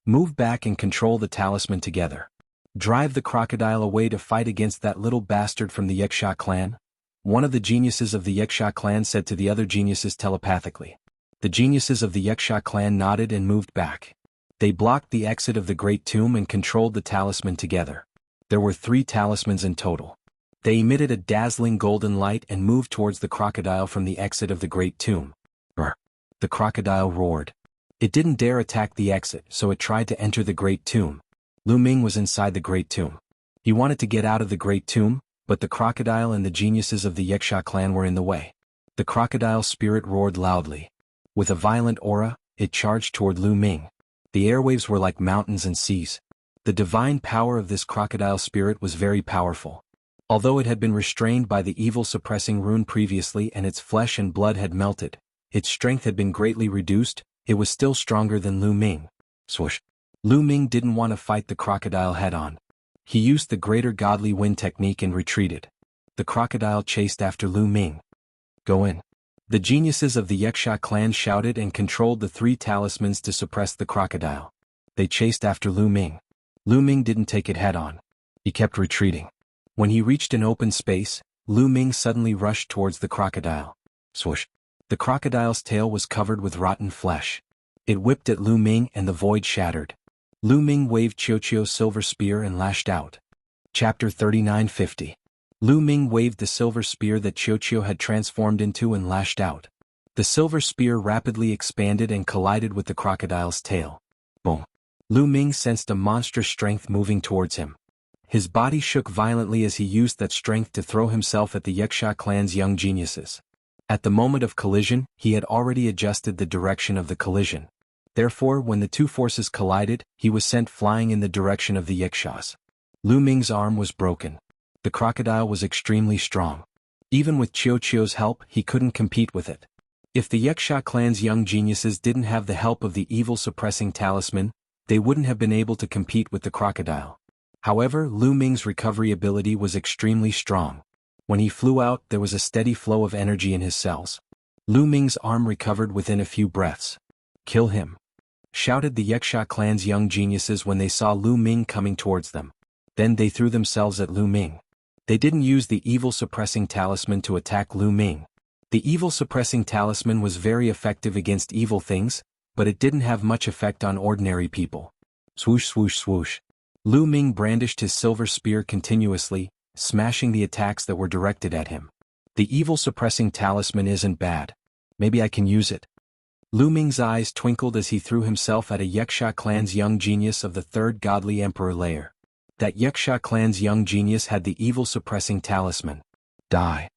Move back and control the talisman together. Drive the crocodile away to fight against that little bastard from the Yuxia clan. One of the geniuses of the Yuxia clan said to the other geniuses telepathically. The geniuses of the Yuxia clan nodded and moved back. They blocked the exit of the Great Tomb and controlled the talisman together. There were 3 talismans in total. They emitted a dazzling golden light and moved towards the crocodile from the exit of the Great Tomb. Brr. The crocodile roared. It didn't dare attack the exit, so it tried to enter the Great Tomb. Lu Ming was inside the Great Tomb. He wanted to get out of the Great Tomb, but the crocodile and the geniuses of the Yuxia clan were in the way. The crocodile spirit roared loudly. With a violent aura, it charged toward Lu Ming. The airwaves were like mountains and seas. The divine power of this crocodile spirit was very powerful. Although it had been restrained by the evil suppressing rune previously and its flesh and blood had melted, its strength had been greatly reduced, it was still stronger than Lu Ming. Swoosh. Lu Ming didn't want to fight the crocodile head-on. He used the greater godly wind technique and retreated. The crocodile chased after Lu Ming. Go in. The geniuses of the Yuxia clan shouted and controlled the 3 talismans to suppress the crocodile. They chased after Lu Ming. Lu Ming didn't take it head-on. He kept retreating. When he reached an open space, Lu Ming suddenly rushed towards the crocodile. Swoosh. The crocodile's tail was covered with rotten flesh. It whipped at Lu Ming and the void shattered. Lu Ming waved Qiuqiu's silver spear and lashed out. Chapter 3950. Lu Ming waved the silver spear that Qiuqiu had transformed into and lashed out. The silver spear rapidly expanded and collided with the crocodile's tail. Boom. Lu Ming sensed a monstrous strength moving towards him. His body shook violently as he used that strength to throw himself at the Yuxia clan's young geniuses. At the moment of collision, he had already adjusted the direction of the collision. Therefore, when the 2 forces collided, he was sent flying in the direction of the Yuxias. Lu Ming's arm was broken. The crocodile was extremely strong. Even with Qiuqiu's help, he couldn't compete with it. If the Yuxia clan's young geniuses didn't have the help of the evil suppressing talisman, they wouldn't have been able to compete with the crocodile. However, Lu Ming's recovery ability was extremely strong. When he flew out, there was a steady flow of energy in his cells. Lu Ming's arm recovered within a few breaths. Kill him, shouted the Yuxia clan's young geniuses when they saw Lu Ming coming towards them. Then they threw themselves at Lu Ming. They didn't use the evil suppressing talisman to attack Lu Ming. The evil suppressing talisman was very effective against evil things, but it didn't have much effect on ordinary people. Swoosh, swoosh, swoosh. Lu Ming brandished his silver spear continuously, smashing the attacks that were directed at him. The evil suppressing talisman isn't bad. Maybe I can use it. Lu Ming's eyes twinkled as he threw himself at a Yuxia clan's young genius of the third godly emperor layer. That Yuxia clan's young genius had the evil suppressing talisman. Die!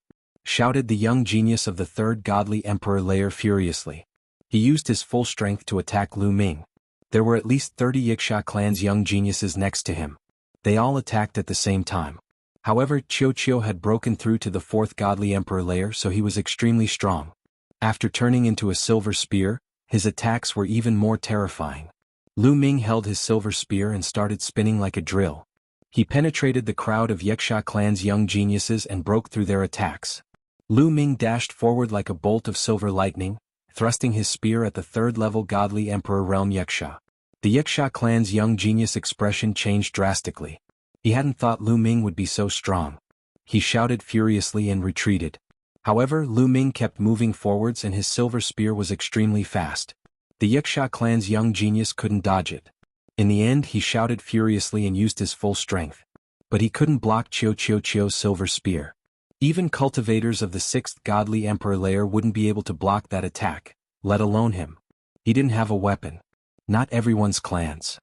Shouted the young genius of the third godly emperor layer furiously. He used his full strength to attack Lu Ming. There were at least 30 Yuxia clan's young geniuses next to him. They all attacked at the same time. However, Qiu had broken through to the fourth godly emperor layer, so he was extremely strong. After turning into a silver spear, his attacks were even more terrifying. Lu Ming held his silver spear and started spinning like a drill. He penetrated the crowd of Yuxia clan's young geniuses and broke through their attacks. Lu Ming dashed forward like a bolt of silver lightning, thrusting his spear at the third-level godly emperor realm Yuxia. The Yuxia clan's young genius expression changed drastically. He hadn't thought Lu Ming would be so strong. He shouted furiously and retreated. However, Lu Ming kept moving forwards and his silver spear was extremely fast. The Yuxia clan's young genius couldn't dodge it. In the end, he shouted furiously and used his full strength. But he couldn't block Qiu's silver spear. Even cultivators of the sixth godly emperor layer wouldn't be able to block that attack, let alone him. He didn't have a weapon. Not everyone's clans.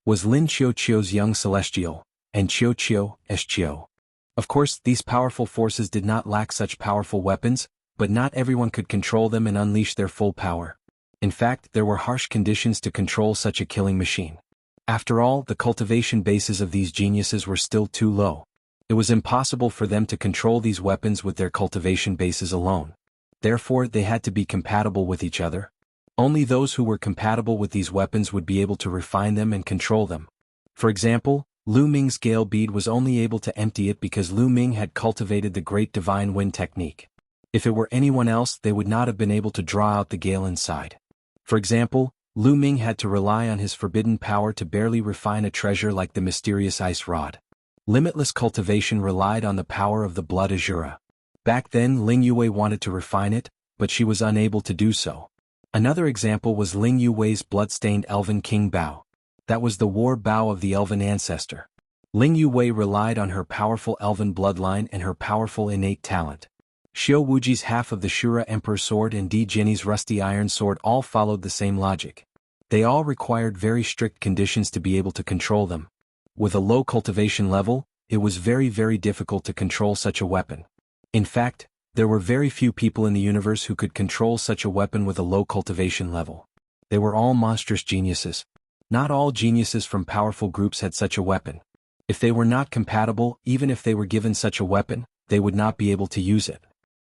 Was Lin Qiu's young celestial, and Qiu. Of course, these powerful forces did not lack such powerful weapons, but not everyone could control them and unleash their full power. In fact, there were harsh conditions to control such a killing machine. After all, the cultivation bases of these geniuses were still too low. It was impossible for them to control these weapons with their cultivation bases alone. Therefore, they had to be compatible with each other. Only those who were compatible with these weapons would be able to refine them and control them. For example, Lu Ming's Gale Bead was only able to empty it because Lu Ming had cultivated the Great Divine Wind technique. If it were anyone else, they would not have been able to draw out the gale inside. For example, Lu Ming had to rely on his forbidden power to barely refine a treasure like the mysterious ice rod. Limitless cultivation relied on the power of the blood azura. Back then, Ling Yue wanted to refine it, but she was unable to do so. Another example was Ling Yue's blood-stained elven king Bao. That was the war bow of the elven ancestor. Ling Yue relied on her powerful elven bloodline and her powerful innate talent. Xiao Wuji's half of the Shura Emperor sword and Di Jinni's rusty iron sword all followed the same logic. They all required very strict conditions to be able to control them. With a low cultivation level, it was very difficult to control such a weapon. In fact, there were very few people in the universe who could control such a weapon with a low cultivation level. They were all monstrous geniuses. Not all geniuses from powerful groups had such a weapon. If they were not compatible, even if they were given such a weapon, they would not be able to use it.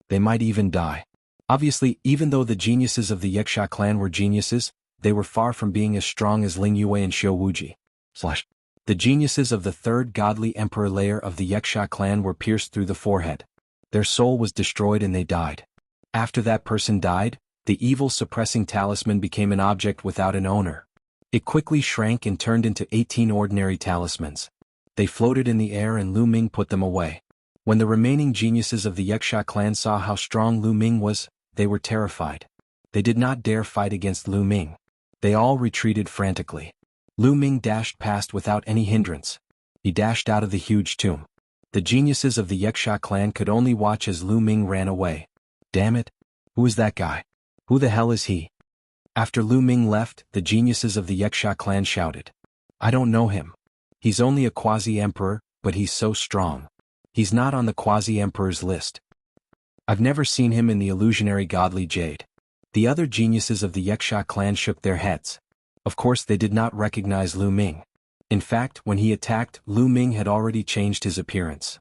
They might even die. Obviously, even though the geniuses of the Yuxia clan were geniuses, they were far from being as strong as Ling Yue and Xiao Wuji. The geniuses of the third godly emperor layer of the Yuxia clan were pierced through the forehead. Their soul was destroyed and they died. After that person died, the evil suppressing talisman became an object without an owner. It quickly shrank and turned into 18 ordinary talismans. They floated in the air and Lu Ming put them away. When the remaining geniuses of the Yuxia clan saw how strong Lu Ming was, they were terrified. They did not dare fight against Lu Ming. They all retreated frantically. Lu Ming dashed past without any hindrance. He dashed out of the huge tomb. The geniuses of the Yuxia clan could only watch as Lu Ming ran away. Damn it! Who is that guy? Who the hell is he? After Lu Ming left, the geniuses of the Yuxia clan shouted. I don't know him. He's only a quasi-emperor, but he's so strong. He's not on the quasi-emperor's list. I've never seen him in the illusionary godly jade. The other geniuses of the Yuxia clan shook their heads. Of course they did not recognize Lu Ming. In fact, when he attacked, Lu Ming had already changed his appearance.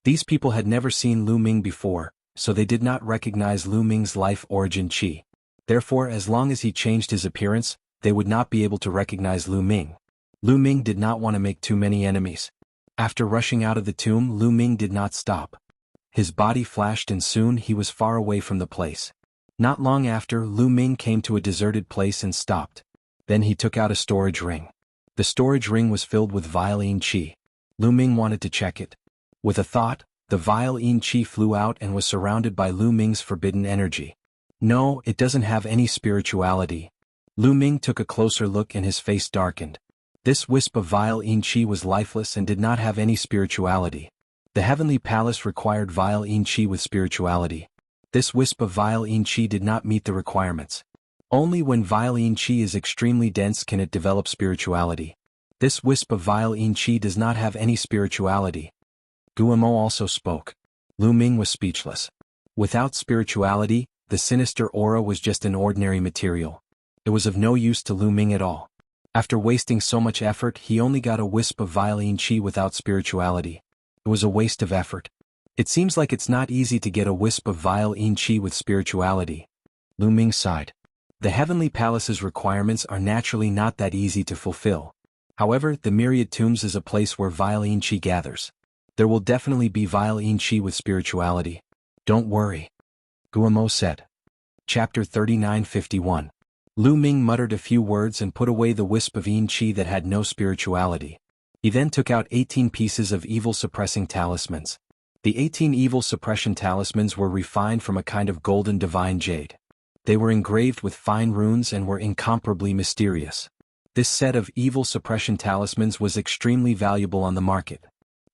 These people had never seen Lu Ming before, so they did not recognize Lu Ming's life origin chi. Therefore, as long as he changed his appearance, they would not be able to recognize Lu Ming. Lu Ming did not want to make too many enemies. After rushing out of the tomb, Lu Ming did not stop. His body flashed and soon he was far away from the place. Not long after, Lu Ming came to a deserted place and stopped. Then he took out a storage ring. The storage ring was filled with vile yin qi. Lu Ming wanted to check it. With a thought, the vile yin qi flew out and was surrounded by Lu Ming's forbidden energy. No, it doesn't have any spirituality. Lu Ming took a closer look and his face darkened. This wisp of vile yin qi was lifeless and did not have any spirituality. The heavenly palace required vile yin qi with spirituality. This wisp of vile yin qi did not meet the requirements. Only when vile yin qi is extremely dense can it develop spirituality. This wisp of vile yin qi does not have any spirituality. Guillemot also spoke. Lu Ming was speechless. Without spirituality, the sinister aura was just an ordinary material. It was of no use to Lu Ming at all. After wasting so much effort, he only got a wisp of vile yin qi without spirituality. It was a waste of effort. It seems like it's not easy to get a wisp of vile yin qi with spirituality. Lu Ming sighed. The heavenly palace's requirements are naturally not that easy to fulfill. However, the myriad tombs is a place where vile yin qi gathers. There will definitely be vile yin qi with spirituality. Don't worry. Guillemot said. Chapter 39:51. Lu Ming muttered a few words and put away the wisp of yin qi that had no spirituality. He then took out 18 pieces of evil-suppressing talismans. The 18 evil suppression talismans were refined from a kind of golden divine jade. They were engraved with fine runes and were incomparably mysterious. This set of evil suppression talismans was extremely valuable on the market.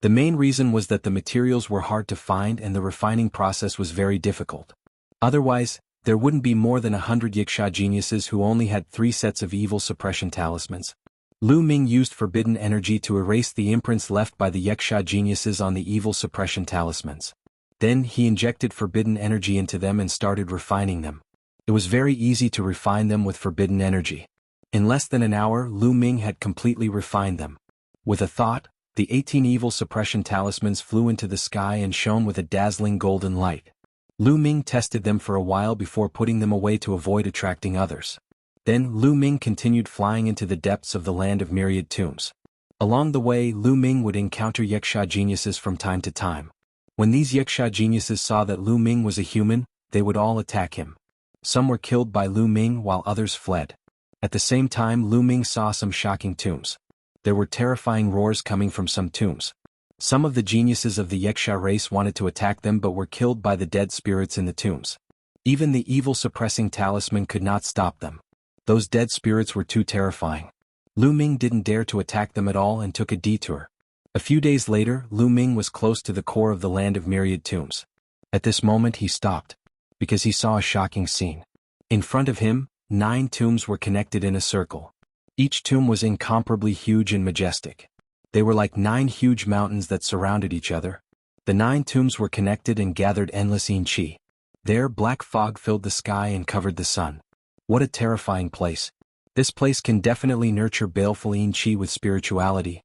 The main reason was that the materials were hard to find and the refining process was very difficult. Otherwise, there wouldn't be more than 100 Wuxia geniuses who only had 3 sets of evil suppression talismans. Lu Ming used forbidden energy to erase the imprints left by the Wuxia geniuses on the evil suppression talismans. Then he injected forbidden energy into them and started refining them. It was very easy to refine them with forbidden energy. In less than an hour, Lu Ming had completely refined them. With a thought, the 18 evil suppression talismans flew into the sky and shone with a dazzling golden light. Lu Ming tested them for a while before putting them away to avoid attracting others. Then Lu Ming continued flying into the depths of the land of myriad tombs. Along the way, Lu Ming would encounter Wuxia geniuses from time to time. When these Wuxia geniuses saw that Lu Ming was a human, they would all attack him. Some were killed by Lu Ming while others fled. At the same time, Lu Ming saw some shocking tombs. There were terrifying roars coming from some tombs. Some of the geniuses of the Wuxia race wanted to attack them but were killed by the dead spirits in the tombs. Even the evil-suppressing talisman could not stop them. Those dead spirits were too terrifying. Lu Ming didn't dare to attack them at all and took a detour. A few days later, Lu Ming was close to the core of the land of myriad tombs. At this moment he stopped, because he saw a shocking scene. In front of him, 9 tombs were connected in a circle. Each tomb was incomparably huge and majestic. They were like 9 huge mountains that surrounded each other. The 9 tombs were connected and gathered endless yin qi. There, black fog filled the sky and covered the sun. What a terrifying place. This place can definitely nurture baleful yin qi with spirituality.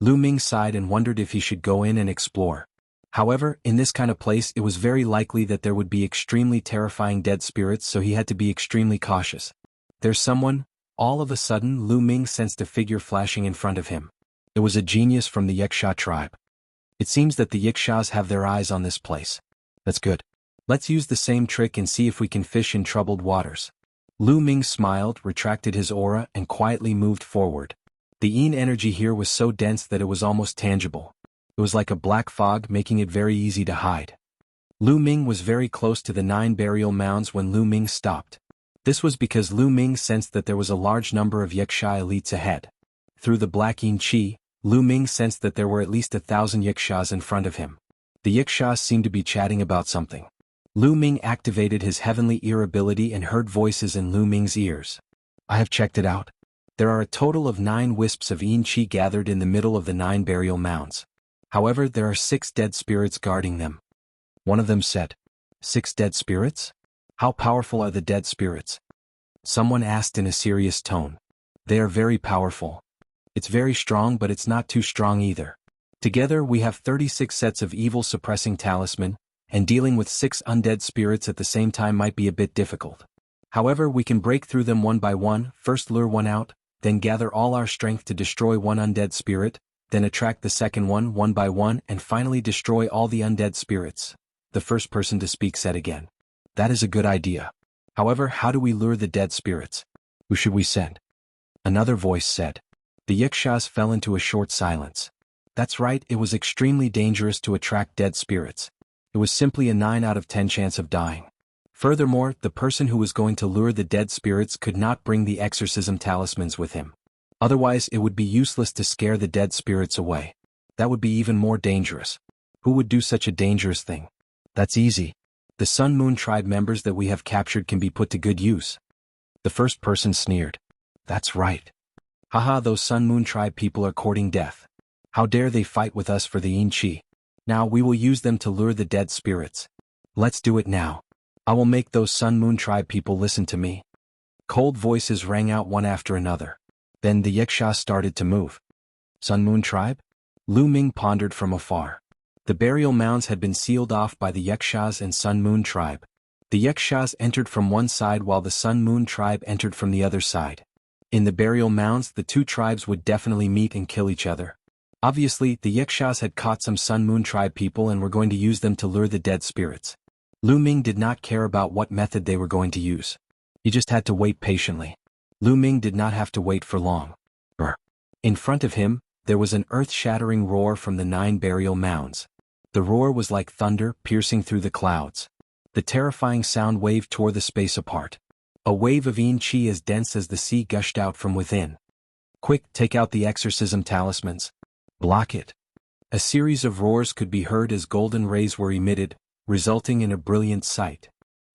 Lu Ming sighed and wondered if he should go in and explore. However, in this kind of place it was very likely that there would be extremely terrifying dead spirits, so he had to be extremely cautious. There's someone. All of a sudden Lu Ming sensed a figure flashing in front of him. It was a genius from the Wuxia tribe. It seems that the Wuxias have their eyes on this place. That's good. Let's use the same trick and see if we can fish in troubled waters. Lu Ming smiled, retracted his aura, and quietly moved forward. The yin energy here was so dense that it was almost tangible. It was like a black fog, making it very easy to hide. Lu Ming was very close to the 9 burial mounds when Lu Ming stopped. This was because Lu Ming sensed that there was a large number of Wuxia elites ahead. Through the black yin qi, Lu Ming sensed that there were at least 1,000 Wuxias in front of him. The Wuxias seemed to be chatting about something. Lu Ming activated his heavenly ear ability and heard voices in Lu Ming's ears. I have checked it out. There are a total of 9 wisps of yin qi gathered in the middle of the 9 burial mounds. However, there are 6 dead spirits guarding them. One of them said, 6 dead spirits? How powerful are the dead spirits? Someone asked in a serious tone. They are very powerful. It's very strong, but it's not too strong either. Together we have 36 sets of evil suppressing talisman, and dealing with 6 undead spirits at the same time might be a bit difficult. However, we can break through them one by one, first lure one out, then gather all our strength to destroy one undead spirit, then attract the second one by one, and finally destroy all the undead spirits. The first person to speak said again. That is a good idea. However, how do we lure the dead spirits? Who should we send? Another voice said. The Wuxias fell into a short silence. That's right, it was extremely dangerous to attract dead spirits. It was simply a 9 out of 10 chance of dying. Furthermore, the person who was going to lure the dead spirits could not bring the exorcism talismans with him. Otherwise, it would be useless to scare the dead spirits away. That would be even more dangerous. Who would do such a dangerous thing? That's easy. The Sun Moon tribe members that we have captured can be put to good use. The first person sneered. That's right. Haha, those Sun Moon tribe people are courting death. How dare they fight with us for the Yin Qi? Now we will use them to lure the dead spirits. Let's do it now. I will make those Sun Moon tribe people listen to me. Cold voices rang out one after another. Then the Yiksha started to move. Sun Moon tribe? Lu Ming pondered from afar. The burial mounds had been sealed off by the Yakshas and Sun Moon tribe. The Yakshas entered from one side while the Sun Moon tribe entered from the other side. In the burial mounds, the two tribes would definitely meet and kill each other. Obviously, the Yakshas had caught some Sun Moon tribe people and were going to use them to lure the dead spirits. Lu Ming did not care about what method they were going to use. He just had to wait patiently. Lu Ming did not have to wait for long. In front of him, there was an earth-shattering roar from the 9 burial mounds. The roar was like thunder piercing through the clouds. The terrifying sound wave tore the space apart. A wave of Yin Qi as dense as the sea gushed out from within. Quick, take out the exorcism talismans. Block it. A series of roars could be heard as golden rays were emitted, resulting in a brilliant sight.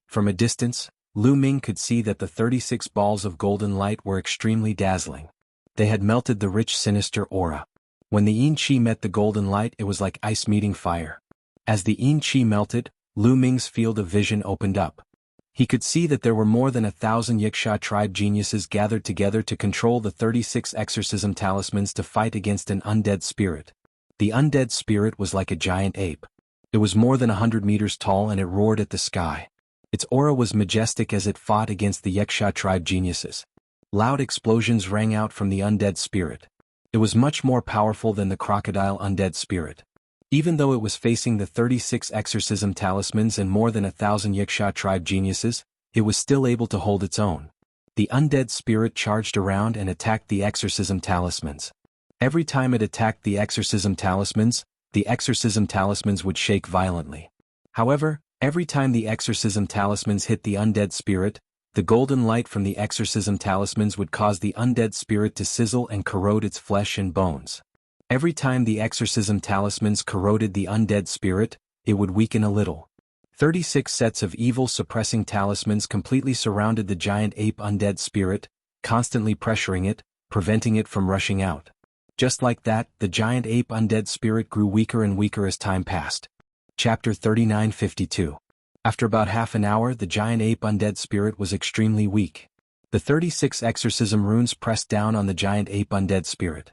From a distance, Lu Ming could see that the 36 balls of golden light were extremely dazzling. They had melted the rich sinister aura. When the Yin Qi met the golden light, it was like ice meeting fire. As the Yin Qi melted, Lu Ming's field of vision opened up. He could see that there were more than 1,000 Yiksha tribe geniuses gathered together to control the 36 exorcism talismans to fight against an undead spirit. The undead spirit was like a giant ape. It was more than 100 meters tall and it roared at the sky. Its aura was majestic as it fought against the Yiksha tribe geniuses. Loud explosions rang out from the undead spirit. It was much more powerful than the crocodile undead spirit. Even though it was facing the 36 exorcism talismans and more than 1,000 Yiksha tribe geniuses, it was still able to hold its own. The undead spirit charged around and attacked the exorcism talismans. Every time it attacked the exorcism talismans would shake violently. However, every time the exorcism talismans hit the undead spirit, the golden light from the exorcism talismans would cause the undead spirit to sizzle and corrode its flesh and bones. Every time the exorcism talismans corroded the undead spirit, it would weaken a little. 36 sets of evil-suppressing talismans completely surrounded the giant ape undead spirit, constantly pressuring it, preventing it from rushing out. Just like that, the giant ape undead spirit grew weaker and weaker as time passed. Chapter 3952. After about half an hour, the giant ape undead spirit was extremely weak. The 36 exorcism runes pressed down on the giant ape undead spirit.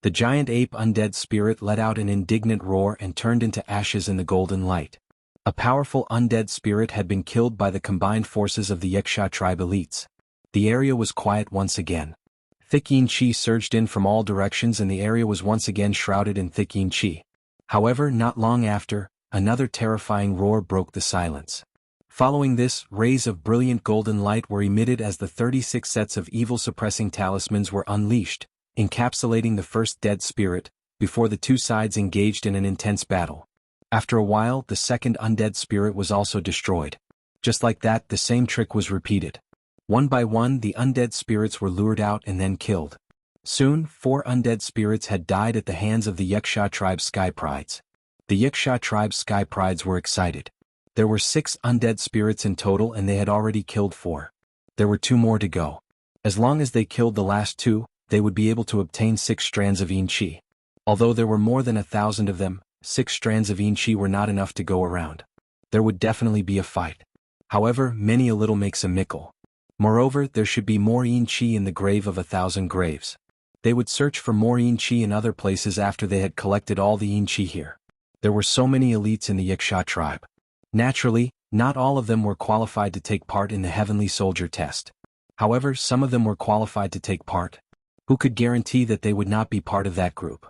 The giant ape undead spirit let out an indignant roar and turned into ashes in the golden light. A powerful undead spirit had been killed by the combined forces of the Yiksha tribe elites. The area was quiet once again. Thick Yin Qi surged in from all directions and the area was once again shrouded in thick Yin Qi. However, not long after, another terrifying roar broke the silence. Following this, rays of brilliant golden light were emitted as the 36 sets of evil-suppressing talismans were unleashed, encapsulating the first dead spirit, before the two sides engaged in an intense battle. After a while, the second undead spirit was also destroyed. Just like that, the same trick was repeated. One by one, the undead spirits were lured out and then killed. Soon, 4 undead spirits had died at the hands of the Yiksha tribe Sky Prides. The Yiksha tribe Sky Prides were excited. There were 6 undead spirits in total and they had already killed 4. There were 2 more to go. As long as they killed the last 2, they would be able to obtain 6 strands of Yin Qi. Although there were more than 1,000 of them, 6 strands of Yin Qi were not enough to go around. There would definitely be a fight. However, many a little makes a mickle. Moreover, there should be more Yin Qi in the grave of 1,000 graves. They would search for more Yin Qi in other places after they had collected all the Yin Qi here. There were so many elites in the Yiksha tribe. Naturally, not all of them were qualified to take part in the Heavenly Soldier test. However, some of them were qualified to take part. Who could guarantee that they would not be part of that group?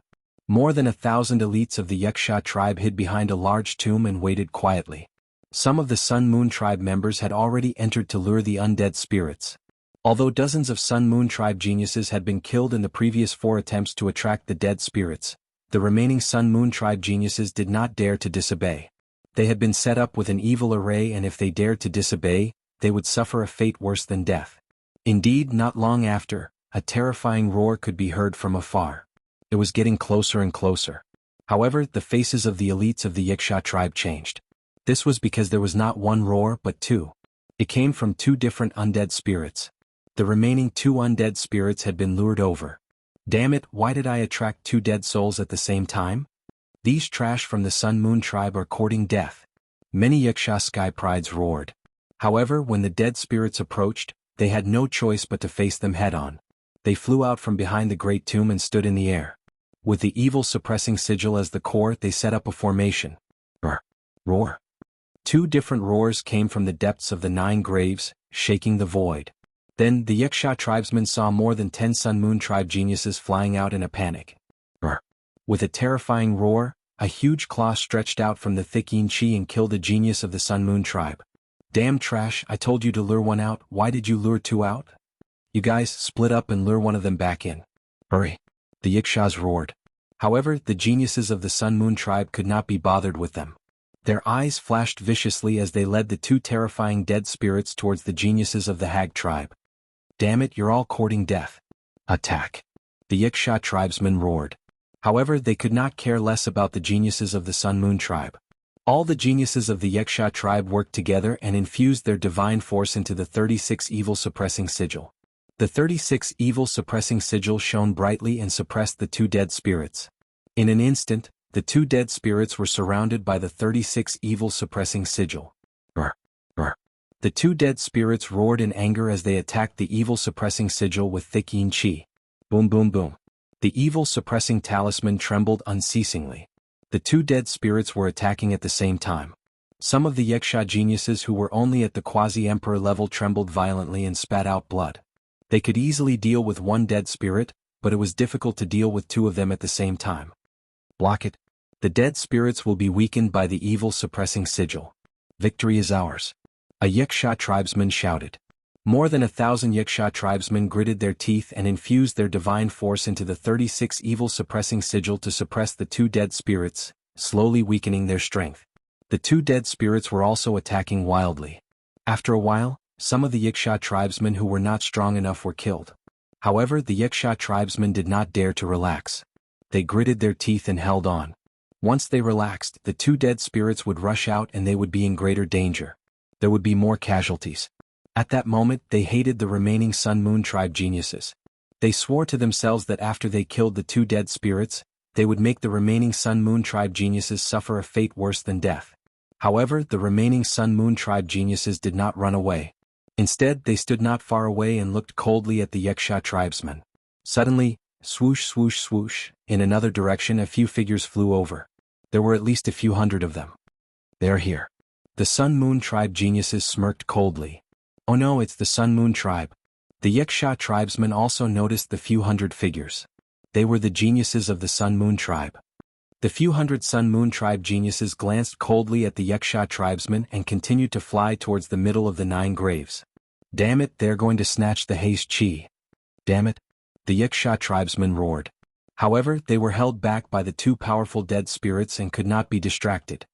More than 1,000 elites of the Yiksha tribe hid behind a large tomb and waited quietly. Some of the Sun Moon tribe members had already entered to lure the undead spirits. Although dozens of Sun Moon tribe geniuses had been killed in the previous 4 attempts to attract the dead spirits, the remaining Sun Moon tribe geniuses did not dare to disobey. They had been set up with an evil array and if they dared to disobey, they would suffer a fate worse than death. Indeed, not long after, a terrifying roar could be heard from afar. It was getting closer and closer. However, the faces of the elites of the Yiksha tribe changed. This was because there was not one roar but two. It came from two different undead spirits. The remaining two undead spirits had been lured over. Damn it, why did I attract two dead souls at the same time? These trash from the Sun Moon tribe are courting death. Many Yiksha sky prides roared. However, when the dead spirits approached, they had no choice but to face them head-on. They flew out from behind the great tomb and stood in the air. With the evil suppressing sigil as the core, they set up a formation. Roar. Roar. Two different roars came from the depths of the 9 graves, shaking the void. Then, the Yiksha tribesmen saw more than 10 Sun Moon tribe geniuses flying out in a panic. Roar. With a terrifying roar, a huge claw stretched out from the thick yin chi and killed a genius of the Sun Moon tribe. Damn trash, I told you to lure one out, why did you lure two out? You guys, split up and lure one of them back in. Hurry. The Yikshas roared. However, the geniuses of the Sun Moon tribe could not be bothered with them. Their eyes flashed viciously as they led the two terrifying dead spirits towards the geniuses of the Hag tribe. Damn it, you're all courting death. Attack. The Yiksha tribesmen roared. However, they could not care less about the geniuses of the Sun Moon tribe. All the geniuses of the Yiksha tribe worked together and infused their divine force into the 36 evil suppressing sigil. The 36 evil suppressing sigil shone brightly and suppressed the two dead spirits. In an instant, the two dead spirits were surrounded by the 36 evil suppressing sigil. Roar. Roar. The two dead spirits roared in anger as they attacked the evil suppressing sigil with thick yin chi. Boom boom boom. The evil suppressing talisman trembled unceasingly. The two dead spirits were attacking at the same time. Some of the Yiksha geniuses who were only at the quasi-emperor level trembled violently and spat out blood. They could easily deal with one dead spirit, but it was difficult to deal with two of them at the same time. Block it. The dead spirits will be weakened by the evil suppressing sigil. Victory is ours. A Yiksha tribesman shouted. More than 1,000 Yiksha tribesmen gritted their teeth and infused their divine force into the 36 evil suppressing sigil to suppress the two dead spirits, slowly weakening their strength. The two dead spirits were also attacking wildly. After a while, some of the Yiksha tribesmen who were not strong enough were killed. However, the Yiksha tribesmen did not dare to relax. They gritted their teeth and held on. Once they relaxed, the two dead spirits would rush out and they would be in greater danger. There would be more casualties. At that moment, they hated the remaining Sun Moon tribe geniuses. They swore to themselves that after they killed the two dead spirits, they would make the remaining Sun Moon tribe geniuses suffer a fate worse than death. However, the remaining Sun Moon tribe geniuses did not run away. Instead, they stood not far away and looked coldly at the Yiksha tribesmen. Suddenly, swoosh swoosh swoosh, in another direction a few figures flew over. There were at least a few hundred of them. They are here. The Sun Moon tribe geniuses smirked coldly. Oh no, it's the Sun Moon tribe. The Yiksha tribesmen also noticed the few hundred figures. They were the geniuses of the Sun Moon tribe. The few hundred Sun Moon tribe geniuses glanced coldly at the Yiksha tribesmen and continued to fly towards the middle of the 9 graves. Damn it, they're going to snatch the haste chi. Damn it. The Yiksha tribesmen roared. However, they were held back by the two powerful dead spirits and could not be distracted.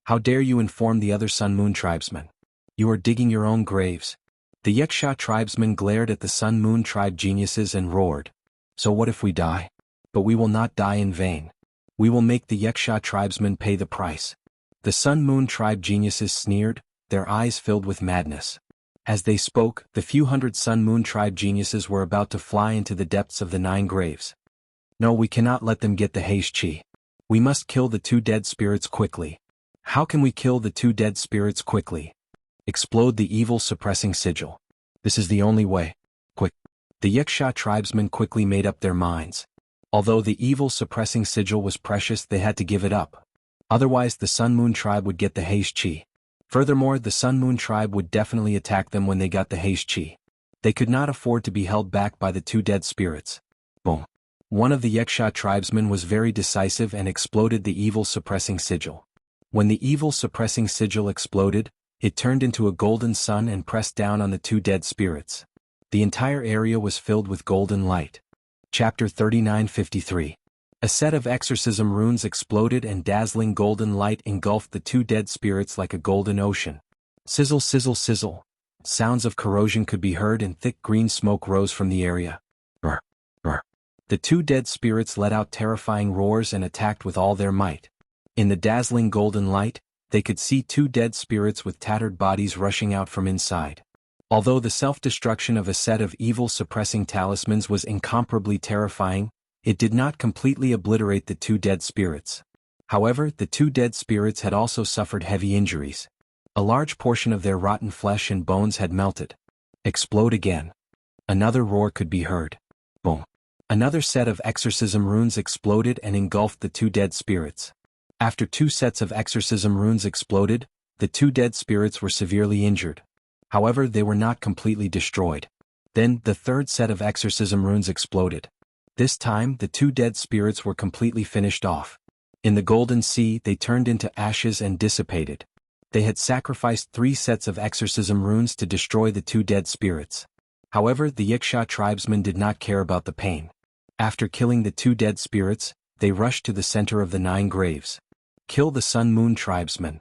How dare you inform the other Sun Moon tribesmen? You are digging your own graves. The Yiksha tribesmen glared at the Sun Moon tribe geniuses and roared. So what if we die? But we will not die in vain. We will make the Yiksha tribesmen pay the price. The Sun Moon tribe geniuses sneered, their eyes filled with madness. As they spoke, the few hundred Sun Moon tribe geniuses were about to fly into the depths of the 9 graves. No, we cannot let them get the haste chi. We must kill the two dead spirits quickly. How can we kill the two dead spirits quickly? Explode the evil suppressing sigil. This is the only way. Quick. The Yiksha tribesmen quickly made up their minds. Although the evil suppressing sigil was precious, they had to give it up. Otherwise, the Sun Moon tribe would get the haste chi. Furthermore, the Sun Moon tribe would definitely attack them when they got the haste chi. They could not afford to be held back by the two dead spirits. Boom. One of the Yiksha tribesmen was very decisive and exploded the evil suppressing sigil. When the evil suppressing sigil exploded, it turned into a golden sun and pressed down on the two dead spirits. The entire area was filled with golden light. Chapter 39:53. A set of exorcism runes exploded and dazzling golden light engulfed the two dead spirits like a golden ocean. Sizzle sizzle sizzle. Sounds of corrosion could be heard and thick green smoke rose from the area. Brr, brr. The two dead spirits let out terrifying roars and attacked with all their might. In the dazzling golden light, they could see two dead spirits with tattered bodies rushing out from inside. Although the self-destruction of a set of evil-suppressing talismans was incomparably terrifying, it did not completely obliterate the two dead spirits. However, the two dead spirits had also suffered heavy injuries. A large portion of their rotten flesh and bones had melted. Explode again. Another roar could be heard. Boom. Another set of exorcism runes exploded and engulfed the two dead spirits. After two sets of exorcism runes exploded, the two dead spirits were severely injured. However, they were not completely destroyed. Then, the third set of exorcism runes exploded. This time, the two dead spirits were completely finished off. In the Golden Sea, they turned into ashes and dissipated. They had sacrificed 3 sets of exorcism runes to destroy the two dead spirits. However, the Wuxia tribesmen did not care about the pain. After killing the two dead spirits, they rushed to the center of the 9 graves. Kill the Sun Moon tribesmen.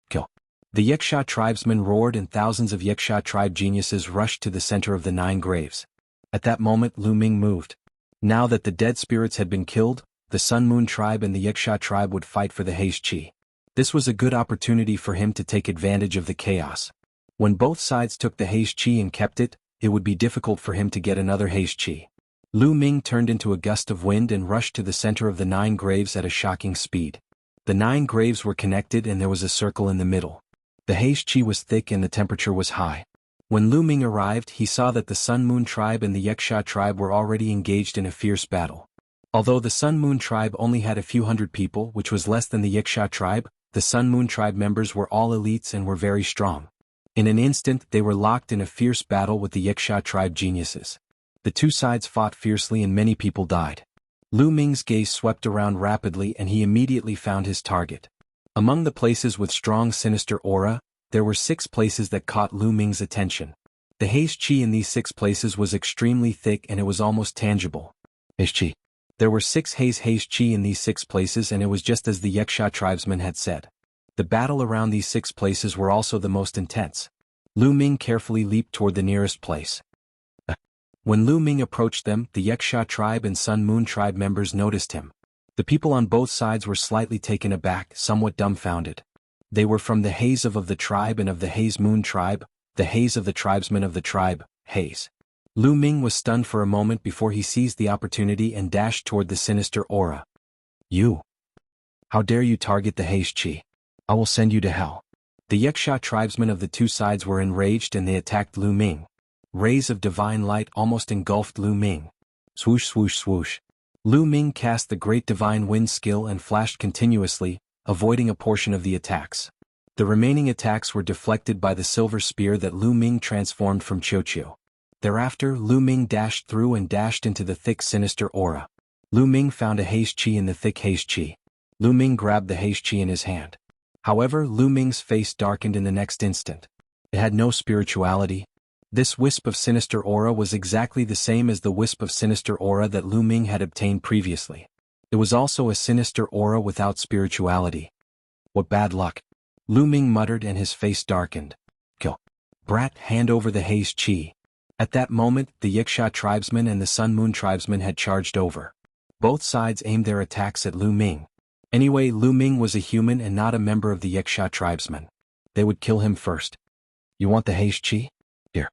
Kill. The Wuxia tribesmen roared and thousands of Wuxia tribe geniuses rushed to the center of the 9 graves. At that moment Lu Ming moved. Now that the dead spirits had been killed, the Sun Moon tribe and the Wuxia tribe would fight for the Hei's Qi. This was a good opportunity for him to take advantage of the chaos. When both sides took the Hei's Qi and kept it, it would be difficult for him to get another Hei's Qi. Lu Ming turned into a gust of wind and rushed to the center of the 9 graves at a shocking speed. The 9 graves were connected and there was a circle in the middle. The Hei's Qi was thick and the temperature was high. When Lu Ming arrived, he saw that the Sun Moon tribe and the Wuxia tribe were already engaged in a fierce battle. Although the Sun Moon tribe only had a few hundred people, which was less than the Wuxia tribe, the Sun Moon tribe members were all elites and were very strong. In an instant, they were locked in a fierce battle with the Wuxia tribe geniuses. The two sides fought fiercely and many people died. Lu Ming's gaze swept around rapidly and he immediately found his target. Among the places with strong sinister aura, there were 6 places that caught Lu Ming's attention. The Hei's Qi in these 6 places was extremely thick and it was almost tangible. Hei's Qi. There were 6 Hei's Qi in these 6 places and it was just as the Wuxia tribesmen had said. The battle around these 6 places were also the most intense. Lu Ming carefully leaped toward the nearest place. When Lu Ming approached them, the Wuxia tribe and Sun Moon tribe members noticed him. The people on both sides were slightly taken aback, somewhat dumbfounded. They were from the Hei's of the tribe and of the Hei's Moon tribe, the Hei's of the tribesmen of the tribe, Hei's. Lu Ming was stunned for a moment before he seized the opportunity and dashed toward the sinister aura. You! How dare you target the Hei's Qi? I will send you to hell. The Wuxia tribesmen of the two sides were enraged and they attacked Lu Ming. Rays of divine light almost engulfed Lu Ming. Swoosh swoosh swoosh. Lu Ming cast the great divine wind skill and flashed continuously, avoiding a portion of the attacks. The remaining attacks were deflected by the silver spear that Lu Ming transformed from Qiuqiu. Thereafter, Lu Ming dashed through and dashed into the thick sinister aura. Lu Ming found a Hei's Qi in the thick Hei's Qi. Lu Ming grabbed the Hei's Qi in his hand. However, Lu Ming's face darkened in the next instant. It had no spirituality. This wisp of sinister aura was exactly the same as the wisp of sinister aura that Lu Ming had obtained previously. It was also a sinister aura without spirituality. What bad luck. Lu Ming muttered and his face darkened. Kill. Brat, hand over the Hei's Qi. At that moment, the Wuxia tribesmen and the Sun Moon tribesmen had charged over. Both sides aimed their attacks at Lu Ming. Anyway, Lu Ming was a human and not a member of the Wuxia tribesmen. They would kill him first. You want the Hei's Qi? Here.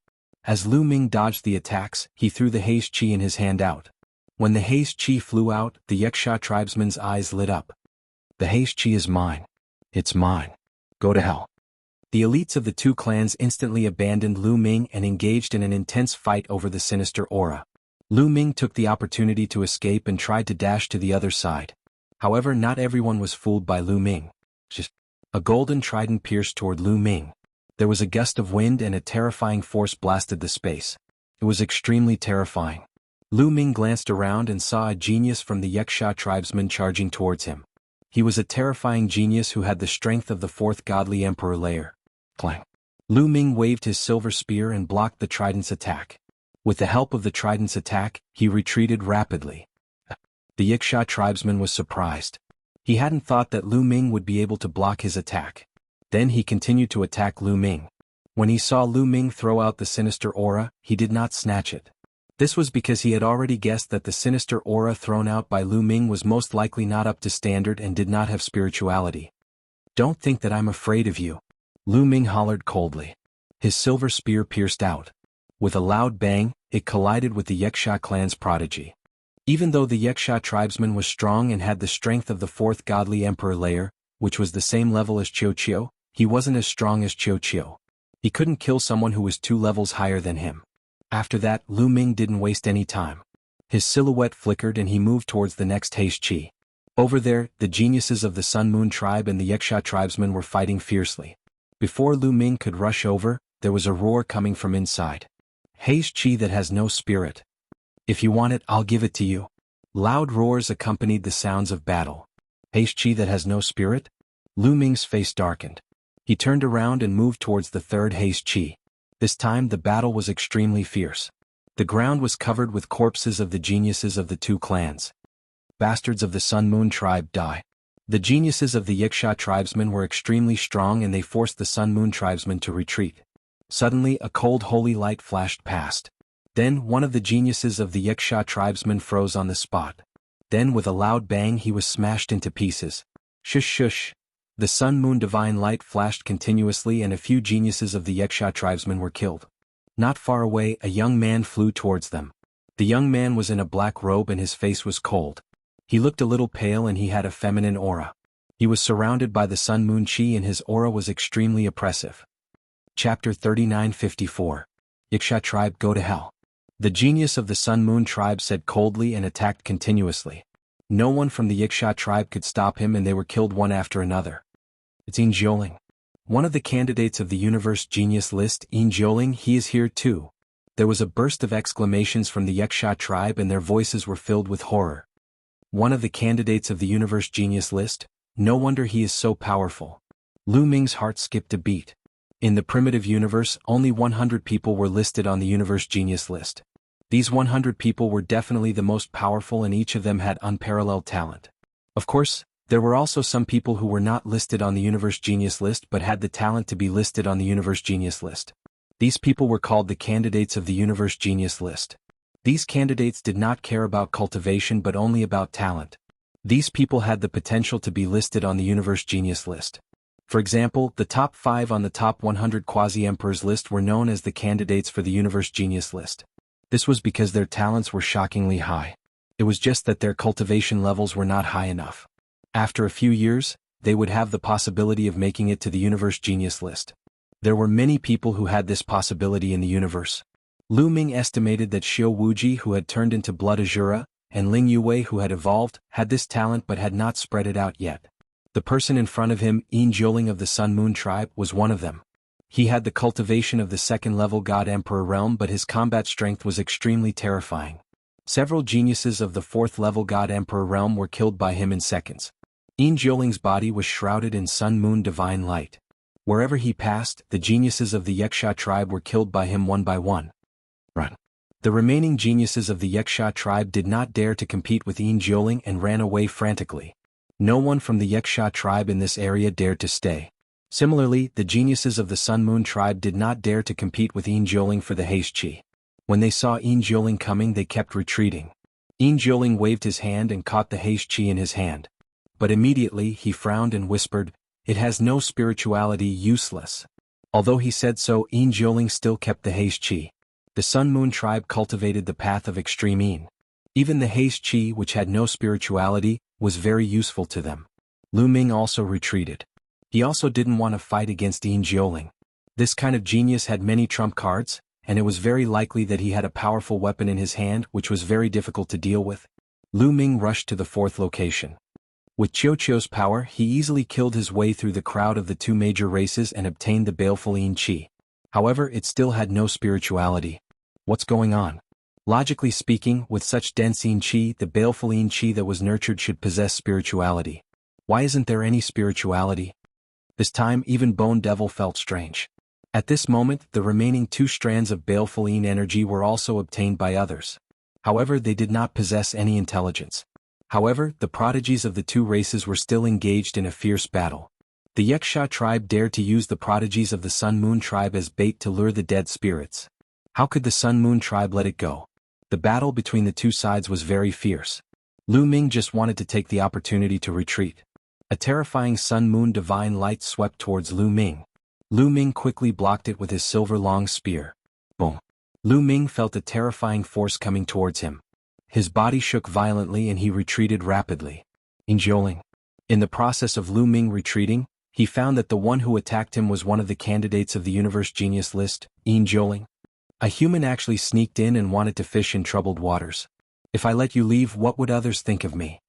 As Lu Ming dodged the attacks, he threw the Hei's Qi in his hand out. When the Hei's Qi flew out, the Wuxia tribesmen's eyes lit up. The Hei's Qi is mine. It's mine. Go to hell. The elites of the two clans instantly abandoned Lu Ming and engaged in an intense fight over the sinister aura. Lu Ming took the opportunity to escape and tried to dash to the other side. However, not everyone was fooled by Lu Ming. A golden trident pierced toward Lu Ming. There was a gust of wind and a terrifying force blasted the space. It was extremely terrifying. Lu Ming glanced around and saw a genius from the Wuxia tribesmen charging towards him. He was a terrifying genius who had the strength of the 4th godly emperor layer. Clang. Lu Ming waved his silver spear and blocked the trident's attack. With the help of the trident's attack, he retreated rapidly. The Wuxia tribesman was surprised. He hadn't thought that Lu Ming would be able to block his attack. Then he continued to attack Lu Ming. When he saw Lu Ming throw out the sinister aura, he did not snatch it. This was because he had already guessed that the sinister aura thrown out by Lu Ming was most likely not up to standard and did not have spirituality. "Don't think that I'm afraid of you," Lu Ming hollered coldly. His silver spear pierced out. With a loud bang, it collided with the Yaksha clan's prodigy. Even though the Yaksha tribesman was strong and had the strength of the fourth godly emperor layer, which was the same level as Qiu Qiu, he wasn't as strong as Qiu Qiu. He couldn't kill someone who was 2 levels higher than him. After that, Lu Ming didn't waste any time. His silhouette flickered and he moved towards the next haste chi. Over there, the geniuses of the Sun Moon tribe and the Yaksha tribesmen were fighting fiercely. Before Lu Ming could rush over, there was a roar coming from inside. "Haste chi that has no spirit. If you want it, I'll give it to you." Loud roars accompanied the sounds of battle. "Haste chi that has no spirit?" Lu Ming's face darkened. He turned around and moved towards the third haste chi. This time the battle was extremely fierce. The ground was covered with corpses of the geniuses of the 2 clans. Bastards of the Sun Moon tribe die. The geniuses of the Yaksha tribesmen were extremely strong and they forced the Sun Moon tribesmen to retreat. Suddenly a cold holy light flashed past. Then one of the geniuses of the Yaksha tribesmen froze on the spot. Then with a loud bang he was smashed into pieces. Shush shush. The Sun Moon divine light flashed continuously and a few geniuses of the Yaksha tribesmen were killed. Not far away a young man flew towards them. The young man was in a black robe and his face was cold. He looked a little pale and he had a feminine aura. He was surrounded by the Sun Moon chi and his aura was extremely oppressive. Chapter 3954. Yaksha tribe go to hell. The genius of the Sun Moon tribe said coldly and attacked continuously. No one from the Yaksha tribe could stop him and they were killed one after another. "It's Yin Zhouling. One of the candidates of the Universe Genius list, Yin Zhouling, he is here too." There was a burst of exclamations from the Yaksha tribe and their voices were filled with horror. "One of the candidates of the Universe Genius list? No wonder he is so powerful." Lu Ming's heart skipped a beat. In the primitive universe, only 100 people were listed on the Universe Genius list. These 100 people were definitely the most powerful and each of them had unparalleled talent. Of course, there were also some people who were not listed on the Universe Genius list but had the talent to be listed on the Universe Genius list. These people were called the candidates of the Universe Genius list. These candidates did not care about cultivation but only about talent. These people had the potential to be listed on the Universe Genius list. For example, the top 5 on the top 100 quasi-emperors list were known as the candidates for the Universe Genius list. This was because their talents were shockingly high. It was just that their cultivation levels were not high enough. After a few years, they would have the possibility of making it to the Universe Genius list. There were many people who had this possibility in the universe. Lu Ming estimated that Xiao Wuji, who had turned into Blood Azura, and Ling Yue, who had evolved, had this talent but had not spread it out yet. The person in front of him, Yin Zhouling of the Sun Moon tribe, was one of them. He had the cultivation of the 2nd-level God Emperor realm but his combat strength was extremely terrifying. Several geniuses of the 4th-level God Emperor realm were killed by him in seconds. Yin Zhouling's body was shrouded in Sun Moon divine light. Wherever he passed, the geniuses of the Yaksha tribe were killed by him one by one. Run. The remaining geniuses of the Yaksha tribe did not dare to compete with Yin Zhouling and ran away frantically. No one from the Yaksha tribe in this area dared to stay. Similarly, the geniuses of the Sun Moon tribe did not dare to compete with Yin Zhouling for the haste chi. When they saw Yin Zhouling coming they kept retreating. Yin Zhouling waved his hand and caught the haste chi in his hand. But immediately he frowned and whispered, "It has no spirituality, useless." Although he said so, Yin Zhouling still kept the haste chi. The Sun Moon tribe cultivated the path of extreme yin. Even the haste chi, which had no spirituality, was very useful to them. Lu Ming also retreated. He also didn't want to fight against Yin Zhouling. This kind of genius had many trump cards, and it was very likely that he had a powerful weapon in his hand which was very difficult to deal with. Lu Ming rushed to the 4th location. With Qiu Qiu's power, he easily killed his way through the crowd of the 2 major races and obtained the baleful Yin Qi. However, it still had no spirituality. What's going on? Logically speaking, with such dense Yin Qi, the baleful Yin Qi that was nurtured should possess spirituality. Why isn't there any spirituality? This time even Bone Devil felt strange. At this moment, the remaining 2 strands of baleful Yin energy were also obtained by others. However, they did not possess any intelligence. However, the prodigies of the 2 races were still engaged in a fierce battle. The Yaksha tribe dared to use the prodigies of the Sun Moon tribe as bait to lure the dead spirits. How could the Sun Moon tribe let it go? The battle between the two sides was very fierce. Lu Ming just wanted to take the opportunity to retreat. A terrifying sun-moon divine light swept towards Lu Ming. Lu Ming quickly blocked it with his silver-long spear. Boom. Lu Ming felt a terrifying force coming towards him. His body shook violently and he retreated rapidly. Injoling. In the process of Lu Ming retreating, he found that the one who attacked him was one of the candidates of the Universe Genius list, Injoling. A human actually sneaked in and wanted to fish in troubled waters. If I let you leave, what would others think of me?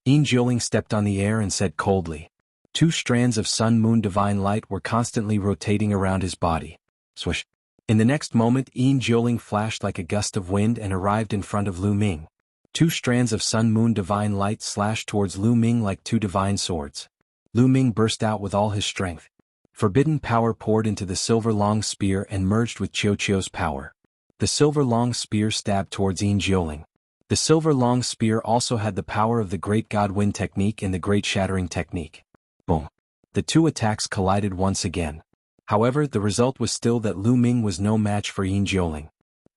Injoling stepped on the air and said coldly. 2 strands of sun-moon divine light were constantly rotating around his body. Swish. In the next moment, Injoling flashed like a gust of wind and arrived in front of Lu Ming. 2 strands of sun-moon divine light slashed towards Lu Ming like 2 divine swords. Lu Ming burst out with all his strength. Forbidden power poured into the silver-long spear and merged with Qiuqiu's power. The silver-long spear stabbed towards Injoling. The silver-long spear also had the power of the Great God Wind technique and the Great Shattering technique. Boom. The 2 attacks collided once again. However, the result was still that Lu Ming was no match for Injoling.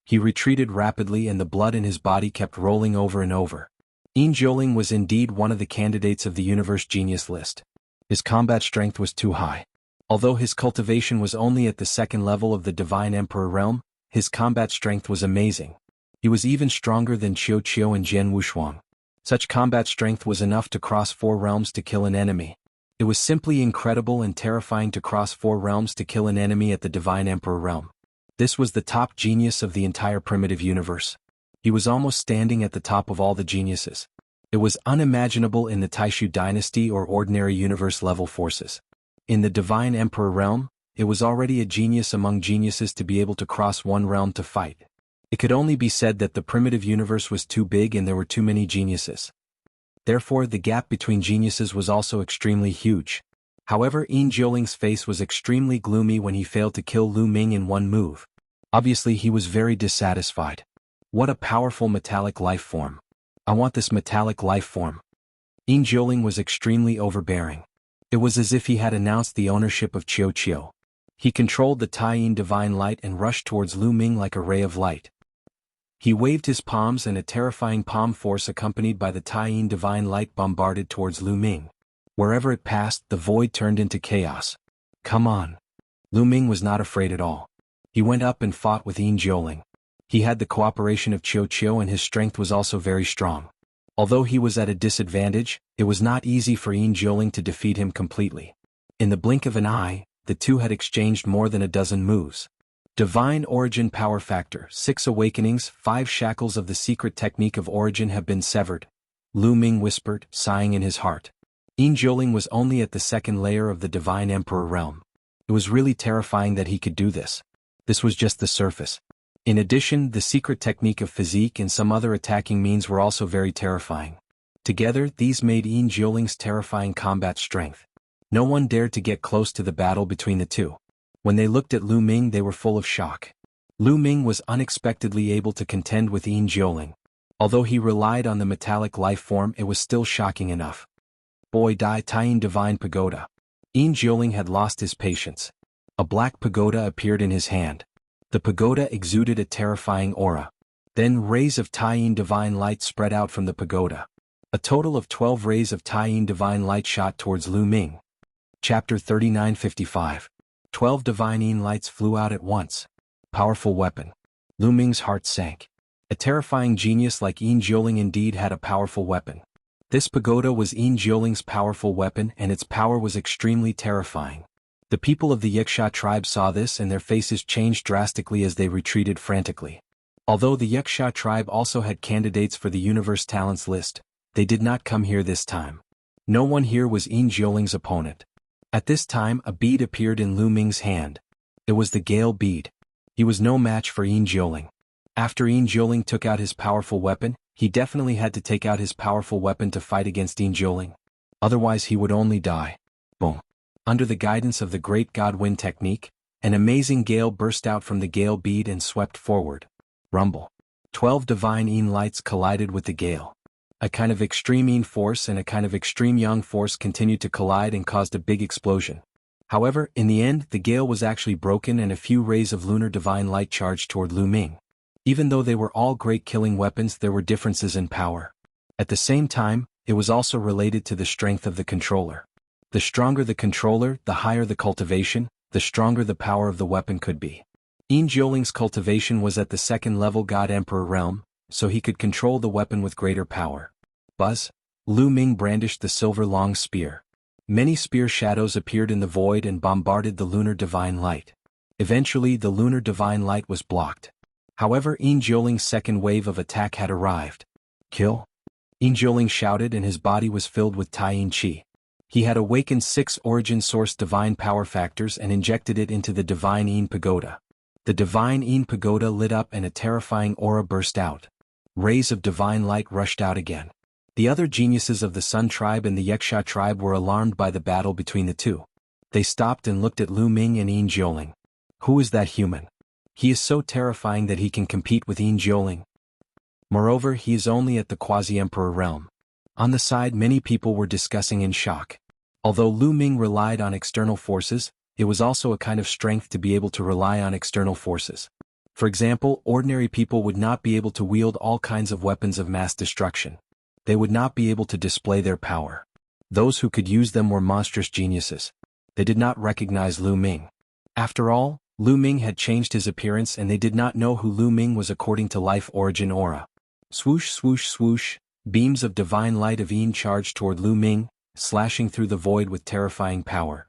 He retreated rapidly and the blood in his body kept rolling over and over. Injoling was indeed one of the candidates of the Universe Genius list. His combat strength was too high. Although his cultivation was only at the 2nd level of the Divine Emperor realm, his combat strength was amazing. He was even stronger than Qiuqiu and Jian Wushuang. Such combat strength was enough to cross 4 realms to kill an enemy. It was simply incredible and terrifying to cross 4 realms to kill an enemy at the Divine Emperor realm. This was the top genius of the entire primitive universe. He was almost standing at the top of all the geniuses. It was unimaginable in the Taishu dynasty or ordinary universe-level forces. In the Divine Emperor realm, it was already a genius among geniuses to be able to cross 1 realm to fight. It could only be said that the primitive universe was too big and there were too many geniuses. Therefore, the gap between geniuses was also extremely huge. However, Injoling's face was extremely gloomy when he failed to kill Lu Ming in 1 move. Obviously, he was very dissatisfied. What a powerful metallic life form. I want this metallic life form. Injoling was extremely overbearing. It was as if he had announced the ownership of Qiuqiu. He controlled the Taiyin divine light and rushed towards Lu Ming like a ray of light. He waved his palms and a terrifying palm force accompanied by the Taiyin divine light bombarded towards Lu Ming. Wherever it passed, the void turned into chaos. Come on. Lu Ming was not afraid at all. He went up and fought with Injoling. He had the cooperation of Qiuqiu and his strength was also very strong. Although he was at a disadvantage, it was not easy for Injoling to defeat him completely. In the blink of an eye, the 2 had exchanged more than a dozen moves. Divine Origin Power Factor, 6 Awakenings, 5 shackles of the secret technique of origin have been severed. Lu Ming whispered, sighing in his heart. Injoling was only at the 2nd layer of the Divine Emperor realm. It was really terrifying that he could do this. This was just the surface. In addition, the secret technique of physique and some other attacking means were also very terrifying. Together, these made Injoling's terrifying combat strength. No one dared to get close to the battle between the 2. When they looked at Lu Ming, they were full of shock. Lu Ming was unexpectedly able to contend with Injoling. Although he relied on the metallic life form, it was still shocking enough. Boy Dai Taiyin Divine Pagoda. Injoling had lost his patience. A black pagoda appeared in his hand. The pagoda exuded a terrifying aura. Then rays of Taiyin divine light spread out from the pagoda. A total of 12 rays of Taiyin divine light shot towards Lu Ming. Chapter 3955. 12 divine lights flew out at once. Powerful weapon. Lu Ming's heart sank. A terrifying genius like Injoling indeed had a powerful weapon. This pagoda was Injoling's powerful weapon and its power was extremely terrifying. The people of the Yuxia tribe saw this and their faces changed drastically as they retreated frantically. Although the Yuxia tribe also had candidates for the Universe Talents list, they did not come here this time. No one here was Injoling's opponent. At this time a bead appeared in Lu Ming's hand. It was the Gale bead. He was no match for Injoling. After Injoling took out his powerful weapon, he definitely had to take out his powerful weapon to fight against Injoling. Otherwise he would only die. Boom. Under the guidance of the Great God Wind technique, an amazing gale burst out from the Gale bead and swept forward. Rumble. 12 divine lights collided with the gale. A kind of extreme force and a kind of extreme yang force continued to collide and caused a big explosion. However, in the end, the gale was actually broken and a few rays of lunar divine light charged toward Lu Ming. Even though they were all great killing weapons, there were differences in power. At the same time, it was also related to the strength of the controller. The stronger the controller, the higher the cultivation, the stronger the power of the weapon could be. Yin Jiuling's cultivation was at the second level God Emperor realm, so he could control the weapon with greater power. Buzz. Lu Ming brandished the silver long spear. Many spear shadows appeared in the void and bombarded the lunar divine light. Eventually the lunar divine light was blocked. However, Yin Jiuling's second wave of attack had arrived. Kill? Yin Jiuling shouted, and his body was filled with Tai Chi. He had awakened 6 origin source divine power factors and injected it into the divine Yin pagoda. The divine Yin pagoda lit up and a terrifying aura burst out. Rays of divine light rushed out again. The other geniuses of the Sun tribe and the Yaksha tribe were alarmed by the battle between the two. They stopped and looked at Lu Ming and Yin Jiuling. Who is that human? He is so terrifying that he can compete with Yin Jiuling. Moreover, he is only at the quasi-emperor realm. On the side, many people were discussing in shock. Although Lu Ming relied on external forces, it was also a kind of strength to be able to rely on external forces. For example, ordinary people would not be able to wield all kinds of weapons of mass destruction. They would not be able to display their power. Those who could use them were monstrous geniuses. They did not recognize Lu Ming. After all, Lu Ming had changed his appearance and they did not know who Lu Ming was according to life origin aura. Swoosh swoosh swoosh, beams of divine light of Yin charged toward Lu Ming, slashing through the void with terrifying power.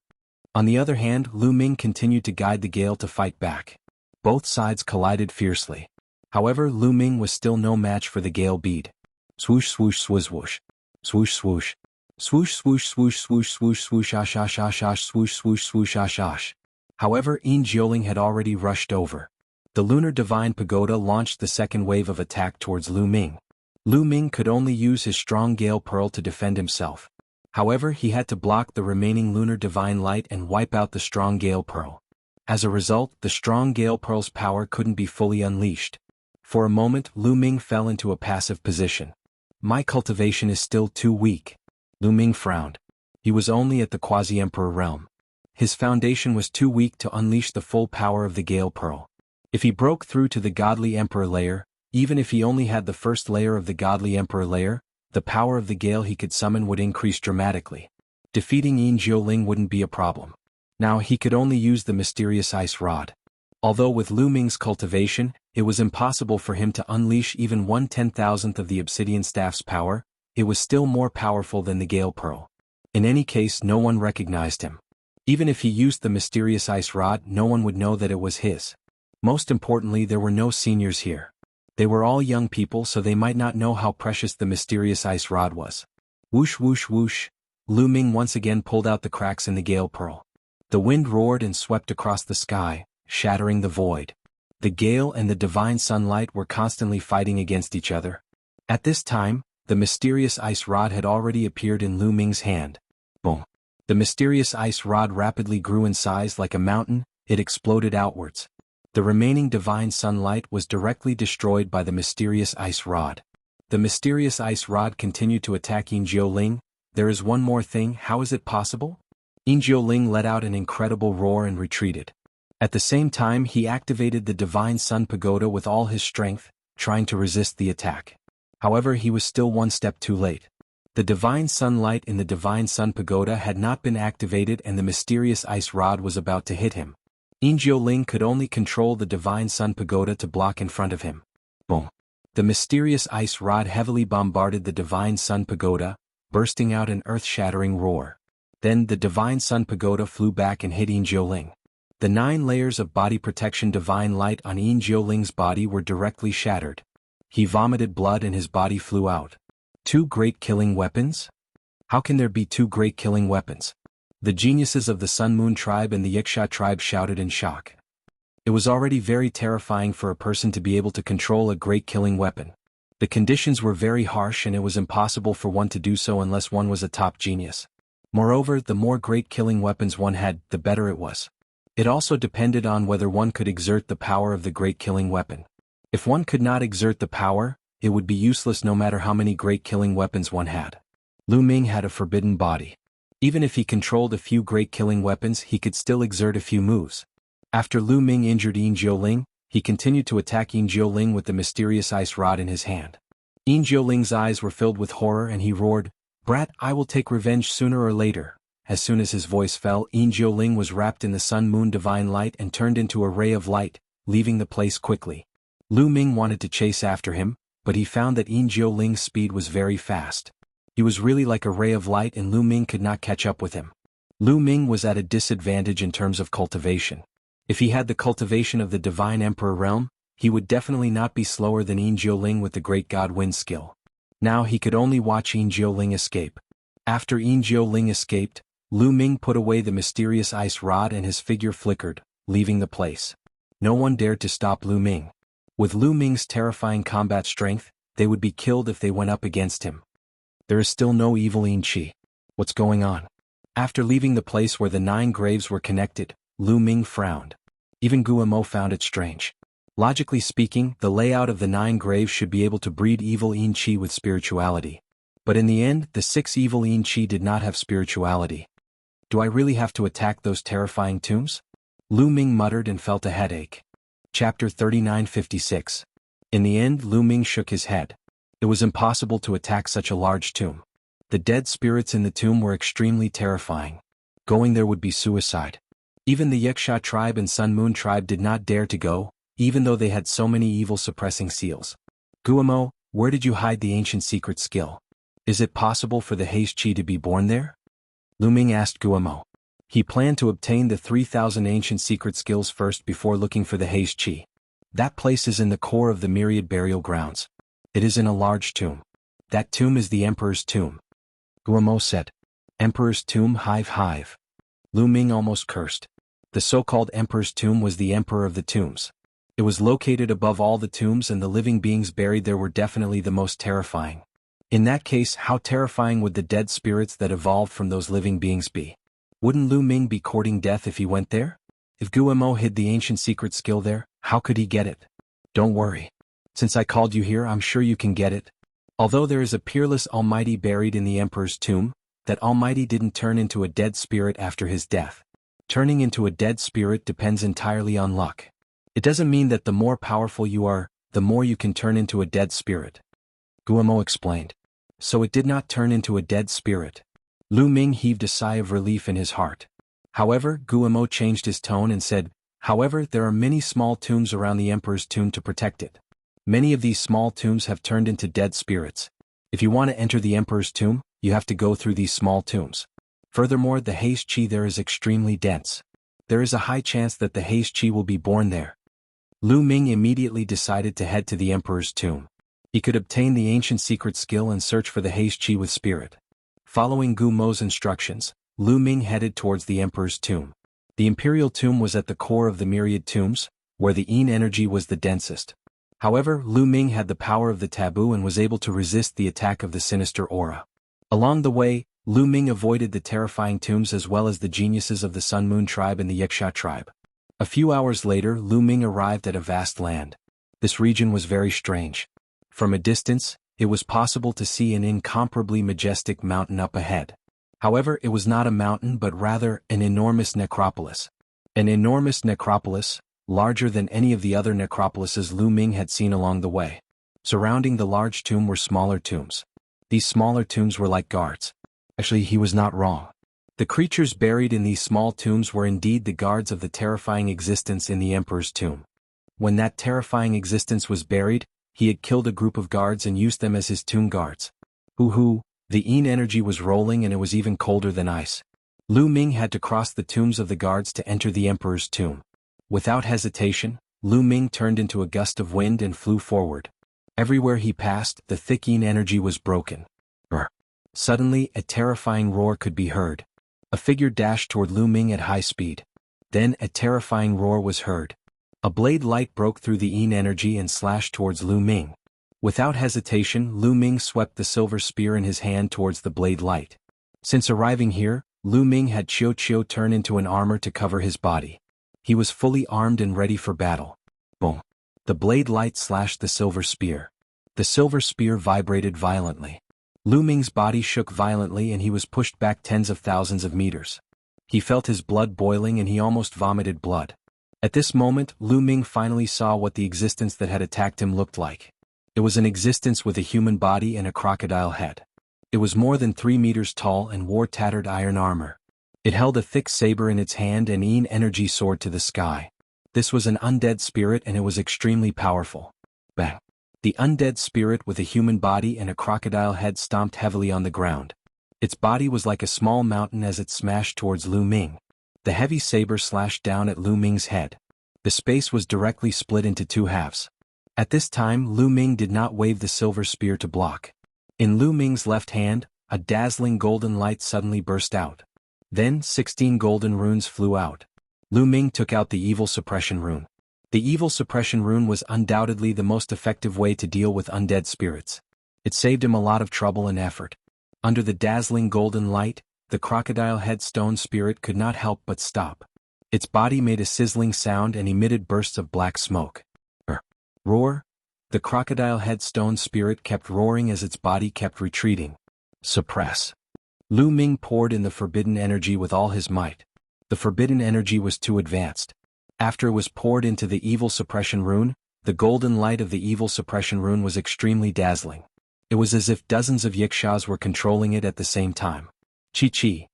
On the other hand, Lu Ming continued to guide the gale to fight back. Both sides collided fiercely. However, Lu Ming was still no match for the gale bead. Swoosh swoosh swoosh swoosh. Swoosh swoosh. Swoosh swoosh swoosh swoosh swoosh swoosh ash ash ash ash swoosh swoosh swoosh ash ash. However, Yin Jiuling had already rushed over. The lunar divine pagoda launched the second wave of attack towards Lu Ming. Lu Ming could only use his strong gale pearl to defend himself. However, he had to block the remaining lunar divine light and wipe out the strong gale pearl. As a result, the strong gale pearl's power couldn't be fully unleashed. For a moment, Lu Ming fell into a passive position. My cultivation is still too weak. Lu Ming frowned. He was only at the quasi-emperor realm. His foundation was too weak to unleash the full power of the gale pearl. If he broke through to the godly emperor layer, even if he only had the first layer of the godly emperor layer, the power of the gale he could summon would increase dramatically. Defeating Yin Jiuling wouldn't be a problem. Now he could only use the mysterious ice rod. Although with Lu Ming's cultivation, it was impossible for him to unleash even 1/10,000th of the obsidian staff's power, it was still more powerful than the gale pearl. In any case, no one recognized him. Even if he used the mysterious ice rod, no one would know that it was his. Most importantly, there were no seniors here. They were all young people, so they might not know how precious the mysterious ice rod was. Whoosh whoosh whoosh, Lu Ming once again pulled out the cracks in the gale pearl. The wind roared and swept across the sky, shattering the void. The gale and the divine sunlight were constantly fighting against each other. At this time, the mysterious ice rod had already appeared in Lu Ming's hand. Boom. The mysterious ice rod rapidly grew in size like a mountain, it exploded outwards. The remaining divine sunlight was directly destroyed by the mysterious ice rod. The mysterious ice rod continued to attack Yin Jiuling. There is one more thing, how is it possible? Yin Jiuling let out an incredible roar and retreated. At the same time, he activated the divine sun pagoda with all his strength, trying to resist the attack. However, he was still one step too late. The divine sunlight in the divine sun pagoda had not been activated and the mysterious ice rod was about to hit him. Yin Jiuling could only control the divine sun pagoda to block in front of him. Boom. The mysterious ice rod heavily bombarded the divine sun pagoda, bursting out an earth-shattering roar. Then the divine sun pagoda flew back and hit Yin Jiuling. The 9 layers of body protection divine light on Yin Jiuling's body were directly shattered. He vomited blood and his body flew out. 2 great killing weapons? How can there be 2 great killing weapons? The geniuses of the Sun Moon tribe and the Yaksha tribe shouted in shock. It was already very terrifying for a person to be able to control a great killing weapon. The conditions were very harsh and it was impossible for one to do so unless one was a top genius. Moreover, the more great killing weapons one had, the better it was. It also depended on whether one could exert the power of the great killing weapon. If one could not exert the power, it would be useless no matter how many great killing weapons one had. Lu Ming had a forbidden body. Even if he controlled a few great killing weapons, he could still exert a few moves. After Lu Ming injured Yin Jiuling, he continued to attack Yin Jiuling with the mysterious ice rod in his hand. Yin Jiuling's eyes were filled with horror and he roared, "Brat, I will take revenge sooner or later." As soon as his voice fell, Yin Jiuling was wrapped in the sun-moon divine light and turned into a ray of light, leaving the place quickly. Lu Ming wanted to chase after him, but he found that Yin Jiuling's speed was very fast. He was really like a ray of light and Lu Ming could not catch up with him. Lu Ming was at a disadvantage in terms of cultivation. If he had the cultivation of the Divine Emperor realm, he would definitely not be slower than Yin Jiuling with the Great God Wind skill. Now he could only watch Yin Jiuling escape. After Yin Jiuling escaped, Lu Ming put away the mysterious ice rod and his figure flickered, leaving the place. No one dared to stop Lu Ming. With Lu Ming's terrifying combat strength, they would be killed if they went up against him. There is still no evil Yin Qi. What's going on? After leaving the place where the 9 graves were connected, Lu Ming frowned. Even Guamo found it strange. Logically speaking, the layout of the 9 graves should be able to breed evil Yin Qi with spirituality. But in the end, the 6 evil Yin Qi did not have spirituality. Do I really have to attack those terrifying tombs? Lu Ming muttered and felt a headache. Chapter 3956. In the end, Lu Ming shook his head. It was impossible to attack such a large tomb. The dead spirits in the tomb were extremely terrifying. Going there would be suicide. Even the Wuxia tribe and Sun Moon tribe did not dare to go, even though they had so many evil suppressing seals. Guamo, where did you hide the ancient secret skill? Is it possible for the haze chi to be born there? Lu Ming asked Guamo. He planned to obtain the 3,000 ancient secret skills first before looking for the haze chi. That place is in the core of the myriad burial grounds. It is in a large tomb. That tomb is the Emperor's tomb. Guamo said. Emperor's tomb, hive. Lu Ming almost cursed. The so-called Emperor's tomb was the Emperor of the tombs. It was located above all the tombs and the living beings buried there were definitely the most terrifying. In that case, how terrifying would the dead spirits that evolved from those living beings be? Wouldn't Lu Ming be courting death if he went there? If Guamo hid the ancient secret skill there, how could he get it? Don't worry. Since I called you here, I'm sure you can get it. Although there is a peerless Almighty buried in the Emperor's tomb, that Almighty didn't turn into a dead spirit after his death. Turning into a dead spirit depends entirely on luck. It doesn't mean that the more powerful you are, the more you can turn into a dead spirit. Guamo explained. So it did not turn into a dead spirit. Lu Ming heaved a sigh of relief in his heart. However, Guamo changed his tone and said, however, there are many small tombs around the Emperor's tomb to protect it. Many of these small tombs have turned into dead spirits. If you want to enter the Emperor's tomb, you have to go through these small tombs. Furthermore, the haze chi there is extremely dense. There is a high chance that the haze chi will be born there. Lu Ming immediately decided to head to the Emperor's tomb. He could obtain the ancient secret skill and search for the haze chi with spirit. Following Gumo's instructions, Lu Ming headed towards the Emperor's tomb. The Imperial tomb was at the core of the myriad tombs, where the Yin energy was the densest. However, Lu Ming had the power of the taboo and was able to resist the attack of the sinister aura. Along the way, Lu Ming avoided the terrifying tombs as well as the geniuses of the Sun Moon tribe and the Wuxia tribe. A few hours later, Lu Ming arrived at a vast land. This region was very strange. From a distance, it was possible to see an incomparably majestic mountain up ahead. However, it was not a mountain but rather an enormous necropolis. An enormous necropolis, larger than any of the other necropolises Lu Ming had seen along the way. Surrounding the large tomb were smaller tombs. These smaller tombs were like guards. Actually, he was not wrong. The creatures buried in these small tombs were indeed the guards of the terrifying existence in the Emperor's tomb. When that terrifying existence was buried, he had killed a group of guards and used them as his tomb guards. The Yin energy was rolling and it was even colder than ice. Lu Ming had to cross the tombs of the guards to enter the Emperor's tomb. Without hesitation, Lu Ming turned into a gust of wind and flew forward. Everywhere he passed, the thick Yin energy was broken. Brr. Suddenly, a terrifying roar could be heard. A figure dashed toward Lu Ming at high speed. Then a terrifying roar was heard. A blade light broke through the Yin energy and slashed towards Lu Ming. Without hesitation, Lu Ming swept the silver spear in his hand towards the blade light. Since arriving here, Lu Ming had Chiu turn into an armor to cover his body. He was fully armed and ready for battle. Boom. The blade light slashed the silver spear. The silver spear vibrated violently. Lu Ming's body shook violently and he was pushed back tens of thousands of meters. He felt his blood boiling and he almost vomited blood. At this moment, Lu Ming finally saw what the existence that had attacked him looked like. It was an existence with a human body and a crocodile head. It was more than 3 meters tall and wore tattered iron armor. It held a thick saber in its hand and Yin energy soared to the sky. This was an undead spirit and it was extremely powerful. Bang! The undead spirit with a human body and a crocodile head stomped heavily on the ground. Its body was like a small mountain as it smashed towards Lu Ming. The heavy saber slashed down at Lu Ming's head. The space was directly split into 2 halves. At this time, Lu Ming did not wave the silver spear to block. In Lu Ming's left hand, a dazzling golden light suddenly burst out. Then 16 golden runes flew out. Lu Ming took out the evil suppression rune. The evil suppression rune was undoubtedly the most effective way to deal with undead spirits. It saved him a lot of trouble and effort. Under the dazzling golden light, the crocodile head stone spirit could not help but stop. Its body made a sizzling sound and emitted bursts of black smoke. Roar! The crocodile head stone spirit kept roaring as its body kept retreating. Suppress! Lu Ming poured in the forbidden energy with all his might. The forbidden energy was too advanced. After it was poured into the evil suppression rune, the golden light of the evil suppression rune was extremely dazzling. It was as if dozens of yikshaws were controlling it at the same time. Chi-chi!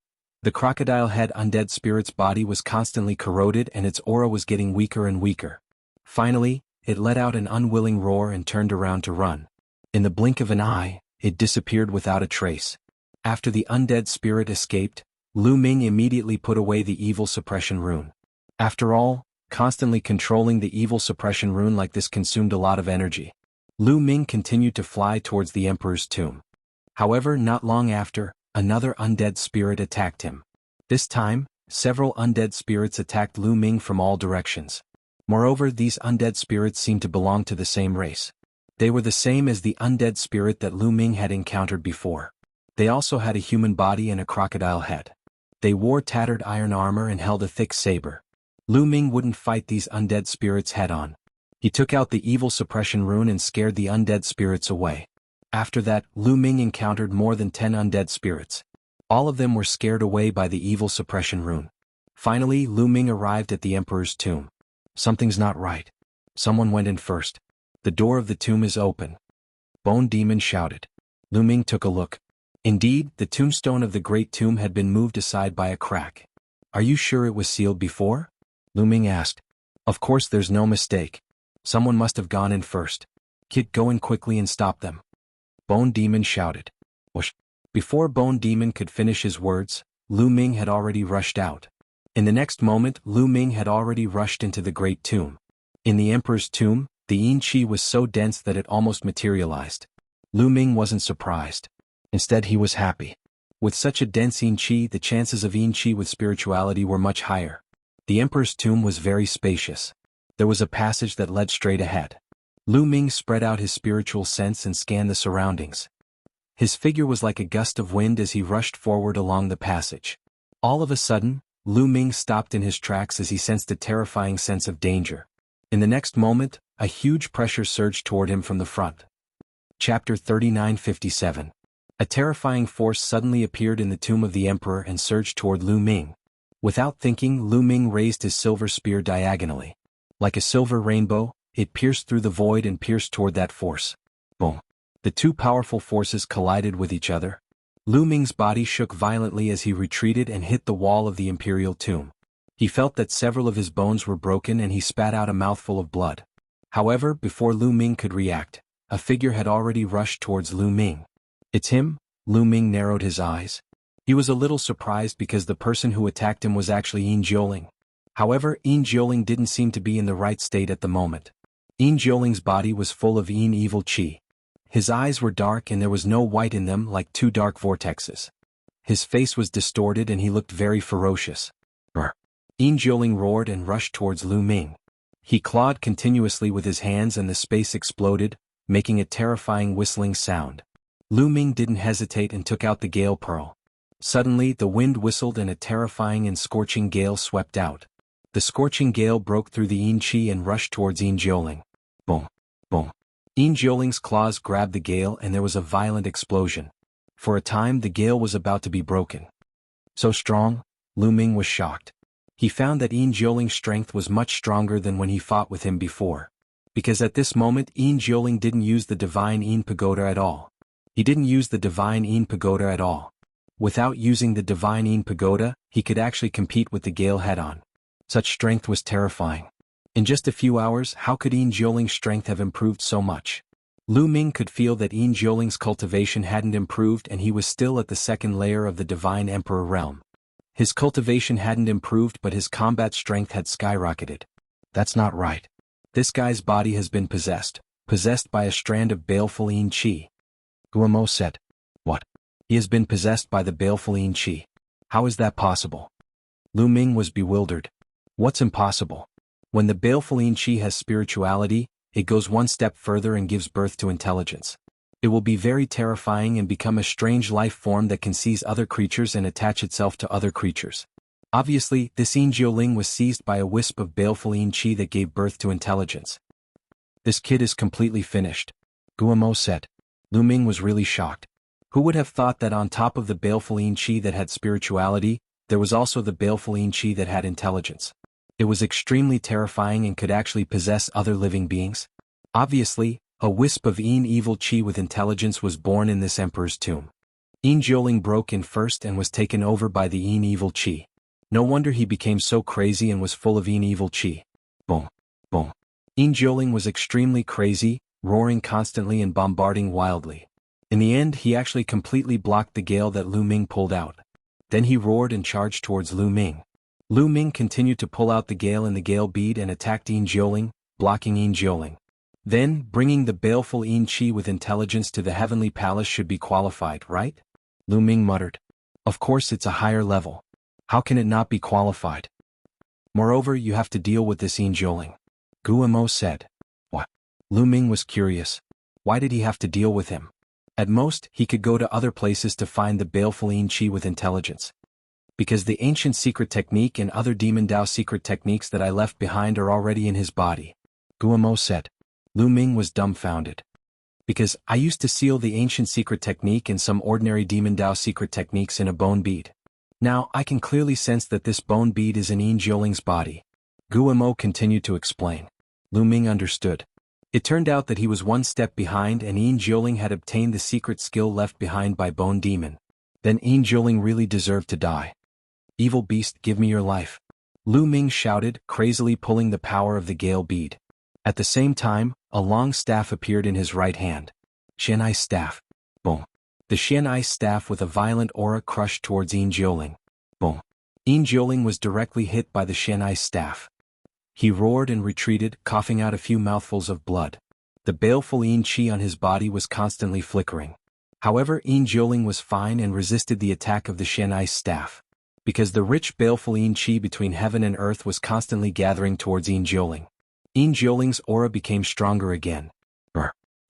The crocodile head undead spirit's body was constantly corroded and its aura was getting weaker and weaker. Finally, it let out an unwilling roar and turned around to run. In the blink of an eye, it disappeared without a trace. After the undead spirit escaped, Lu Ming immediately put away the evil suppression rune. After all, constantly controlling the evil suppression rune like this consumed a lot of energy. Lu Ming continued to fly towards the emperor's tomb. However, not long after, another undead spirit attacked him. This time, several undead spirits attacked Lu Ming from all directions. Moreover, these undead spirits seemed to belong to the same race. They were the same as the undead spirit that Lu Ming had encountered before. They also had a human body and a crocodile head. They wore tattered iron armor and held a thick saber. Lu Ming wouldn't fight these undead spirits head-on. He took out the evil suppression rune and scared the undead spirits away. After that, Lu Ming encountered more than 10 undead spirits. All of them were scared away by the evil suppression rune. Finally, Lu Ming arrived at the emperor's tomb. Something's not right. Someone went in first. The door of the tomb is open. Bone Demon shouted. Lu Ming took a look. Indeed, the tombstone of the great tomb had been moved aside by a crack. Are you sure it was sealed before? Lu Ming asked. Of course there's no mistake. Someone must have gone in first. Kid, go in quickly and stop them. Bone Demon shouted. Whoosh. Before Bone Demon could finish his words, Lu Ming had already rushed out. In the next moment, Lu Ming had already rushed into the great tomb. In the emperor's tomb, the yin qi was so dense that it almost materialized. Lu Ming wasn't surprised. Instead, he was happy. With such a dense yin qi, the chances of yin qi with spirituality were much higher. The emperor's tomb was very spacious. There was a passage that led straight ahead. Lu Ming spread out his spiritual sense and scanned the surroundings. His figure was like a gust of wind as he rushed forward along the passage. All of a sudden, Lu Ming stopped in his tracks as he sensed a terrifying sense of danger. In the next moment, a huge pressure surged toward him from the front. Chapter 3957. A terrifying force suddenly appeared in the tomb of the emperor and surged toward Lu Ming. Without thinking, Lu Ming raised his silver spear diagonally. Like a silver rainbow, it pierced through the void and pierced toward that force. Boom! The two powerful forces collided with each other. Lu Ming's body shook violently as he retreated and hit the wall of the imperial tomb. He felt that several of his bones were broken and he spat out a mouthful of blood. However, before Lu Ming could react, a figure had already rushed towards Lu Ming. It's him? Lu Ming narrowed his eyes. He was a little surprised because the person who attacked him was actually Yin Jioling. However, Yin Jioling didn't seem to be in the right state at the moment. Yin Jioling's body was full of Yin evil qi. His eyes were dark and there was no white in them like two dark vortexes. His face was distorted and he looked very ferocious. Brr! Yin Jioling roared and rushed towards Lu Ming. He clawed continuously with his hands and the space exploded, making a terrifying whistling sound. Lu Ming didn't hesitate and took out the gale pearl. Suddenly, the wind whistled and a terrifying and scorching gale swept out. The scorching gale broke through the Yin Qi and rushed towards Yin Jioling. Boom! Boom! Yin Jioling's claws grabbed the gale and there was a violent explosion. For a time, the gale was about to be broken. So strong? Lu Ming was shocked. he found that Yin Jioling's strength was much stronger than when he fought with him before. Because at this moment Yin Jioling didn't use the Divine Yin Pagoda at all. He didn't use the Divine Yin Pagoda at all. Without using the Divine Yin Pagoda, he could actually compete with the Gale head-on. Such strength was terrifying. In just a few hours, how could Yin Jioling's strength have improved so much? Lu Ming could feel that Yin Jioling's cultivation hadn't improved and he was still at the second layer of the Divine Emperor realm. His cultivation hadn't improved but his combat strength had skyrocketed. That's not right. This guy's body has been possessed by a strand of baleful Yin Qi. Guamo said. What? He has been possessed by the baleful Yin Qi. How is that possible? Lu Ming was bewildered. What's impossible? When the baleful Yin Qi has spirituality, it goes one step further and gives birth to intelligence. It will be very terrifying and become a strange life form that can seize other creatures and attach itself to other creatures. Obviously, this Yin Jioling was seized by a wisp of baleful Yin Qi that gave birth to intelligence. This kid is completely finished, Guamo said. Lu Ming was really shocked. Who would have thought that on top of the baleful Yin Qi that had spirituality, there was also the baleful Yin Qi that had intelligence? It was extremely terrifying and could actually possess other living beings. Obviously, a wisp of Yin evil Qi with intelligence was born in this emperor's tomb. Yin Jioling broke in first and was taken over by the Yin evil Qi. No wonder he became so crazy and was full of Yin evil Qi. Boom. Boom. Yin Jioling was extremely crazy, roaring constantly and bombarding wildly. In the end he actually completely blocked the gale that Lu Ming pulled out. Then he roared and charged towards Lu Ming. Lu Ming continued to pull out the gale in the gale bead and attacked Yin Jioling, blocking Yin Jioling. Then, bringing the baleful Yin Qi with intelligence to the heavenly palace should be qualified, right? Lu Ming muttered. Of course it's a higher level. How can it not be qualified? Moreover, you have to deal with this Yin Jioling. Guamo said. What? Lu Ming was curious. Why did he have to deal with him? At most, he could go to other places to find the baleful Yin Qi with intelligence. Because the ancient secret technique and other demon Dao secret techniques that I left behind are already in his body. Guamo said. Lu Ming was dumbfounded. Because I used to seal the ancient secret technique and some ordinary demon Dao secret techniques in a bone bead. Now I can clearly sense that this bone bead is in Yin Jioling's body. Guamo continued to explain. Lu Ming understood. It turned out that he was one step behind and Yin Jioling had obtained the secret skill left behind by Bone Demon. Then Yin Jioling really deserved to die. Evil beast, give me your life. Lu Ming shouted, crazily pulling the power of the gale bead. At the same time, a long staff appeared in his right hand. Xian'ai staff. Boom. The Xian'ai staff with a violent aura crushed towards Yin Jioling. Boom. Yin Jioling was directly hit by the Xian'ai staff. He roared and retreated, coughing out a few mouthfuls of blood. The baleful Yin Qi on his body was constantly flickering. However, Yin Jioling was fine and resisted the attack of the Xian'ai staff. Because the rich baleful Yin Qi between heaven and earth was constantly gathering towards Yin Jioling. Yin Jioling's aura became stronger again.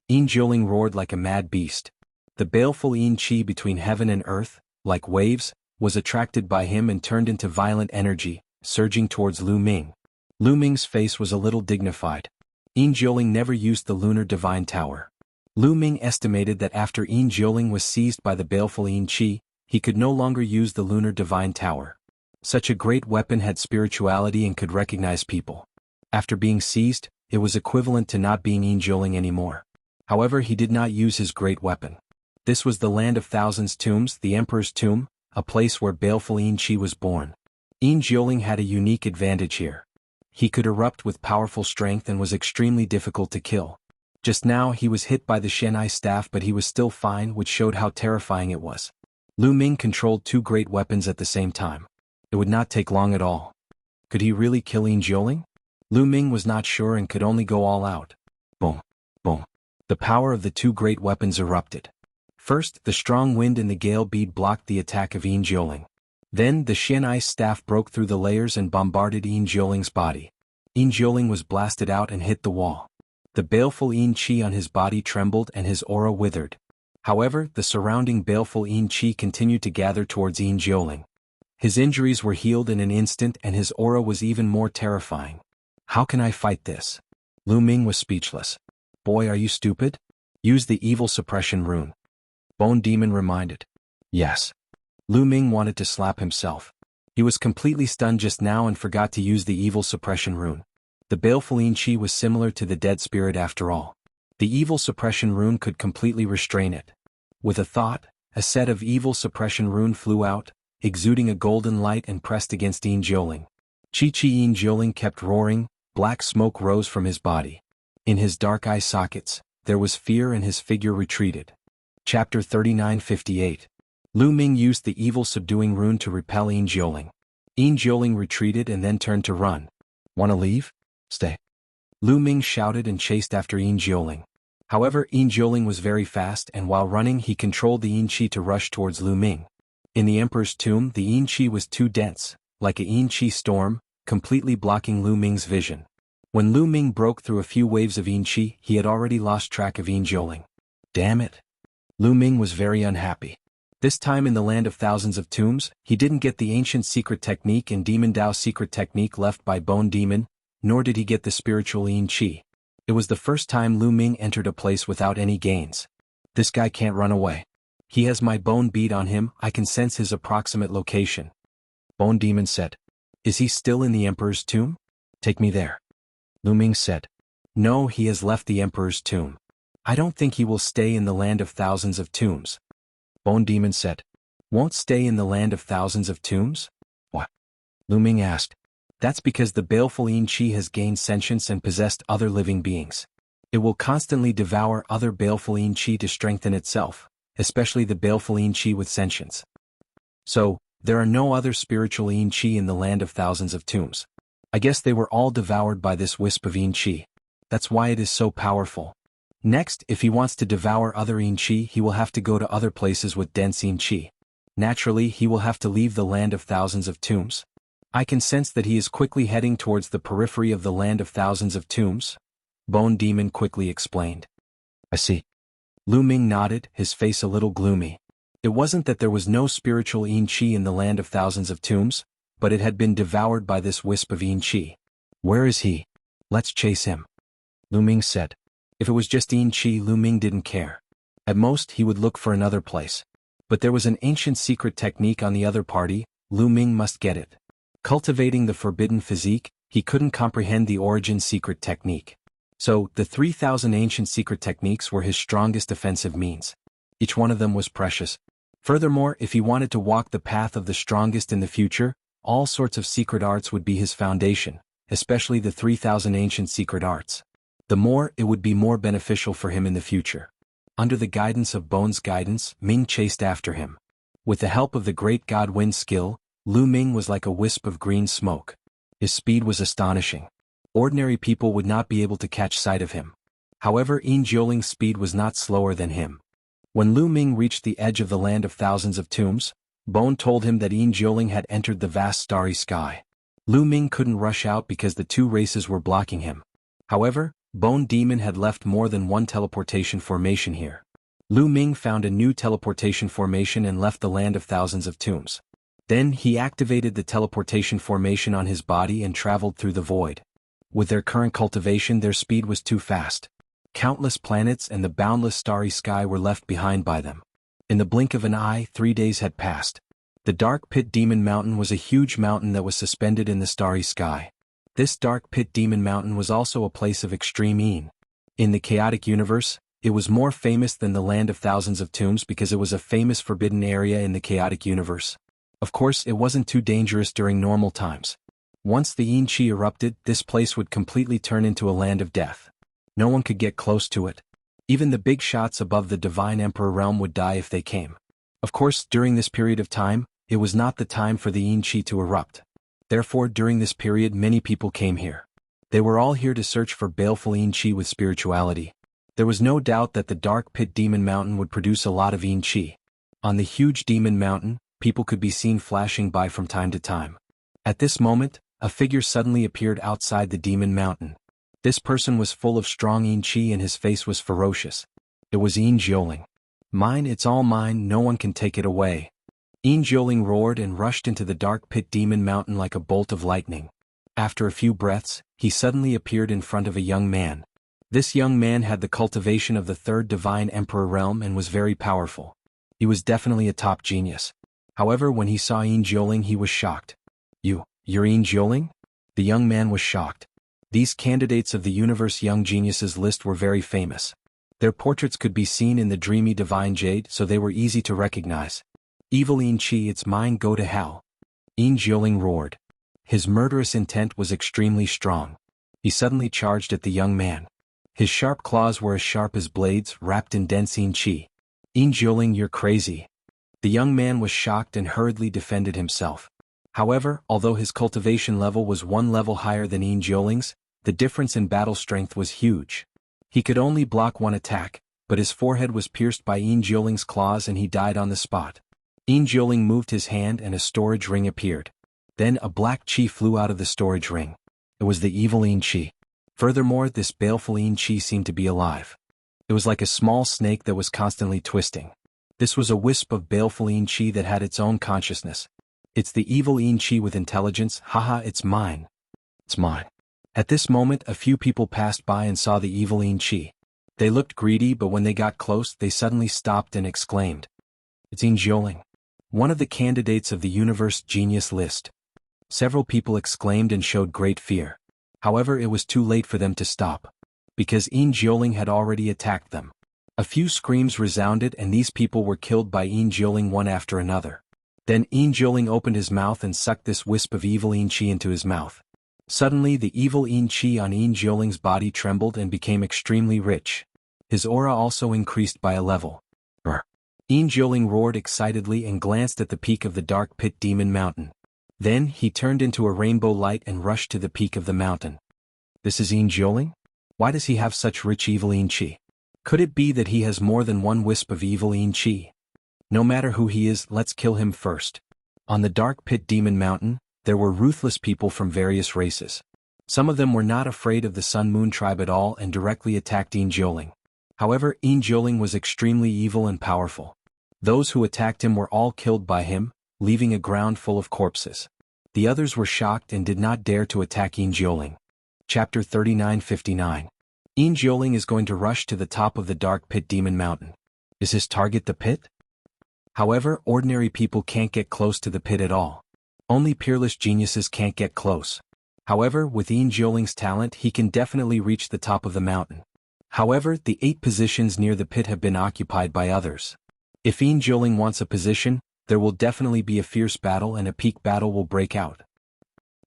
Yin Jioling roared like a mad beast. The baleful Yin Qi between heaven and earth, like waves, was attracted by him and turned into violent energy, surging towards Lu Ming. Lu Ming's face was a little dignified. Yin Jioling never used the lunar divine tower. Lu Ming estimated that after Yin Jioling was seized by the baleful Yin Qi, he could no longer use the lunar divine tower. Such a great weapon had spirituality and could recognize people. After being seized, it was equivalent to not being Yin Jioling anymore. However, he did not use his great weapon. This was the Land of Thousands Tombs, the Emperor's Tomb, a place where baleful Yin Qi was born. Yin Jioling had a unique advantage here. He could erupt with powerful strength and was extremely difficult to kill. Just now he was hit by the Xian'ai staff but he was still fine, which showed how terrifying it was. Lu Ming controlled two great weapons at the same time. It would not take long at all. Could he really kill Yin Jioling? Lu Ming was not sure and could only go all out. Boom. Boom. The power of the two great weapons erupted. First, the strong wind in the gale bead blocked the attack of Yin Jioling. Then, the Xian'ai staff broke through the layers and bombarded Yin Jioling's body. Yin Jioling was blasted out and hit the wall. The baleful Yin Qi on his body trembled and his aura withered. However, the surrounding baleful Yin Qi continued to gather towards Yin Jioling. His injuries were healed in an instant and his aura was even more terrifying. How can I fight this? Lu Ming was speechless. Boy, are you stupid? Use the evil suppression rune. Bone Demon reminded. Yes. Lu Ming wanted to slap himself. He was completely stunned just now and forgot to use the evil suppression rune. The baleful Yin Qi was similar to the dead spirit after all. The evil suppression rune could completely restrain it. With a thought, a set of evil suppression rune flew out, exuding a golden light and pressed against Yin Jioling. Chi Yin Jioling kept roaring, black smoke rose from his body. In his dark eye sockets, there was fear and his figure retreated. Chapter 39:58. Lu Ming used the evil subduing rune to repel Yin Jioling. Yin Jioling retreated and then turned to run. "Wanna leave? Stay." Lu Ming shouted and chased after Yin Jioling. However, Yin Jioling was very fast and while running he controlled the Yin Qi to rush towards Lu Ming. In the Emperor's tomb the Yin Qi was too dense, like a Yin Qi storm, completely blocking Lu Ming's vision. When Lu Ming broke through a few waves of Yin Qi, he had already lost track of Yin Jioling. Damn it! Lu Ming was very unhappy. This time in the land of thousands of tombs, he didn't get the ancient secret technique and Demon Dao secret technique left by Bone Demon, nor did he get the spiritual Yin Qi. It was the first time Lu Ming entered a place without any gains. This guy can't run away. He has my bone bead on him, I can sense his approximate location. Bone Demon said. Is he still in the Emperor's tomb? Take me there. Lu Ming said. No, he has left the Emperor's tomb. I don't think he will stay in the land of thousands of tombs. Bone Demon said. Won't stay in the land of thousands of tombs? What? Lu Ming asked. That's because the baleful Yin Qi has gained sentience and possessed other living beings. It will constantly devour other baleful Yin Qi to strengthen itself, especially the baleful Yin Qi with sentience. So, there are no other spiritual Yin Qi in the land of thousands of tombs. I guess they were all devoured by this wisp of Yin Qi. That's why it is so powerful. Next, if he wants to devour other Yin Qi, he will have to go to other places with dense Yin Qi. Naturally, he will have to leave the land of thousands of tombs. I can sense that he is quickly heading towards the periphery of the land of thousands of tombs, Bone Demon quickly explained. I see. Lu Ming nodded, his face a little gloomy. It wasn't that there was no spiritual Yin Qi in the land of thousands of tombs, but it had been devoured by this wisp of Yin Qi. Where is he? Let's chase him. Lu Ming said. If it was just Yin Qi, Lu Ming didn't care. At most, he would look for another place. But there was an ancient secret technique on the other party, Lu Ming must get it. Cultivating the forbidden physique, he couldn't comprehend the origin secret technique. So, the 3,000 ancient secret techniques were his strongest offensive means. Each one of them was precious. Furthermore, if he wanted to walk the path of the strongest in the future, all sorts of secret arts would be his foundation, especially the 3,000 ancient secret arts. The more, it would be more beneficial for him in the future. Under the guidance of Bone's guidance, Ming chased after him. With the help of the great god Wind's skill, Lu Ming was like a wisp of green smoke. His speed was astonishing. Ordinary people would not be able to catch sight of him. However, Yin Jioling's speed was not slower than him. When Lu Ming reached the edge of the land of thousands of tombs, Bone told him that Yin Jioling had entered the vast starry sky. Lu Ming couldn't rush out because the two races were blocking him. However, Bone Demon had left more than one teleportation formation here. Lu Ming found a new teleportation formation and left the land of thousands of tombs. Then he activated the teleportation formation on his body and traveled through the void. With their current cultivation, their speed was too fast. Countless planets and the boundless starry sky were left behind by them. In the blink of an eye, 3 days had passed. The Dark Pit Demon Mountain was a huge mountain that was suspended in the starry sky. This Dark Pit Demon Mountain was also a place of extreme Yin. In the chaotic universe, it was more famous than the land of thousands of tombs because it was a famous forbidden area in the chaotic universe. Of course, it wasn't too dangerous during normal times. Once the Yin Qi erupted, this place would completely turn into a land of death. No one could get close to it. Even the big shots above the Divine Emperor realm would die if they came. Of course, during this period of time, it was not the time for the Yin Qi to erupt. Therefore, during this period many people came here. They were all here to search for baleful Yin Qi with spirituality. There was no doubt that the Dark Pit Demon Mountain would produce a lot of Yin Qi. On the huge Demon Mountain, people could be seen flashing by from time to time. At this moment, a figure suddenly appeared outside the Demon Mountain. This person was full of strong Yin Qi and his face was ferocious. It was Yin Jioling. Mine, it's all mine, no one can take it away. Yin Jioling roared and rushed into the Dark Pit Demon Mountain like a bolt of lightning. After a few breaths, he suddenly appeared in front of a young man. This young man had the cultivation of the third Divine Emperor realm and was very powerful. He was definitely a top genius. However, when he saw Yin Jioling, he was shocked. You're Yin Jioling? The young man was shocked. These candidates of the Universe Young Geniuses list were very famous. Their portraits could be seen in the dreamy divine jade, so they were easy to recognize. Evil Yin Chi, it's mine, go to hell. Yin Jioling roared. His murderous intent was extremely strong. He suddenly charged at the young man. His sharp claws were as sharp as blades wrapped in dense Yin Chi. Yin Jioling, you're crazy. The young man was shocked and hurriedly defended himself. However, although his cultivation level was one level higher than Yin Jioling's, the difference in battle strength was huge. He could only block one attack, but his forehead was pierced by Yin Jioling's claws and he died on the spot. Yin Jioling moved his hand and a storage ring appeared. Then a black chi flew out of the storage ring. It was the evil Yin Chi. Furthermore, this baleful Yin Chi seemed to be alive. It was like a small snake that was constantly twisting. This was a wisp of baleful Yin Chi that had its own consciousness. It's the evil Yin Chi with intelligence, haha, it's mine. It's mine. At this moment a few people passed by and saw the evil Yin Chi. They looked greedy, but when they got close they suddenly stopped and exclaimed. It's Yin Jioling, one of the candidates of the Universe Genius list. Several people exclaimed and showed great fear. However, it was too late for them to stop. Because Yin Jioling had already attacked them. A few screams resounded and these people were killed by Yin Jioling one after another. Then Yin Jioling opened his mouth and sucked this wisp of evil Yin Chi into his mouth. Suddenly the evil Yin Chi on Yin Jioling's body trembled and became extremely rich. His aura also increased by a level. Yin Jioling roared excitedly and glanced at the peak of the dark pit demon mountain. Then he turned into a rainbow light and rushed to the peak of the mountain. This is Yin Jioling? Why does he have such rich evil Yin Chi? Could it be that he has more than one wisp of evil Yin Chi? No matter who he is, let's kill him first. On the dark pit demon mountain, there were ruthless people from various races. Some of them were not afraid of the Sun Moon tribe at all and directly attacked Yin Jioling. However, Yin Jioling was extremely evil and powerful. Those who attacked him were all killed by him, leaving a ground full of corpses. The others were shocked and did not dare to attack Yin Jioling. Chapter 39:59. Yin Jioling is going to rush to the top of the dark pit demon mountain. Is his target the pit? However, ordinary people can't get close to the pit at all. Only peerless geniuses can't get close. However, with Yin Jioling's talent he can definitely reach the top of the mountain. However, the 8 positions near the pit have been occupied by others. If Yin Jioling wants a position, there will definitely be a fierce battle and a peak battle will break out.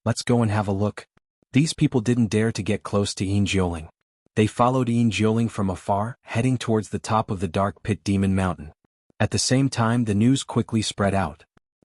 Let's go and have a look. These people didn't dare to get close to Yin Jioling. They followed Yin Jioling from afar, heading towards the top of the dark pit demon mountain. At the same time the news quickly spread out.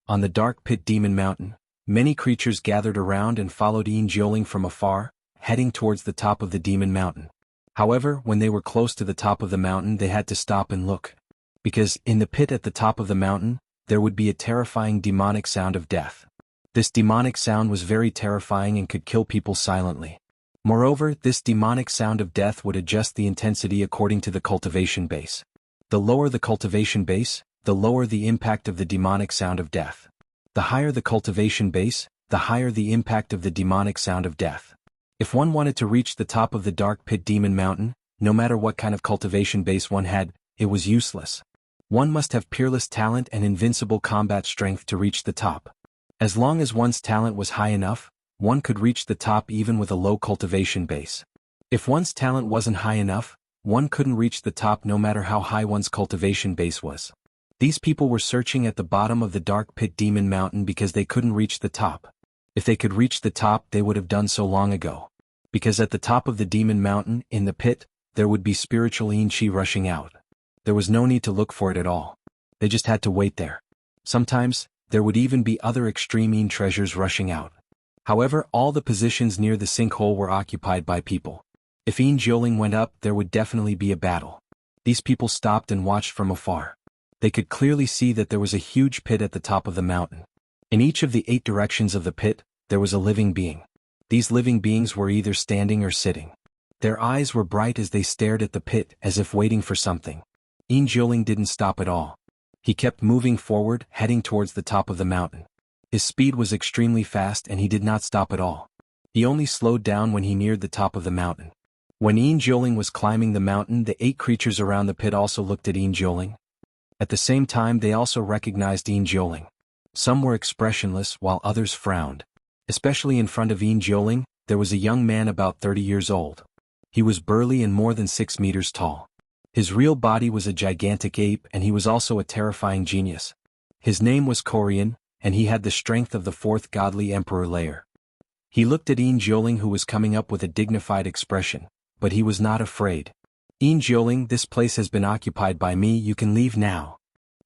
On the dark pit demon mountain, many creatures gathered around and followed Yin Jioling from afar, heading towards the top of the demon mountain. However, when they were close to the top of the mountain they had to stop and look. Because, in the pit at the top of the mountain, there would be a terrifying demonic sound of death. This demonic sound was very terrifying and could kill people silently. Moreover, this demonic sound of death would adjust the intensity according to the cultivation base. The lower the cultivation base, the lower the impact of the demonic sound of death. The higher the cultivation base, the higher the impact of the demonic sound of death. If one wanted to reach the top of the dark pit demon mountain, no matter what kind of cultivation base one had, it was useless. One must have peerless talent and invincible combat strength to reach the top. As long as one's talent was high enough, one could reach the top even with a low cultivation base. If one's talent wasn't high enough, one couldn't reach the top no matter how high one's cultivation base was. These people were searching at the bottom of the dark pit demon mountain because they couldn't reach the top. If they could reach the top they would have done so long ago. Because at the top of the demon mountain, in the pit, there would be spiritual Yin Chi rushing out. There was no need to look for it at all. They just had to wait there. Sometimes, there would even be other extreme Yin treasures rushing out. However, all the positions near the sinkhole were occupied by people. If Yin Jioling went up there would definitely be a battle. These people stopped and watched from afar. They could clearly see that there was a huge pit at the top of the mountain. In each of the 8 directions of the pit, there was a living being. These living beings were either standing or sitting. Their eyes were bright as they stared at the pit as if waiting for something. Yin Jioling didn't stop at all. He kept moving forward, heading towards the top of the mountain. His speed was extremely fast and he did not stop at all. He only slowed down when he neared the top of the mountain. When Yin Jioling was climbing the mountain, the 8 creatures around the pit also looked at Yin Jioling. At the same time they also recognized Yin Jioling. Some were expressionless while others frowned. Especially in front of Yin Jioling, there was a young man about 30 years old. He was burly and more than 6 meters tall. His real body was a gigantic ape, and he was also a terrifying genius. His name was Korean, and he had the strength of the fourth godly emperor layer. He looked at Yin Jioling, who was coming up with a dignified expression, but he was not afraid. "Yin Jioling, this place has been occupied by me, you can leave now,"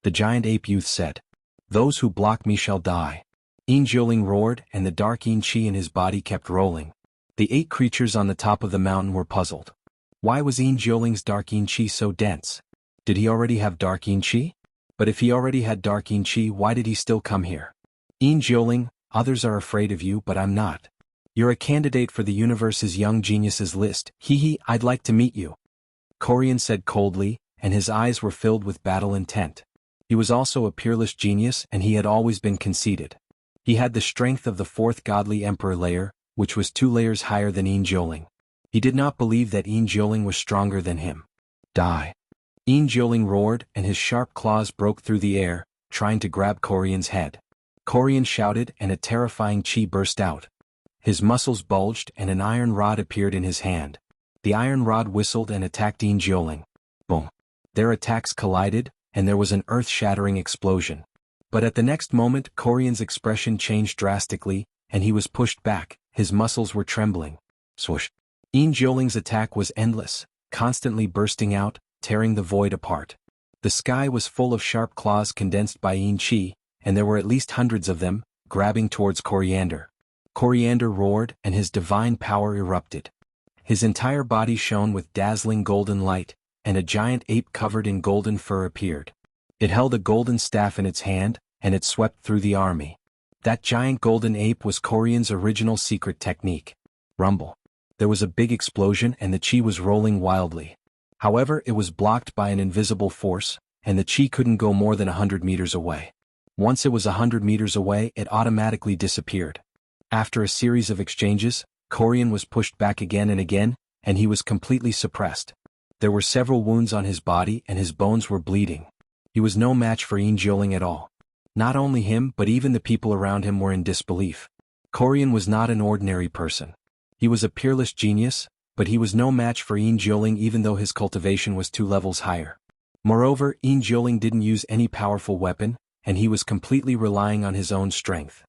the giant ape youth said. "Those who block me shall die." Yin Jioling roared, and the dark Yin Qi in his body kept rolling. The 8 creatures on the top of the mountain were puzzled. Why was Yin Jioling's dark Yin Qi so dense? Did he already have dark Yin Qi? But if he already had dark Yin Qi, why did he still come here? "Yin Jioling, others are afraid of you, but I'm not. You're a candidate for the universe's young geniuses list. Hee, I'd like to meet you," Korean said coldly, and his eyes were filled with battle intent. He was also a peerless genius, and he had always been conceited. He had the strength of the fourth godly emperor layer, which was 2 layers higher than Yin Jioling. He did not believe that Yin Jioling was stronger than him. "Die!" Yin Jioling roared, and his sharp claws broke through the air, trying to grab Korean's head. Korean shouted, and a terrifying chi burst out. His muscles bulged, and an iron rod appeared in his hand. The iron rod whistled and attacked Yin Jioling. Boom! Their attacks collided, and there was an earth-shattering explosion. But at the next moment, Korean's expression changed drastically, and he was pushed back. His muscles were trembling. Swoosh! Yin Jioling's attack was endless, constantly bursting out, tearing the void apart. The sky was full of sharp claws condensed by Yin Qi, and there were at least hundreds of them, grabbing towards Coriander. Coriander roared, and his divine power erupted. His entire body shone with dazzling golden light, and a giant ape covered in golden fur appeared. It held a golden staff in its hand, and it swept through the army. That giant golden ape was Korean's original secret technique. Rumble. There was a big explosion, and the chi was rolling wildly. However, it was blocked by an invisible force, and the chi couldn't go more than 100 meters away. Once it was 100 meters away, it automatically disappeared. After a series of exchanges, Korean was pushed back again and again, and he was completely suppressed. There were several wounds on his body, and his bones were bleeding. He was no match for Yin Jioling at all. Not only him, but even the people around him were in disbelief. Korean was not an ordinary person. He was a peerless genius, but he was no match for Yin Jioling even though his cultivation was 2 levels higher. Moreover, Yin Jioling didn't use any powerful weapon, and he was completely relying on his own strength.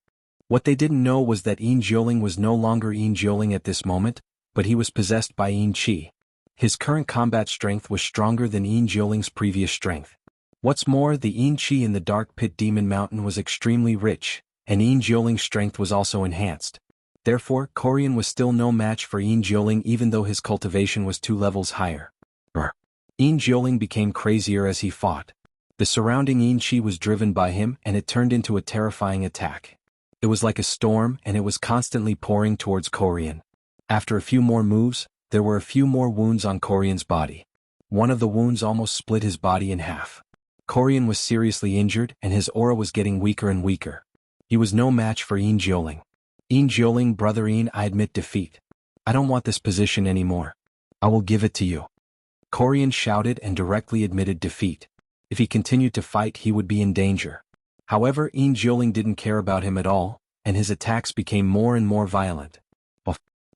What they didn't know was that Yin Jioling was no longer Yin Jioling at this moment, but he was possessed by Yin Qi. His current combat strength was stronger than Yin Jioling's previous strength. What's more, the Yin Qi in the Dark Pit Demon Mountain was extremely rich, and Yin Jioling's strength was also enhanced. Therefore, Korean was still no match for Yin Jioling even though his cultivation was 2 levels higher. Yin Jioling became crazier as he fought. The surrounding Yin Qi was driven by him, and it turned into a terrifying attack. It was like a storm, and it was constantly pouring towards Korean. After a few more moves, there were a few more wounds on Korean's body. One of the wounds almost split his body in half. Korean was seriously injured, and his aura was getting weaker and weaker. He was no match for Yin Jioling. "Yin Jioling, brother Yin, I admit defeat. I don't want this position anymore. I will give it to you." Korean shouted and directly admitted defeat. If he continued to fight, he would be in danger. However, Yin Jioling didn't care about him at all, and his attacks became more and more violent.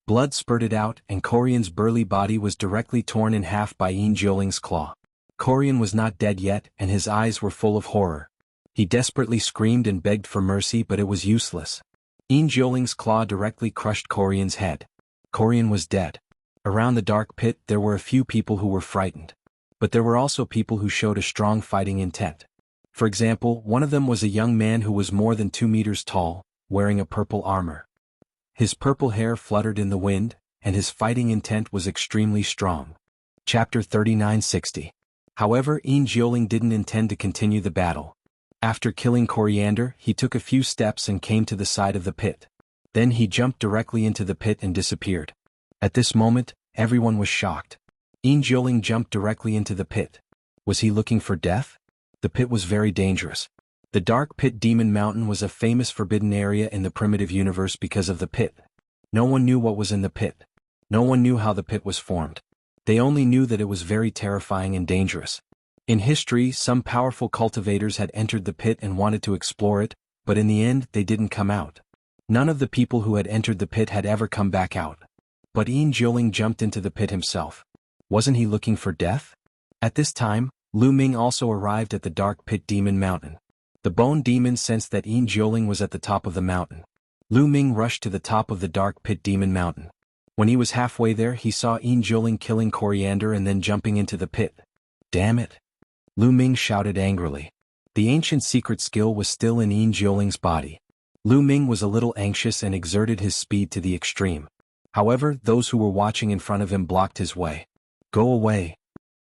Blood spurted out, and Korean's burly body was directly torn in half by Yin Jioling's claw. Korean was not dead yet, and his eyes were full of horror. He desperately screamed and begged for mercy, but it was useless. Yin Jioling's claw directly crushed Korean's head. Korean was dead. Around the dark pit, there were a few people who were frightened. But there were also people who showed a strong fighting intent. For example, one of them was a young man who was more than 2 meters tall, wearing a purple armor. His purple hair fluttered in the wind, and his fighting intent was extremely strong. Chapter 3960. However, Yin Jioling didn't intend to continue the battle. After killing Coriander, he took a few steps and came to the side of the pit. Then he jumped directly into the pit and disappeared. At this moment, everyone was shocked. Yin Jioling jumped directly into the pit. Was he looking for death? The pit was very dangerous. The Dark Pit Demon Mountain was a famous forbidden area in the primitive universe because of the pit. No one knew what was in the pit. No one knew how the pit was formed. They only knew that it was very terrifying and dangerous. In history, some powerful cultivators had entered the pit and wanted to explore it, but in the end they didn't come out. None of the people who had entered the pit had ever come back out. But Yin Jiuling jumped into the pit himself. Wasn't he looking for death? At this time, Lu Ming also arrived at the dark pit demon mountain. The bone demon sensed that Yin Jiuling was at the top of the mountain. Lu Ming rushed to the top of the dark pit demon mountain. When he was halfway there, he saw Yin Jiuling killing Coriander and then jumping into the pit. Damn it! Lu Ming shouted angrily. The ancient secret skill was still in Yin Jiuling's body. Lu Ming was a little anxious and exerted his speed to the extreme. However, those who were watching in front of him blocked his way. Go away!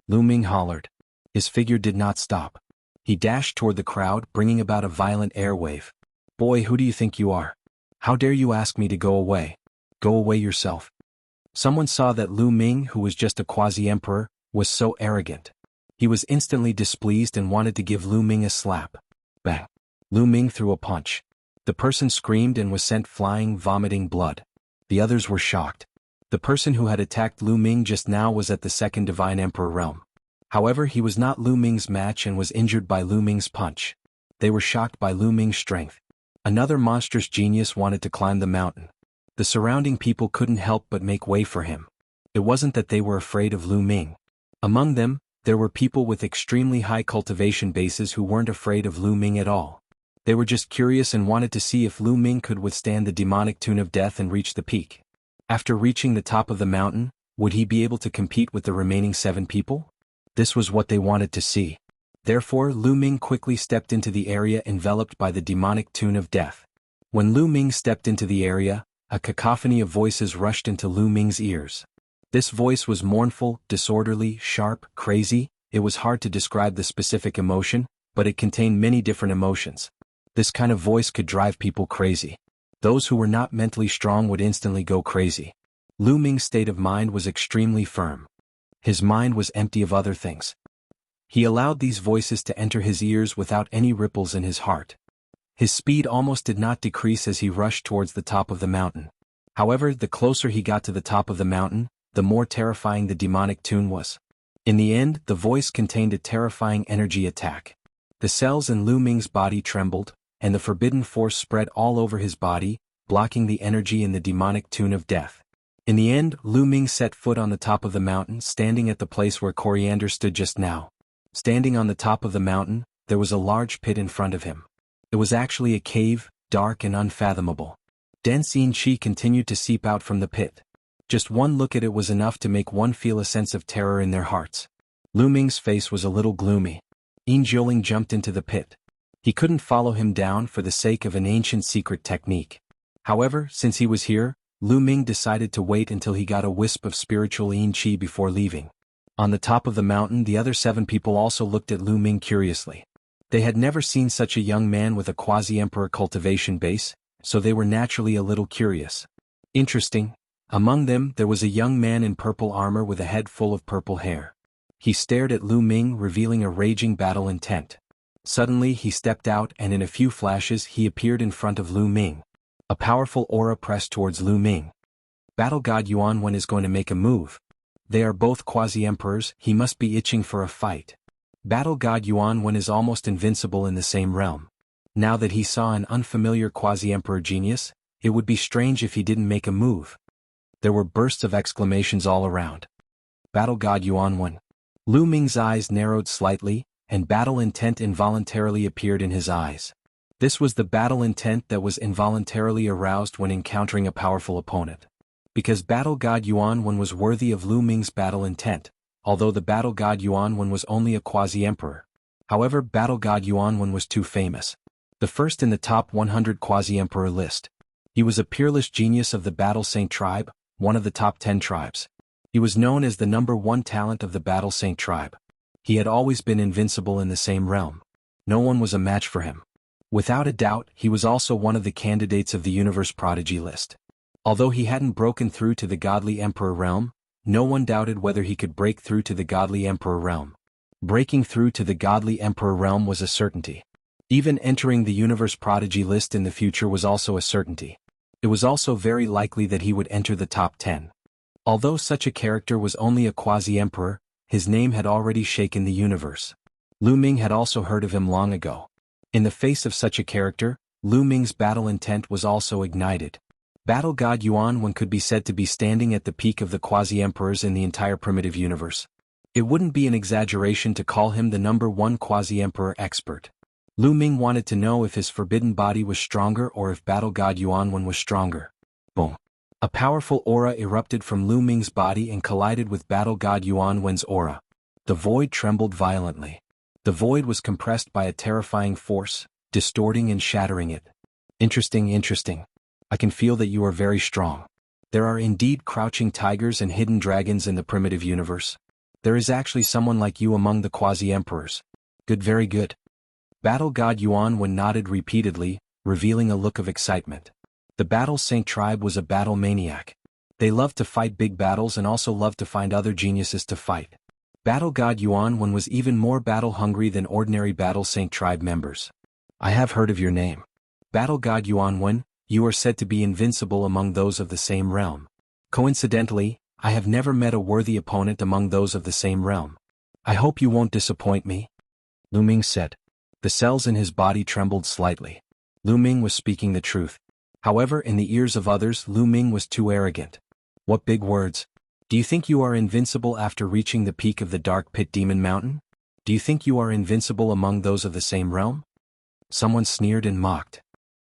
Lu Ming hollered. His figure did not stop. He dashed toward the crowd, bringing about a violent air wave. Boy, who do you think you are? How dare you ask me to go away? Go away yourself. Someone saw that Lu Ming, who was just a quasi-emperor, was so arrogant. He was instantly displeased and wanted to give Lu Ming a slap. Bang! Lu Ming threw a punch. The person screamed and was sent flying, vomiting blood. The others were shocked. The person who had attacked Lu Ming just now was at the second Divine Emperor realm. However, he was not Lu Ming's match and was injured by Lu Ming's punch. They were shocked by Lu Ming's strength. Another monstrous genius wanted to climb the mountain. The surrounding people couldn't help but make way for him. It wasn't that they were afraid of Lu Ming. Among them, there were people with extremely high cultivation bases who weren't afraid of Lu Ming at all. They were just curious and wanted to see if Lu Ming could withstand the demonic tune of death and reach the peak. After reaching the top of the mountain, would he be able to compete with the remaining 7 people? This was what they wanted to see. Therefore, Lu Ming quickly stepped into the area enveloped by the demonic tune of death. When Lu Ming stepped into the area, a cacophony of voices rushed into Lu Ming's ears. This voice was mournful, disorderly, sharp, crazy. It was hard to describe the specific emotion, but it contained many different emotions. This kind of voice could drive people crazy. Those who were not mentally strong would instantly go crazy. Lu Ming's state of mind was extremely firm. His mind was empty of other things. He allowed these voices to enter his ears without any ripples in his heart. His speed almost did not decrease as he rushed towards the top of the mountain. However, the closer he got to the top of the mountain, the more terrifying the demonic tune was. In the end, the voice contained a terrifying energy attack. The cells in Lu Ming's body trembled, and the forbidden force spread all over his body, blocking the energy in the demonic tune of death. In the end, Lu Ming set foot on the top of the mountain, standing at the place where Coriander stood just now. Standing on the top of the mountain, there was a large pit in front of him. It was actually a cave, dark and unfathomable. Dense yin qi continued to seep out from the pit. Just one look at it was enough to make one feel a sense of terror in their hearts. Lu Ming's face was a little gloomy. Yin Jiuling jumped into the pit. He couldn't follow him down for the sake of an ancient secret technique. However, since he was here, Lu Ming decided to wait until he got a wisp of spiritual yin qi before leaving. On the top of the mountain, the other 7 people also looked at Lu Ming curiously. They had never seen such a young man with a quasi-emperor cultivation base, so they were naturally a little curious. Interesting. Among them, there was a young man in purple armor with a head full of purple hair. He stared at Lu Ming, revealing a raging battle intent. Suddenly, he stepped out and in a few flashes he appeared in front of Lu Ming. A powerful aura pressed towards Lu Ming. Battle God Yuan Wen is going to make a move. They are both quasi-emperors, he must be itching for a fight. Battle God Yuan Wen is almost invincible in the same realm. Now that he saw an unfamiliar quasi-emperor genius, it would be strange if he didn't make a move. There were bursts of exclamations all around. Battle God Yuan Wen. Lu Ming's eyes narrowed slightly, and battle intent involuntarily appeared in his eyes. This was the battle intent that was involuntarily aroused when encountering a powerful opponent. Because Battle God Yuan Wen was worthy of Lu Ming's battle intent, although the Battle God Yuan Wen was only a quasi-emperor. However, Battle God Yuan Wen was too famous. The first in the top 100 quasi-emperor list. He was a peerless genius of the Battle Saint tribe, one of the top 10 tribes. He was known as the #1 talent of the Battle Saint tribe. He had always been invincible in the same realm. No one was a match for him. Without a doubt, he was also one of the candidates of the Universe Prodigy list. Although he hadn't broken through to the Godly Emperor realm, no one doubted whether he could break through to the Godly Emperor realm. Breaking through to the Godly Emperor realm was a certainty. Even entering the Universe Prodigy list in the future was also a certainty. It was also very likely that he would enter the top 10. Although such a character was only a quasi-emperor, his name had already shaken the universe. Lu Ming had also heard of him long ago. In the face of such a character, Lu Ming's battle intent was also ignited. Battle God Yuan could be said to be standing at the peak of the quasi-emperors in the entire primitive universe. It wouldn't be an exaggeration to call him the #1 quasi-emperor expert. Lu Ming wanted to know if his forbidden body was stronger or if Battle God Yuan was stronger. Boom. A powerful aura erupted from Lu Ming's body and collided with Battle God Yuan's aura. The void trembled violently. The void was compressed by a terrifying force, distorting and shattering it. Interesting. I can feel that you are very strong. There are indeed crouching tigers and hidden dragons in the primitive universe. There is actually someone like you among the quasi-emperors. Good, very good. Battle God Yuan nodded repeatedly, revealing a look of excitement. The Battle Saint tribe was a battle maniac. They loved to fight big battles and also loved to find other geniuses to fight. Battle God Yuan was even more battle-hungry than ordinary Battle Saint tribe members. I have heard of your name. Battle God Yuan, you are said to be invincible among those of the same realm. Coincidentally, I have never met a worthy opponent among those of the same realm. I hope you won't disappoint me. Lu Ming said. The cells in his body trembled slightly. Lu Ming was speaking the truth. However, in the ears of others, Lu Ming was too arrogant. What big words. Do you think you are invincible after reaching the peak of the Dark Pit Demon Mountain? Do you think you are invincible among those of the same realm? Someone sneered and mocked.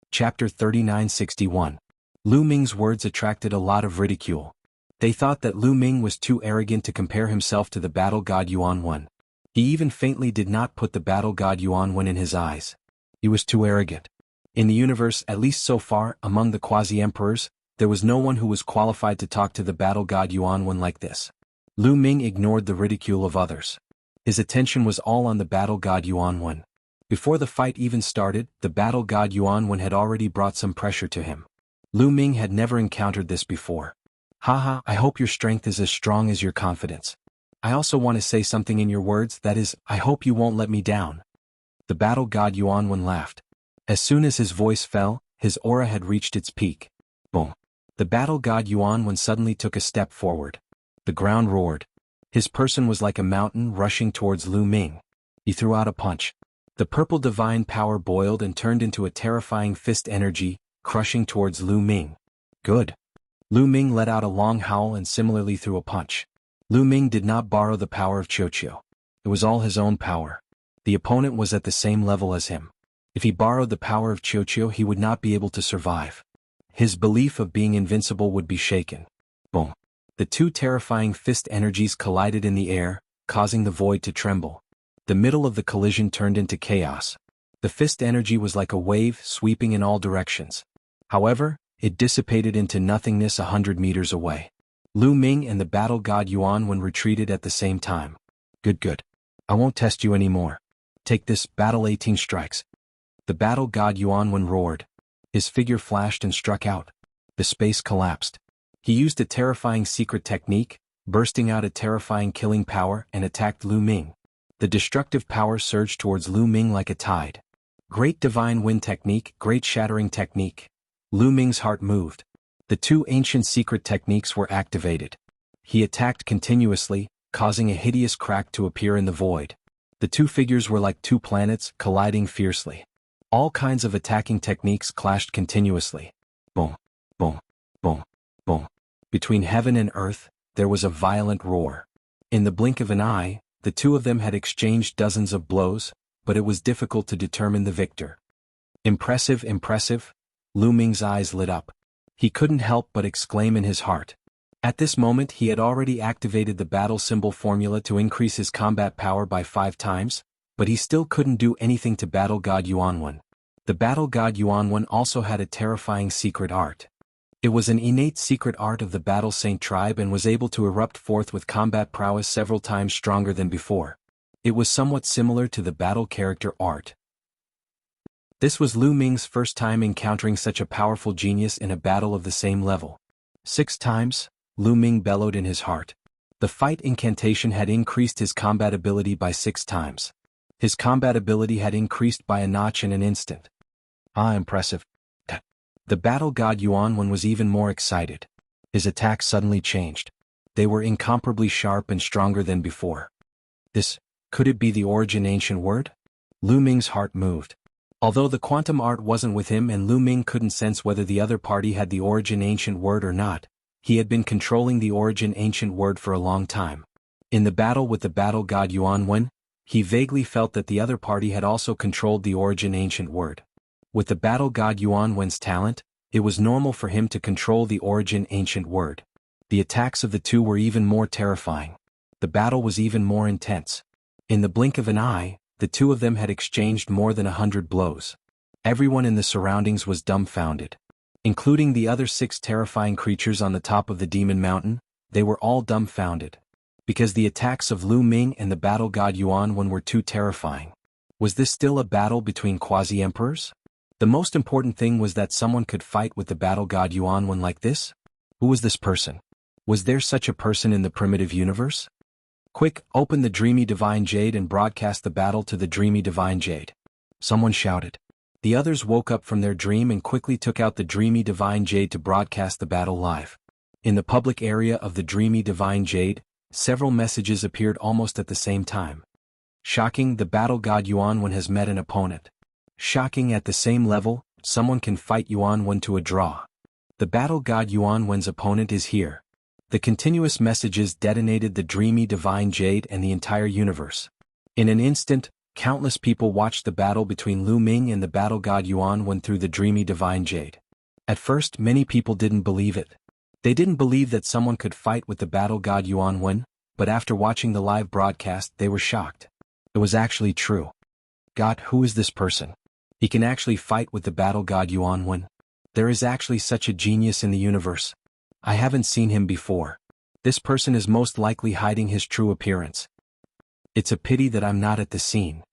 Chapter 3961. Lu Ming's words attracted a lot of ridicule. They thought that Lu Ming was too arrogant to compare himself to the Battle God Yuan. He even faintly did not put the Battle God Yuan in his eyes. He was too arrogant. In the universe, at least so far, among the quasi-emperors, there was no one who was qualified to talk to the Battle God Yuan like this. Lu Ming ignored the ridicule of others. His attention was all on the Battle God Yuan. Before the fight even started, the Battle God Yuan had already brought some pressure to him. Lu Ming had never encountered this before. Haha, I hope your strength is as strong as your confidence. I also want to say something in your words, that is, I hope you won't let me down. The Battle God Yuan laughed. As soon as his voice fell, his aura had reached its peak. Boom. The Battle God Yuan suddenly took a step forward. The ground roared. His person was like a mountain rushing towards Lu Ming. He threw out a punch. The purple divine power boiled and turned into a terrifying fist energy, crushing towards Lu Ming. Good. Lu Ming let out a long howl and similarly threw a punch. Lu Ming did not borrow the power of Qiuqiu. It was all his own power. The opponent was at the same level as him. If he borrowed the power of Qiuqiu, he would not be able to survive. His belief of being invincible would be shaken. Boom. The two terrifying fist energies collided in the air, causing the void to tremble. The middle of the collision turned into chaos. The fist energy was like a wave sweeping in all directions. However, it dissipated into nothingness 100 meters away. Lu Ming and the Battle God Yuan retreated at the same time. Good. I won't test you anymore. Take this, Battle 18 strikes. The Battle God Yuan roared. His figure flashed and struck out. The space collapsed. He used a terrifying secret technique, bursting out a terrifying killing power, and attacked Lu Ming. The destructive power surged towards Lu Ming like a tide. Great divine wind technique, great shattering technique. Lu Ming's heart moved. The two ancient secret techniques were activated. He attacked continuously, causing a hideous crack to appear in the void. The two figures were like two planets, colliding fiercely. All kinds of attacking techniques clashed continuously. Boom, boom, boom, boom. Between heaven and earth, there was a violent roar. In the blink of an eye, the two of them had exchanged dozens of blows, but it was difficult to determine the victor. Impressive. Lu Ming's eyes lit up. He couldn't help but exclaim in his heart. At this moment he had already activated the battle symbol formula to increase his combat power by 5 times, but he still couldn't do anything to Battle God Yuan. The Battle God Yuan also had a terrifying secret art. It was an innate secret art of the Battle Saint tribe and was able to erupt forth with combat prowess several times stronger than before. It was somewhat similar to the battle character art. This was Lu Ming's first time encountering such a powerful genius in a battle of the same level. 6 times, Lu Ming bellowed in his heart. The fight incantation had increased his combat ability by 6 times. His combat ability had increased by a notch in an instant. Impressive. The Battle God Yuan was even more excited. His attacks suddenly changed. They were incomparably sharp and stronger than before. Could it be the origin ancient word? Lu Ming's heart moved. Although the quantum art wasn't with him and Lu Ming couldn't sense whether the other party had the origin ancient word or not, he had been controlling the origin ancient word for a long time. In the battle with the battle god Yuanwen, he vaguely felt that the other party had also controlled the origin ancient word. With the battle god Yuanwen's talent, it was normal for him to control the origin ancient word. The attacks of the two were even more terrifying. The battle was even more intense. In the blink of an eye, the two of them had exchanged more than 100 blows. Everyone in the surroundings was dumbfounded. Including the other 6 terrifying creatures on the top of the demon mountain, they were all dumbfounded. Because the attacks of Lu Ming and the battle god Yuanwen were too terrifying. Was this still a battle between quasi-emperors? The most important thing was that someone could fight with the battle god Yuanwen like this? Who was this person? Was there such a person in the primitive universe? Quick, open the Dreamy Divine Jade and broadcast the battle to the Dreamy Divine Jade. Someone shouted. The others woke up from their dream and quickly took out the Dreamy Divine Jade to broadcast the battle live. In the public area of the Dreamy Divine Jade, several messages appeared almost at the same time. Shocking, the battle god Yuanwen has met an opponent. Shocking, at the same level, someone can fight Yuanwen to a draw. The battle god Yuanwen's opponent is here. The continuous messages detonated the Dreamy Divine Jade and the entire universe. In an instant, countless people watched the battle between Lu Ming and the battle god Yuanwen through the Dreamy Divine Jade. At first, many people didn't believe it. They didn't believe that someone could fight with the battle god Yuanwen, but after watching the live broadcast they were shocked. It was actually true. God, who is this person? He can actually fight with the battle god Yuanwen. There is actually such a genius in the universe. I haven't seen him before. This person is most likely hiding his true appearance. It's a pity that I'm not at the scene.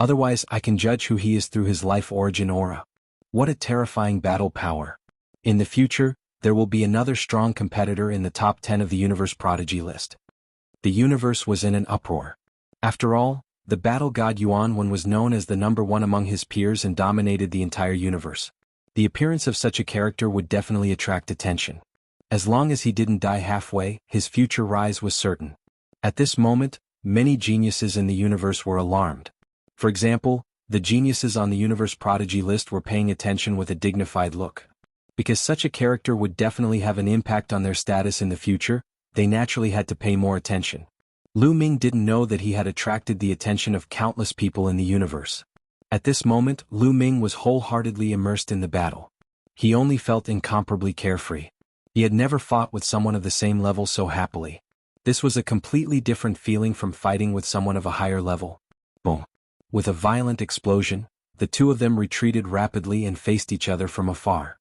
Otherwise I can judge who he is through his life origin aura. What a terrifying battle power. In the future, there will be another strong competitor in the top 10 of the universe prodigy list. The universe was in an uproar. After all, the battle god Yuanwen was known as the number 1 among his peers and dominated the entire universe. The appearance of such a character would definitely attract attention. As long as he didn't die halfway, his future rise was certain. At this moment, many geniuses in the universe were alarmed. For example, the geniuses on the universe prodigy list were paying attention with a dignified look. Because such a character would definitely have an impact on their status in the future, they naturally had to pay more attention. Lu Ming didn't know that he had attracted the attention of countless people in the universe. At this moment, Lu Ming was wholeheartedly immersed in the battle. He only felt incomparably carefree. He had never fought with someone of the same level so happily. This was a completely different feeling from fighting with someone of a higher level. Boom. With a violent explosion, the two of them retreated rapidly and faced each other from afar.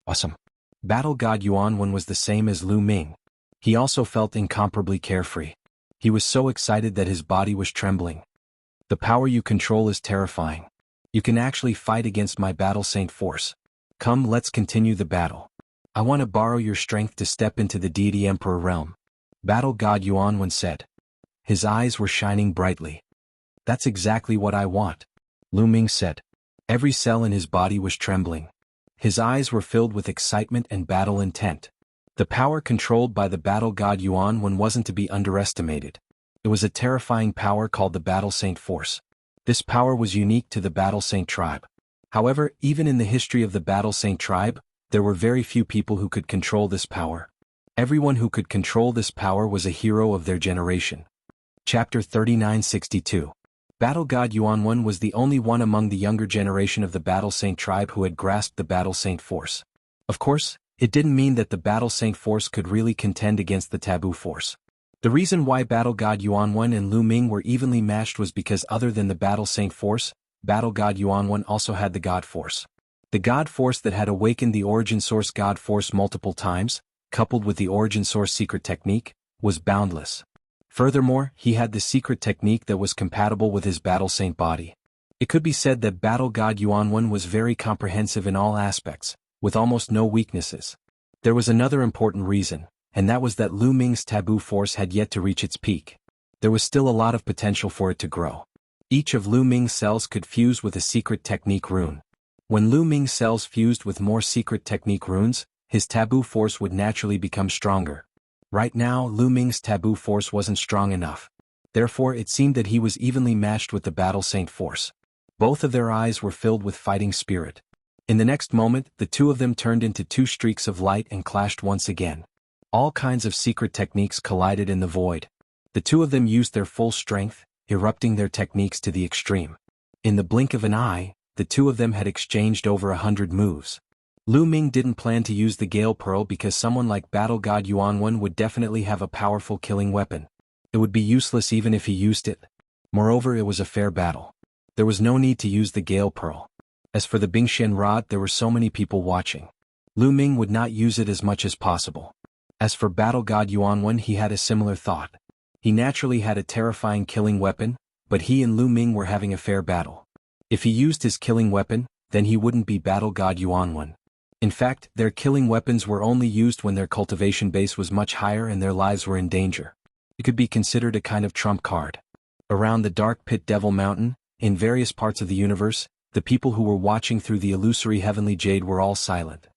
Awesome. Battle god Yuanwen was the same as Lu Ming. He also felt incomparably carefree. He was so excited that his body was trembling. The power you control is terrifying. You can actually fight against my battle saint force. Come, let's continue the battle. I want to borrow your strength to step into the deity emperor realm. Battle god Yuanwen said. His eyes were shining brightly. That's exactly what I want, Lu Ming said. Every cell in his body was trembling. His eyes were filled with excitement and battle intent. The power controlled by the battle god Yuanwen wasn't to be underestimated. It was a terrifying power called the Battle Saint Force. This power was unique to the Battle Saint tribe. However, even in the history of the Battle Saint tribe, there were very few people who could control this power. Everyone who could control this power was a hero of their generation. Chapter 3962. Battle God Yuanwen was the only one among the younger generation of the Battle Saint tribe who had grasped the Battle Saint force. Of course, it didn't mean that the Battle Saint force could really contend against the Taboo force. The reason why Battle God Yuanwen and Lu Ming were evenly matched was because other than the Battle Saint force, Battle God Yuanwen also had the God force. The God force that had awakened the Origin Source God force multiple times, coupled with the Origin Source secret technique, was boundless. Furthermore, he had the secret technique that was compatible with his Battle Saint body. It could be said that Battle God Yuanwen was very comprehensive in all aspects, with almost no weaknesses. There was another important reason, and that was that Lu Ming's Taboo force had yet to reach its peak. There was still a lot of potential for it to grow. Each of Lu Ming's cells could fuse with a secret technique rune. When Lu Ming's cells fused with more secret technique runes, his Taboo force would naturally become stronger. Right now, Lu Ming's Taboo force wasn't strong enough. Therefore, it seemed that he was evenly matched with the Battle Saint force. Both of their eyes were filled with fighting spirit. In the next moment, the two of them turned into two streaks of light and clashed once again. All kinds of secret techniques collided in the void. The two of them used their full strength, erupting their techniques to the extreme. In the blink of an eye, the two of them had exchanged over 100 moves. Lu Ming didn't plan to use the Gale Pearl because someone like Battle God Yuanwen would definitely have a powerful killing weapon. It would be useless even if he used it. Moreover, it was a fair battle. There was no need to use the Gale Pearl. As for the Bingxian Rod, there were so many people watching. Lu Ming would not use it as much as possible. As for Battle God Yuanwen, he had a similar thought. He naturally had a terrifying killing weapon, but he and Lu Ming were having a fair battle. If he used his killing weapon, then he wouldn't be Battle God Yuanwen. In fact, their killing weapons were only used when their cultivation base was much higher and their lives were in danger. It could be considered a kind of trump card. Around the dark pit Devil Mountain, in various parts of the universe, the people who were watching through the illusory heavenly jade were all silent.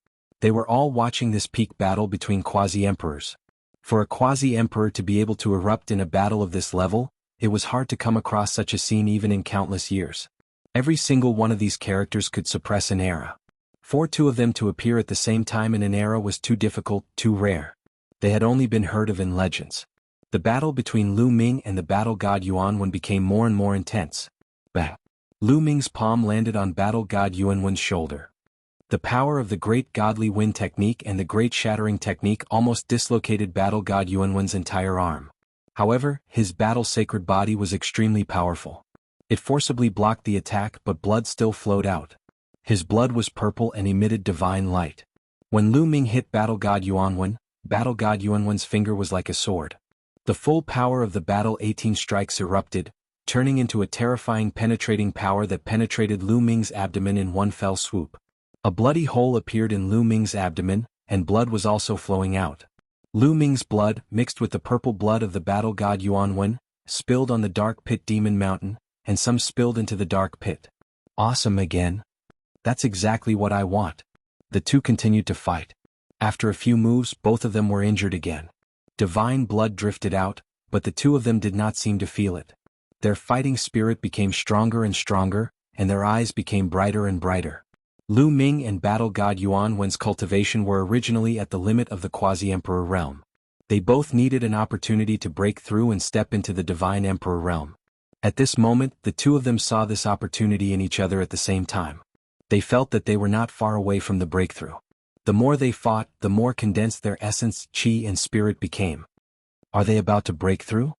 They were all watching this peak battle between quasi-emperors. For a quasi-emperor to be able to erupt in a battle of this level, it was hard to come across such a scene even in countless years. Every single one of these characters could suppress an era. For two of them to appear at the same time in an era was too difficult, too rare. They had only been heard of in legends. The battle between Lu Ming and the Battle God Yuanwen became more and more intense. Bang! Lu Ming's palm landed on Battle God Yuanwen's shoulder. The power of the Great Godly Wind technique and the Great Shattering technique almost dislocated Battle God Yuanwen's entire arm. However, his battle sacred body was extremely powerful. It forcibly blocked the attack, but blood still flowed out. His blood was purple and emitted divine light. When Lu Ming hit Battle God Yuanwen's finger was like a sword. The full power of the Battle 18 strikes erupted, turning into a terrifying penetrating power that penetrated Lu Ming's abdomen in one fell swoop. A bloody hole appeared in Lu Ming's abdomen, and blood was also flowing out. Lu Ming's blood, mixed with the purple blood of the Battle God Yuanwen, spilled on the dark pit Demon Mountain, and some spilled into the dark pit. Awesome again. That's exactly what I want. The two continued to fight. After a few moves, both of them were injured again. Divine blood drifted out, but the two of them did not seem to feel it. Their fighting spirit became stronger and stronger, and their eyes became brighter and brighter. Lu Ming and Battle God Yuanwen's cultivation were originally at the limit of the Quasi-Emperor realm. They both needed an opportunity to break through and step into the Divine Emperor realm. At this moment, the two of them saw this opportunity in each other at the same time. They felt that they were not far away from the breakthrough. The more they fought, the more condensed their essence, chi and spirit became. Are they about to break through?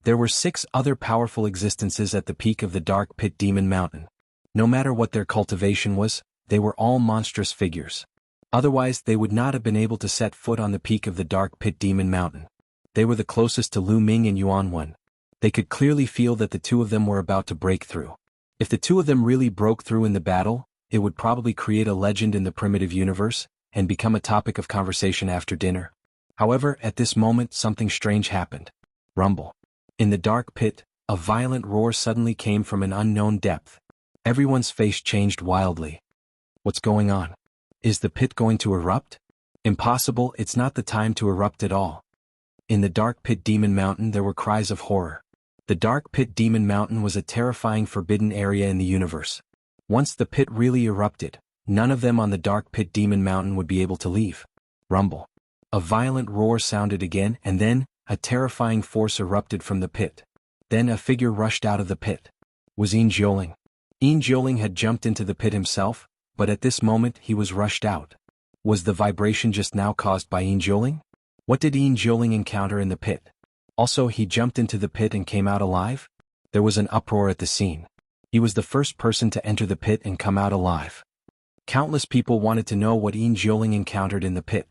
There were 6 other powerful existences at the peak of the dark pit Demon Mountain. No matter what their cultivation was, they were all monstrous figures. Otherwise, they would not have been able to set foot on the peak of the dark pit Demon Mountain. They were the closest to Lu Ming and Yuanwen. They could clearly feel that the two of them were about to break through. If the two of them really broke through in the battle, it would probably create a legend in the primitive universe, and become a topic of conversation after dinner. However, at this moment something strange happened. Rumble. In the dark pit, a violent roar suddenly came from an unknown depth. Everyone's face changed wildly. What's going on? Is the pit going to erupt? Impossible, it's not the time to erupt at all. In the dark pit Demon Mountain there were cries of horror. The dark pit Demon Mountain was a terrifying forbidden area in the universe. Once the pit really erupted, none of them on the dark pit Demon Mountain would be able to leave. Rumble. A violent roar sounded again, and then, a terrifying force erupted from the pit. Then a figure rushed out of the pit. Was Yin Zhouling. Yin Zhouling had jumped into the pit himself, but at this moment he was rushed out. Was the vibration just now caused by Yin Zhouling? What did Yin Zhouling encounter in the pit? Also, he jumped into the pit and came out alive? There was an uproar at the scene. He was the first person to enter the pit and come out alive. Countless people wanted to know what Yin Zhouling encountered in the pit.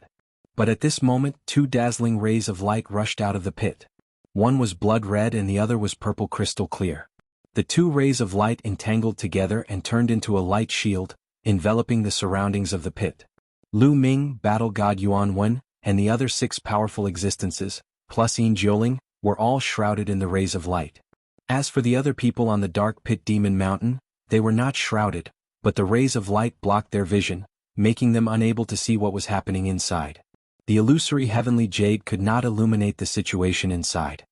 But at this moment, 2 dazzling rays of light rushed out of the pit. One was blood red and the other was purple crystal clear. The 2 rays of light entangled together and turned into a light shield, enveloping the surroundings of the pit. Lu Ming, Battle God Yuanwen, and the other 6 powerful existences, plus Yin Zhouling, were all shrouded in the rays of light. As for the other people on the dark pit Demon Mountain, they were not shrouded, but the rays of light blocked their vision, making them unable to see what was happening inside. The illusory heavenly jade could not illuminate the situation inside.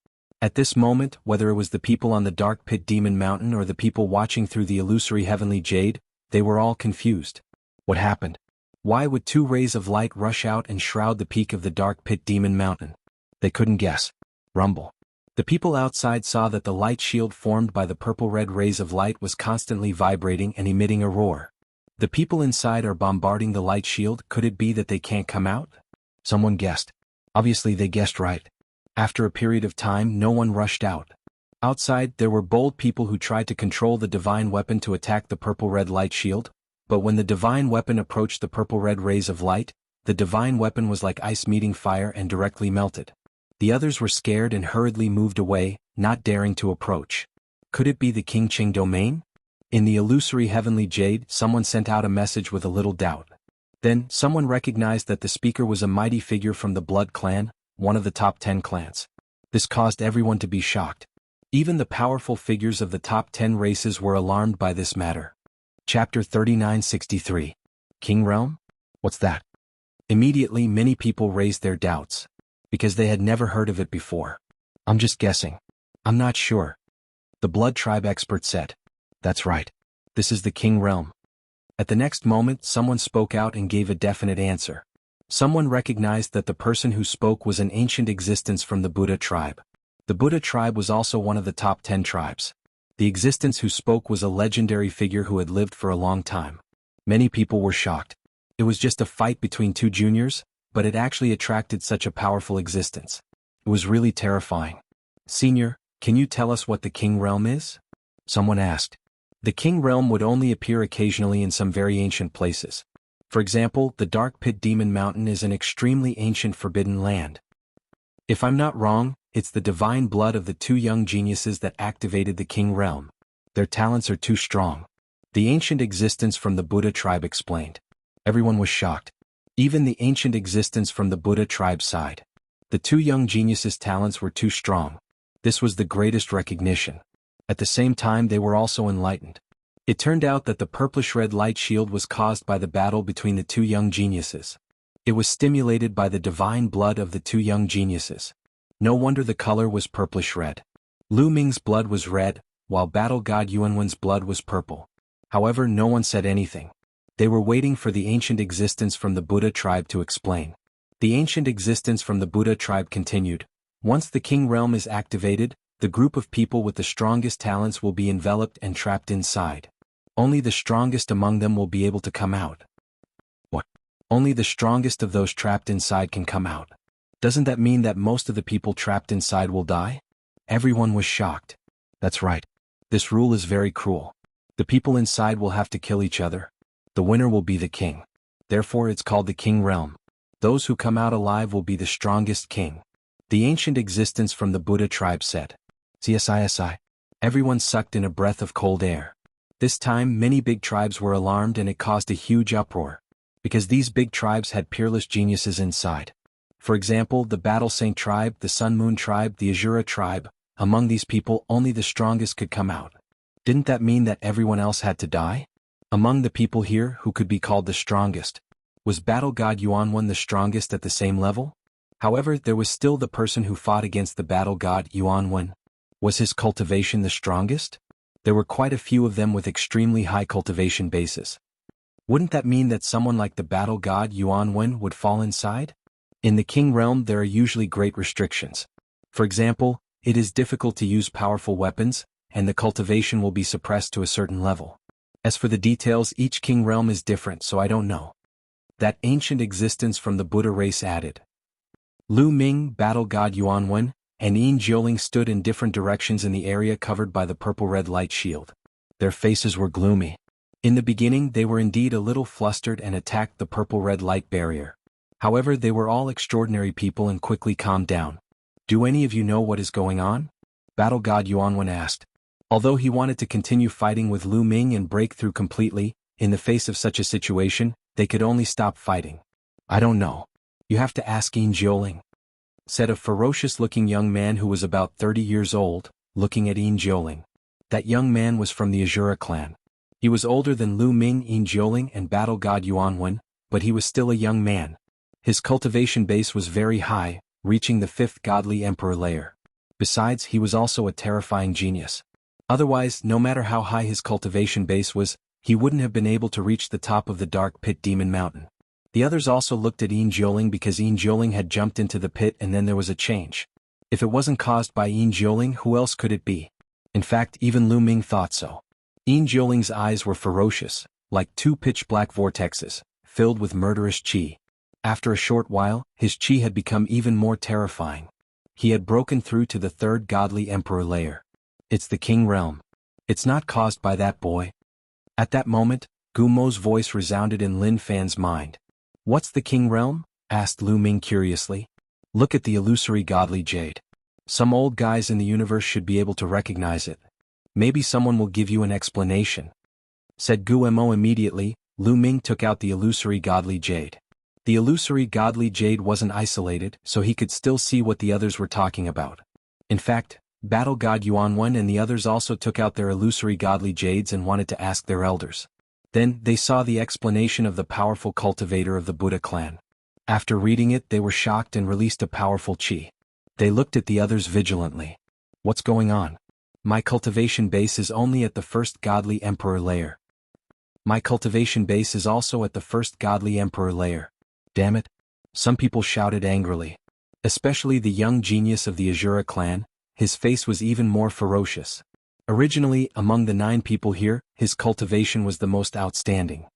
At this moment, whether it was the people on the dark pit demon mountain or the people watching through the illusory heavenly jade, they were all confused. What happened? Why would two rays of light rush out and shroud the peak of the dark pit demon mountain? They couldn't guess. Rumble. The people outside saw that the light shield formed by the purple-red rays of light was constantly vibrating and emitting a roar. The people inside are bombarding the light shield. Could it be that they can't come out? Someone guessed. Obviously they guessed right. After a period of time, no one rushed out. Outside, there were bold people who tried to control the divine weapon to attack the purple-red light shield, but when the divine weapon approached the purple-red rays of light, the divine weapon was like ice meeting fire and directly melted. The others were scared and hurriedly moved away, not daring to approach. Could it be the King Qing domain? In the illusory heavenly jade, someone sent out a message with a little doubt. Then, someone recognized that the speaker was a mighty figure from the Blood clan, one of the top 10 clans. This caused everyone to be shocked. Even the powerful figures of the top 10 races were alarmed by this matter. Chapter 3963. King Realm? What's that? Immediately many people raised their doubts. Because they had never heard of it before. I'm just guessing. I'm not sure. The Blood tribe expert said. That's right. This is the King Realm. At the next moment, someone spoke out and gave a definite answer. Someone recognized that the person who spoke was an ancient existence from the Buddha tribe. The Buddha tribe was also one of the top 10 tribes. The existence who spoke was a legendary figure who had lived for a long time. Many people were shocked. It was just a fight between two juniors, but it actually attracted such a powerful existence. It was really terrifying. Senior, can you tell us what the King Realm is? Someone asked. The King Realm would only appear occasionally in some very ancient places. For example, the Dark Pit Demon Mountain is an extremely ancient forbidden land. If I'm not wrong, it's the divine blood of the two young geniuses that activated the King Realm. Their talents are too strong. The ancient existence from the Buddha tribe explained. Everyone was shocked. Even the ancient existence from the Buddha tribe sighed. The two young geniuses' talents were too strong. This was the greatest recognition. At the same time, they were also enlightened. It turned out that the purplish-red light shield was caused by the battle between the two young geniuses. It was stimulated by the divine blood of the two young geniuses. No wonder the color was purplish-red. Lu Ming's blood was red, while battle god Yuanwen's blood was purple. However, no one said anything. They were waiting for the ancient existence from the Buddha tribe to explain. The ancient existence from the Buddha tribe continued. Once the King Realm is activated, the group of people with the strongest talents will be enveloped and trapped inside. Only the strongest among them will be able to come out. What? Only the strongest of those trapped inside can come out. Doesn't that mean that most of the people trapped inside will die? Everyone was shocked. That's right. This rule is very cruel. The people inside will have to kill each other. The winner will be the king. Therefore it's called the King Realm. Those who come out alive will be the strongest king. The ancient existence from the Buddha tribe said. CSISI. Everyone sucked in a breath of cold air. This time many big tribes were alarmed and it caused a huge uproar. Because these big tribes had peerless geniuses inside. For example, the Battle Saint tribe, the Sun Moon tribe, the Azura tribe. Among these people, only the strongest could come out. Didn't that mean that everyone else had to die? Among the people here who could be called the strongest, was battle god Yuanwen the strongest at the same level? However, there was still the person who fought against the battle god Yuanwen. Was his cultivation the strongest? There were quite a few of them with extremely high cultivation bases. Wouldn't that mean that someone like the battle god Yuanwen would fall inside? In the King Realm there are usually great restrictions. For example, it is difficult to use powerful weapons, and the cultivation will be suppressed to a certain level. As for the details, each King Realm is different, so I don't know. That ancient existence from the Buddha race added. Lu Ming, battle god Yuanwen, and Yin Jiuling stood in different directions in the area covered by the purple-red light shield. Their faces were gloomy. In the beginning they were indeed a little flustered and attacked the purple-red light barrier. However, they were all extraordinary people and quickly calmed down. Do any of you know what is going on? Battle god Yuanwen asked. Although he wanted to continue fighting with Lu Ming and break through completely, in the face of such a situation, they could only stop fighting. I don't know. You have to ask Yin Jiuling, said a ferocious-looking young man who was about 30 years old, looking at Yin Jiuling. That young man was from the Azura clan. He was older than Lu Ming, Yin Jiuling, and battle god Yuanwen, but he was still a young man. His cultivation base was very high, reaching the 5th godly emperor layer. Besides, he was also a terrifying genius. Otherwise, no matter how high his cultivation base was, he wouldn't have been able to reach the top of the dark pit demon mountain. The others also looked at Yin Jiuling because Yin Jiuling had jumped into the pit and then there was a change. If it wasn't caused by Yin Jiuling, who else could it be? In fact, even Lu Ming thought so. Yin Jiuling's eyes were ferocious, like two pitch-black vortexes, filled with murderous qi. After a short while, his qi had become even more terrifying. He had broken through to the third godly emperor layer. It's the king realm. It's not caused by that boy. At that moment, Gu Mo's voice resounded in Lin Fan's mind. What's the king realm? Asked Lu Ming curiously. Look at the illusory godly jade. Some old guys in the universe should be able to recognize it. Maybe someone will give you an explanation. Said Gu Mo immediately. Lu Ming took out the illusory godly jade. The illusory godly jade wasn't isolated, so he could still see what the others were talking about. In fact, Battle God Yuanwen and the others also took out their illusory godly jades and wanted to ask their elders. Then, they saw the explanation of the powerful cultivator of the Buddha clan. After reading it, they were shocked and released a powerful qi. They looked at the others vigilantly. What's going on? My cultivation base is only at the first godly emperor layer. My cultivation base is also at the first godly emperor layer. Damn it. Some people shouted angrily. Especially the young genius of the Azura clan. His face was even more ferocious. Originally, among the 9 people here, his cultivation was the most outstanding.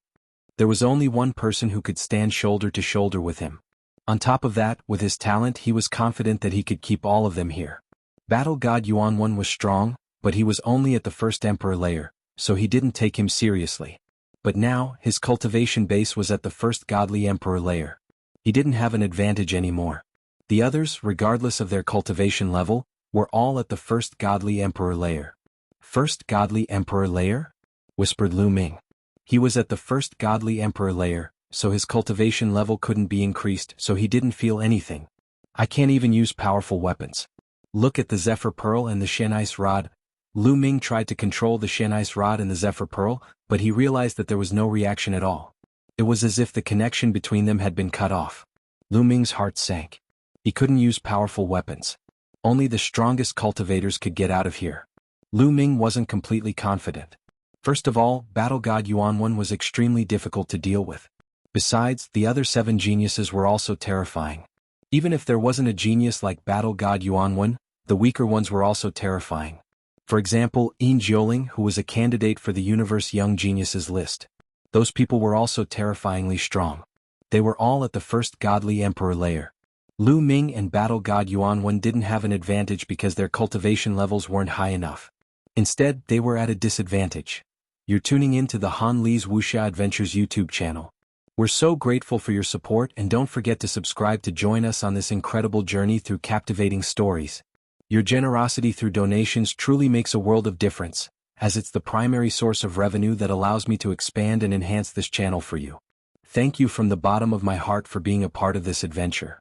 There was only one person who could stand shoulder to shoulder with him. On top of that, with his talent, he was confident that he could keep all of them here. Battle God Yuanwen was strong, but he was only at the first emperor layer, so he didn't take him seriously. But now, his cultivation base was at the first godly emperor layer. He didn't have an advantage anymore. The others, regardless of their cultivation level, were all at the first godly emperor layer. First godly emperor layer? Whispered Lu Ming. He was at the first godly emperor layer, so his cultivation level couldn't be increased, so he didn't feel anything. I can't even use powerful weapons. Look at the Zephyr Pearl and the Shen Ice Rod. Lu Ming tried to control the Shen Ice Rod and the Zephyr Pearl, but he realized that there was no reaction at all. It was as if the connection between them had been cut off. Lu Ming's heart sank. He couldn't use powerful weapons. Only the strongest cultivators could get out of here. Lu Ming wasn't completely confident. First of all, Battle God Yuanwen was extremely difficult to deal with. Besides, the other 7 geniuses were also terrifying. Even if there wasn't a genius like Battle God Yuanwen, the weaker ones were also terrifying. For example, Yin Jiuling, who was a candidate for the Universe Young Geniuses list. Those people were also terrifyingly strong. They were all at the first godly emperor layer. Lu Ming and Battle God Yuanwen didn't have an advantage because their cultivation levels weren't high enough. Instead, they were at a disadvantage. You're tuning in to the Han Li's Wuxia Adventures YouTube channel. We're so grateful for your support, and don't forget to subscribe to join us on this incredible journey through captivating stories. Your generosity through donations truly makes a world of difference, as it's the primary source of revenue that allows me to expand and enhance this channel for you. Thank you from the bottom of my heart for being a part of this adventure.